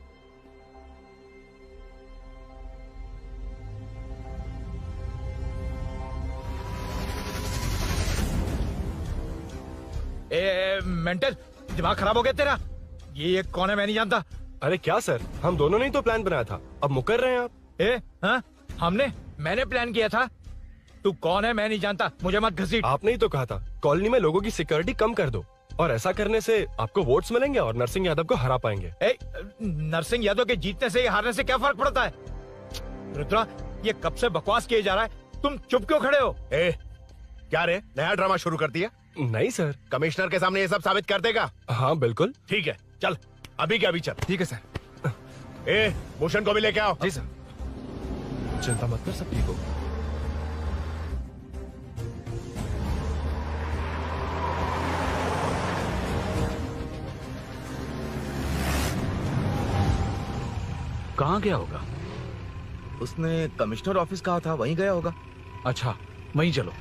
मेंटल, दिमाग खराब हो गया तेरा? ये कौन है मैं नहीं जानता। अरे क्या सर, हम दोनों ने ही तो प्लान बनाया था, अब मुकर रहे हैं आप? हाँ, मैंने प्लान किया था। तू कौन है मैं नहीं जानता, मुझे मत घसीट। आपने ही तो कहा था कॉलोनी में लोगों की सिक्योरिटी कम कर दो, और ऐसा करने से आपको वोट्स मिलेंगे और नरसिंह यादव को हरा पाएंगे। नरसिंह यादव के जीतने से या हारने से क्या फर्क पड़ता है? रुद्रा, ये कब से बकवास किए जा रहा है, तुम चुप क्यों खड़े हो? क्या रे, नया ड्रामा शुरू कर दिया? नहीं सर। कमिश्नर के सामने ये सब साबित कर देगा? हाँ बिल्कुल। ठीक है, चल अभी के अभी चल। ठीक है सर। भूषण को भी लेके आओ। जी सर। चिंता मत कर, सब ठीक हो। कहाँ गया होगा? उसने कमिश्नर ऑफिस कहा था, वहीं गया होगा। अच्छा, वहीं चलो।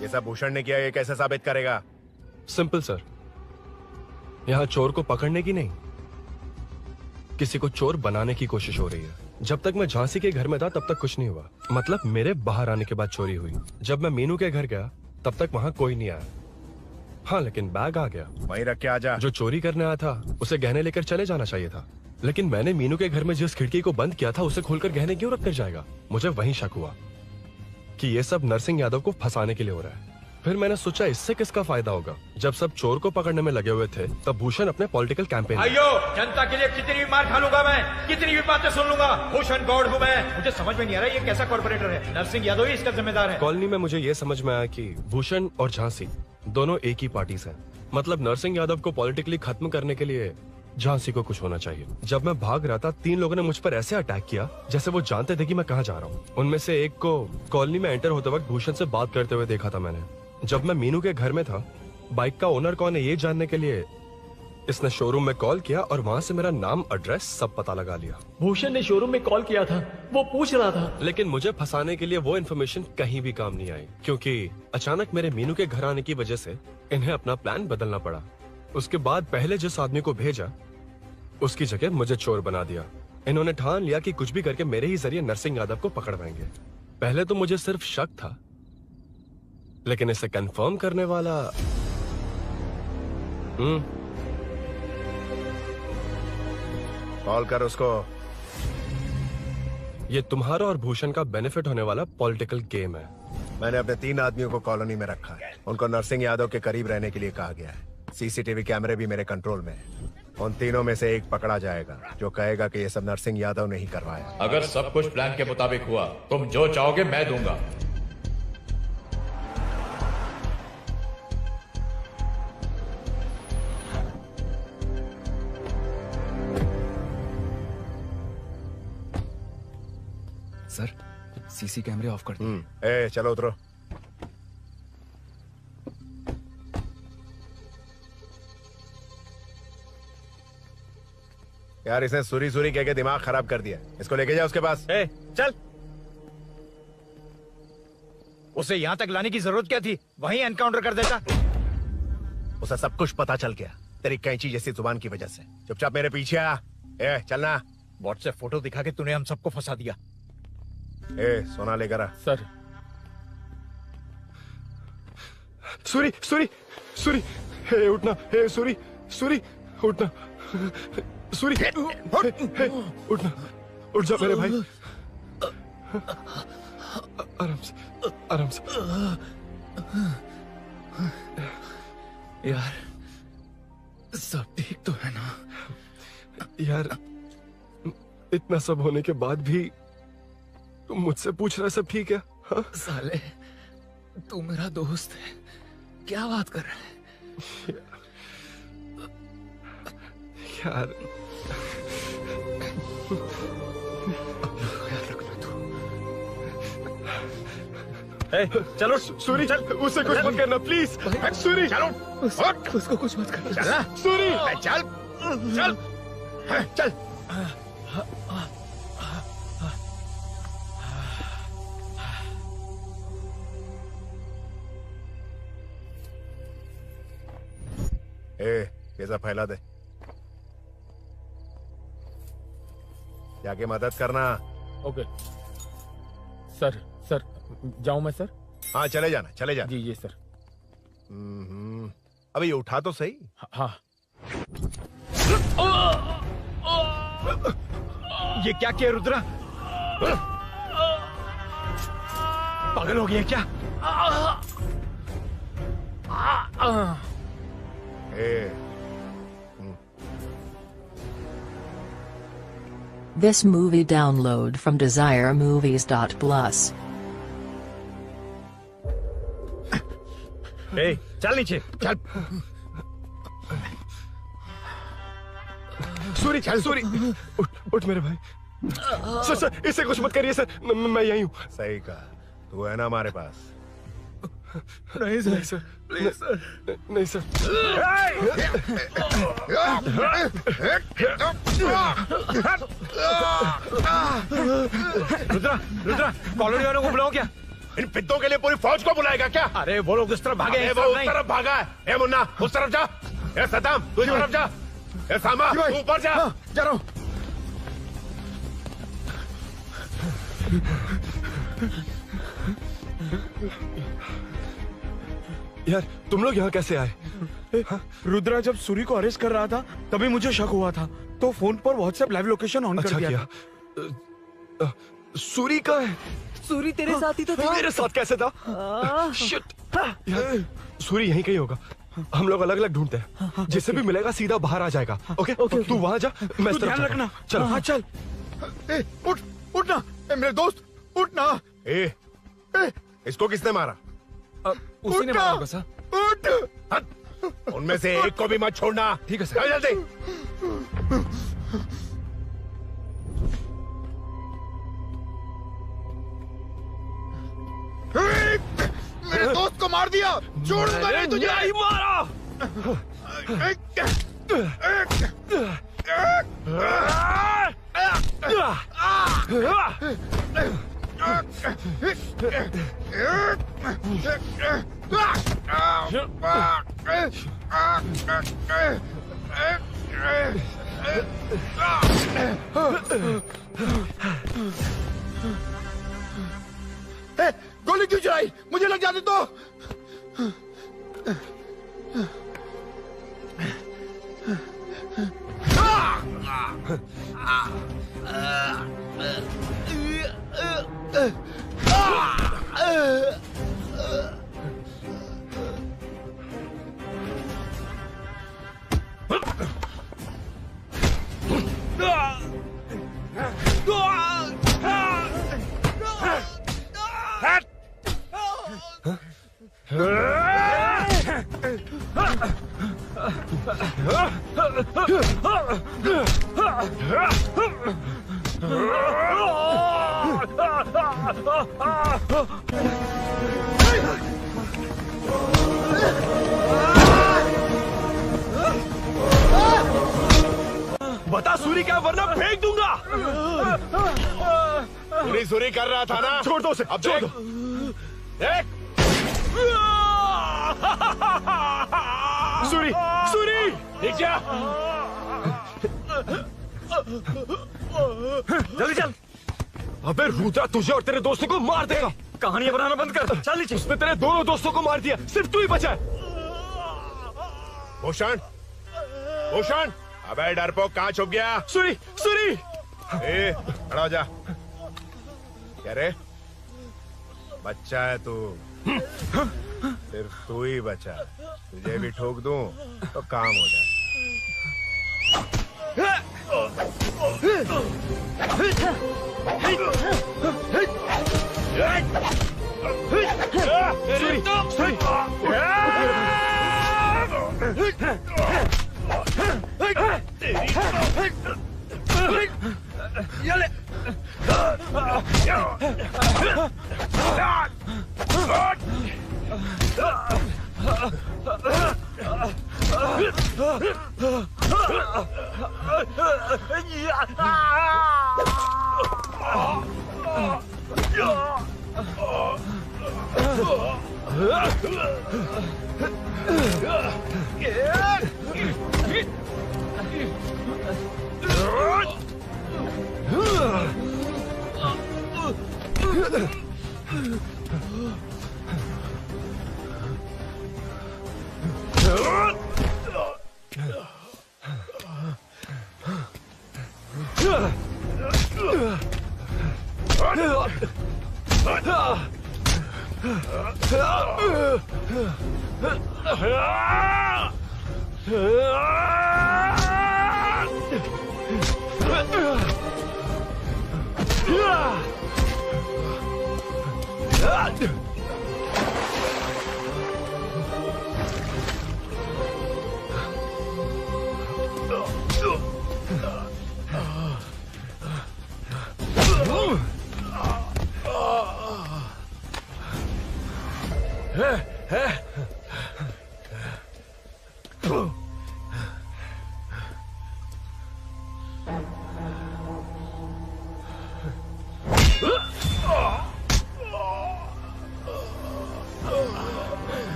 ये सब भूषण ने किया, ये कैसे साबित करेगा? सिंपल सर, यहाँ चोर को पकड़ने की नहीं, किसी को चोर बनाने की कोशिश हो रही है। जब तक मैं झांसी के घर में था तब तक कुछ नहीं हुआ, मतलब मेरे बाहर आने के बाद चोरी हुई। जब मैं मीनू के घर गया तब तक वहाँ कोई नहीं आया। हाँ, लेकिन बैग आ गया। वहीं रख के आ जा। जो चोरी करने आया था उसे गहने लेकर चले जाना चाहिए था, लेकिन मैंने मीनू के घर में जिस खिड़की को बंद किया था उसे खोलकर गहने क्यों रख कर जाएगा। मुझे वहीं शक हुआ कि ये सब नरसिंह यादव को फंसाने के लिए हो रहा है। फिर मैंने सोचा इससे किसका फायदा होगा। जब सब चोर को पकड़ने में लगे हुए थे तब भूषण अपने पॉलिटिकल कैंपेन। भाइयों, जनता के लिए कितनी भी मार खा लूंगा मैं, कितनी भी बातें सुन लूंगा, भूषण गौड़ हूँ मैं। मुझे समझ में नहीं आ रहा ये कैसा कॉर्पोरेटर है। नरसिंह यादव ही इसका जिम्मेदार है। कॉलोनी में मुझे ये समझ में आया कि भूषण और झांसी दोनों एक ही पार्टी से हैं। मतलब नरसिंह यादव को पॉलिटिकली खत्म करने के लिए झांसी को कुछ होना चाहिए। जब मैं भाग रहा था 3 लोगों ने मुझ पर ऐसे अटैक किया जैसे वो जानते थे कि मैं कहाँ जा रहा हूँ। उनमें से एक को कॉलोनी में एंटर होते वक्त भूषण से बात करते हुए देखा था मैंने। जब मैं मीनू के घर में था, बाइक का ओनर कौन है ये जानने के लिए इसने शोरूम में कॉल किया और वहाँ से मेरा नाम, एड्रेस सब पता लगा लिया। भूषण ने शोरूम में कॉल किया था, वो पूछ रहा था। लेकिन मुझे फंसाने के लिए वो इन्फॉर्मेशन कहीं भी काम नहीं आई, क्योंकि अचानक मेरे मीनू के घर आने की वजह से इन्हें अपना प्लान बदलना पड़ा। उसके बाद पहले जिस आदमी को भेजा उसकी जगह मुझे चोर बना दिया। इन्होंने ठान लिया कि कुछ भी करके मेरे ही जरिए नरसिंह यादव को पकड़वाएंगे। पहले तो मुझे सिर्फ शक था, लेकिन इसे कंफर्म करने वाला कॉल कर उसको। ये तुम्हारा और भूषण का बेनिफिट होने वाला पॉलिटिकल गेम है। मैंने अपने 3 आदमियों को कॉलोनी में रखा है। उनको नरसिंह यादव के करीब रहने के लिए कहा गया है। सीसीटीवी कैमरे भी मेरे कंट्रोल में है। उन तीनों में से एक पकड़ा जाएगा जो कहेगा कि ये सब नरसिंह यादव ने ही करवाया। अगर सब कुछ प्लान के मुताबिक हुआ, तुम जो चाहोगे मैं दूंगा। सर, सीसी कैमरे ऑफ कर दो। ए, चलो उतरो। यार इसने सुरी सुरी कह के दिमाग खराब कर दिया। इसको लेके जा उसके पास। चल। उसे यहाँ तक लाने की जरूरत क्या थी? वहीं एनकाउंटर कर देता। उसे सब कुछ पता चल गया तेरी कैंची जैसी जुबान की वजह से। चुपचाप मेरे पीछे आ। चलना। व्हाट्सएप फोटो दिखा के तूने हम सबको फंसा दिया। सोना लेकर आ। सर। सूरी सूरी सूरी, हे उठना। हे सूरी सूरी उठना। सूरी उठना, उठ जा मेरे भाई। आराम से आराम से। यार सब ठीक तो है ना? यार इतना सब होने के बाद भी तुम मुझसे पूछ रहा सब ठीक है? हाँ? साले तू मेरा दोस्त है, क्या बात कर रहा है? यार चलो सूरी, उसे कुछ मत करना प्लीज। सूरी चलो, उसको कुछ मत करना। चल सूरी, चल चल चल। ये सब फैला दे। जाके मदद करना। Okay sir. सर जाऊं मैं सर? हाँ चले जाना, चले जाना। जी सर। अबे ये उठा तो सही। हाँ। ये क्या किया रुद्रा? पागल हो गया क्या? This movie download from DesireMovies.plus. चल नीचे चल। सूरी सूरी उठ मेरे भाई। सर सर इसे कुछ मत करिए सर, मैं यहीं हूँ। सही कहा, तू है ना हमारे पास। नहीं सर, नहीं सर, प्लीज सर, नहीं सर। रुद्रा रुद्रा कॉलोनी वालों को बुलाओ क्या? इन पिद्दों के लिए पूरी फौज को बुलाएगा क्या? अरे वो लोग उस तरफ भागे हैं। वो उस तरफ भागा है। ए मुन्ना उस तरफ जा। ए सदाम तू इस तरफ जा। ए सामा तू ऊपर जा। जा रहा हूं। यार तुम लोग यहाँ कैसे आए? रुद्रा जब सूरी को अरेस्ट कर रहा था तभी मुझे शक हुआ था, तो फोन पर व्हाट्सएप लाइव लोकेशन ऑन कर दिया था। सूरी का है? सूरी तेरे साथ ही तो था। मेरे साथ कैसे था? शिट यार, सूरी यहीं कहीं होगा। हम लोग अलग अलग ढूंढते हैं, जिसे भी मिलेगा सीधा बाहर आ जाएगा। ओके तू वहां जा, मैं इस तरफ ध्यान जाता हूं। रखना। चलो। हाँ चल। उठ उठना मेरे दोस्त, उठना। इसको किसने मारा? उसी ने मारा होगा सर। उठ। उनमें से एक को भी मत छोड़ना। ठीक है सर। चल जल्दी। मेरे दोस्त को मार दिया, छोड़ूंगा नहीं तुझे। नहीं मारा। गोली क्यों चलाई? मुझे लग जाती तो। बता सूरी क्या, वरना फेंक दूंगा। सूरी कर रहा था ना? छोड़ दो उसे। अब छोड़ दो। देख। सूरी सूरी देख जा। जल्दी चल। अबे रुद्रा तुझे और तेरे दोस्तों को मार देगा। कहानियां बनाना बंद कर। चल नीचे। उसने तेरे दोनों दोस्तों को मार दिया, सिर्फ तू ही बचा है। भूषण, भूषण, अबे डरपोक कहाँ छुप गया? सूरी सूरी। खड़ा हो जा। क्या रे? बच्चा है तू, सिर्फ तू ही बचा। तुझे भी ठोक दूं तो काम हो जाए।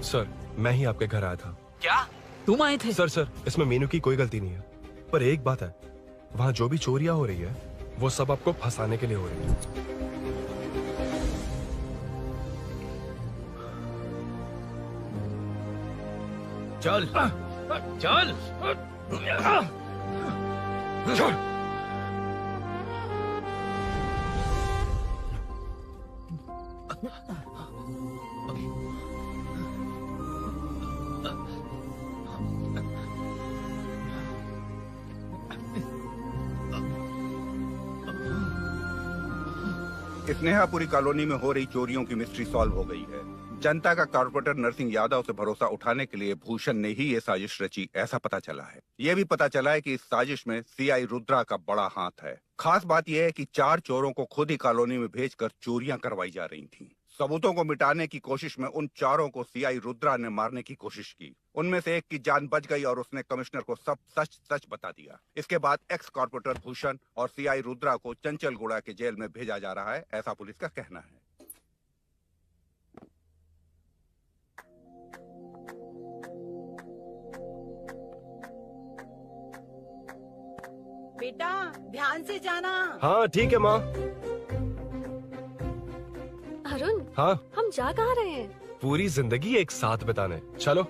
सर मैं ही आपके घर आया था। क्या? तुम आए थे? सर इसमें मीनू की कोई गलती नहीं है, पर एक बात है, वहाँ जो भी चोरियां हो रही है वो सब आपको फंसाने के लिए हो रही है। चल चल चल। स्नेहापुरी कॉलोनी में हो रही चोरियों की मिस्ट्री सॉल्व हो गई है। जनता का कॉर्पोरेटर नरसिंह यादव से भरोसा उठाने के लिए भूषण ने ही ये साजिश रची, ऐसा पता चला है। ये भी पता चला है कि इस साजिश में सीआई रुद्रा का बड़ा हाथ है। खास बात यह है कि 4 चोरों को खुद ही कॉलोनी में भेजकर चोरियां करवाई जा रही थीं। सबूतों को मिटाने की कोशिश में उन 4 को सीआई रुद्रा ने मारने की कोशिश की। उनमें से एक की जान बच गई और उसने कमिश्नर को सब सच सच बता दिया। इसके बाद एक्स कॉर्पोरेटर भूषण और सीआई रुद्रा को चंचलगुड़ा के जेल में भेजा जा रहा है, ऐसा पुलिस का कहना है। बेटा ध्यान से जाना। हाँ ठीक है माँ। अरुण, हाँ हम जा कहाँ रहे हैं? पूरी जिंदगी एक साथ बिताने, चलो।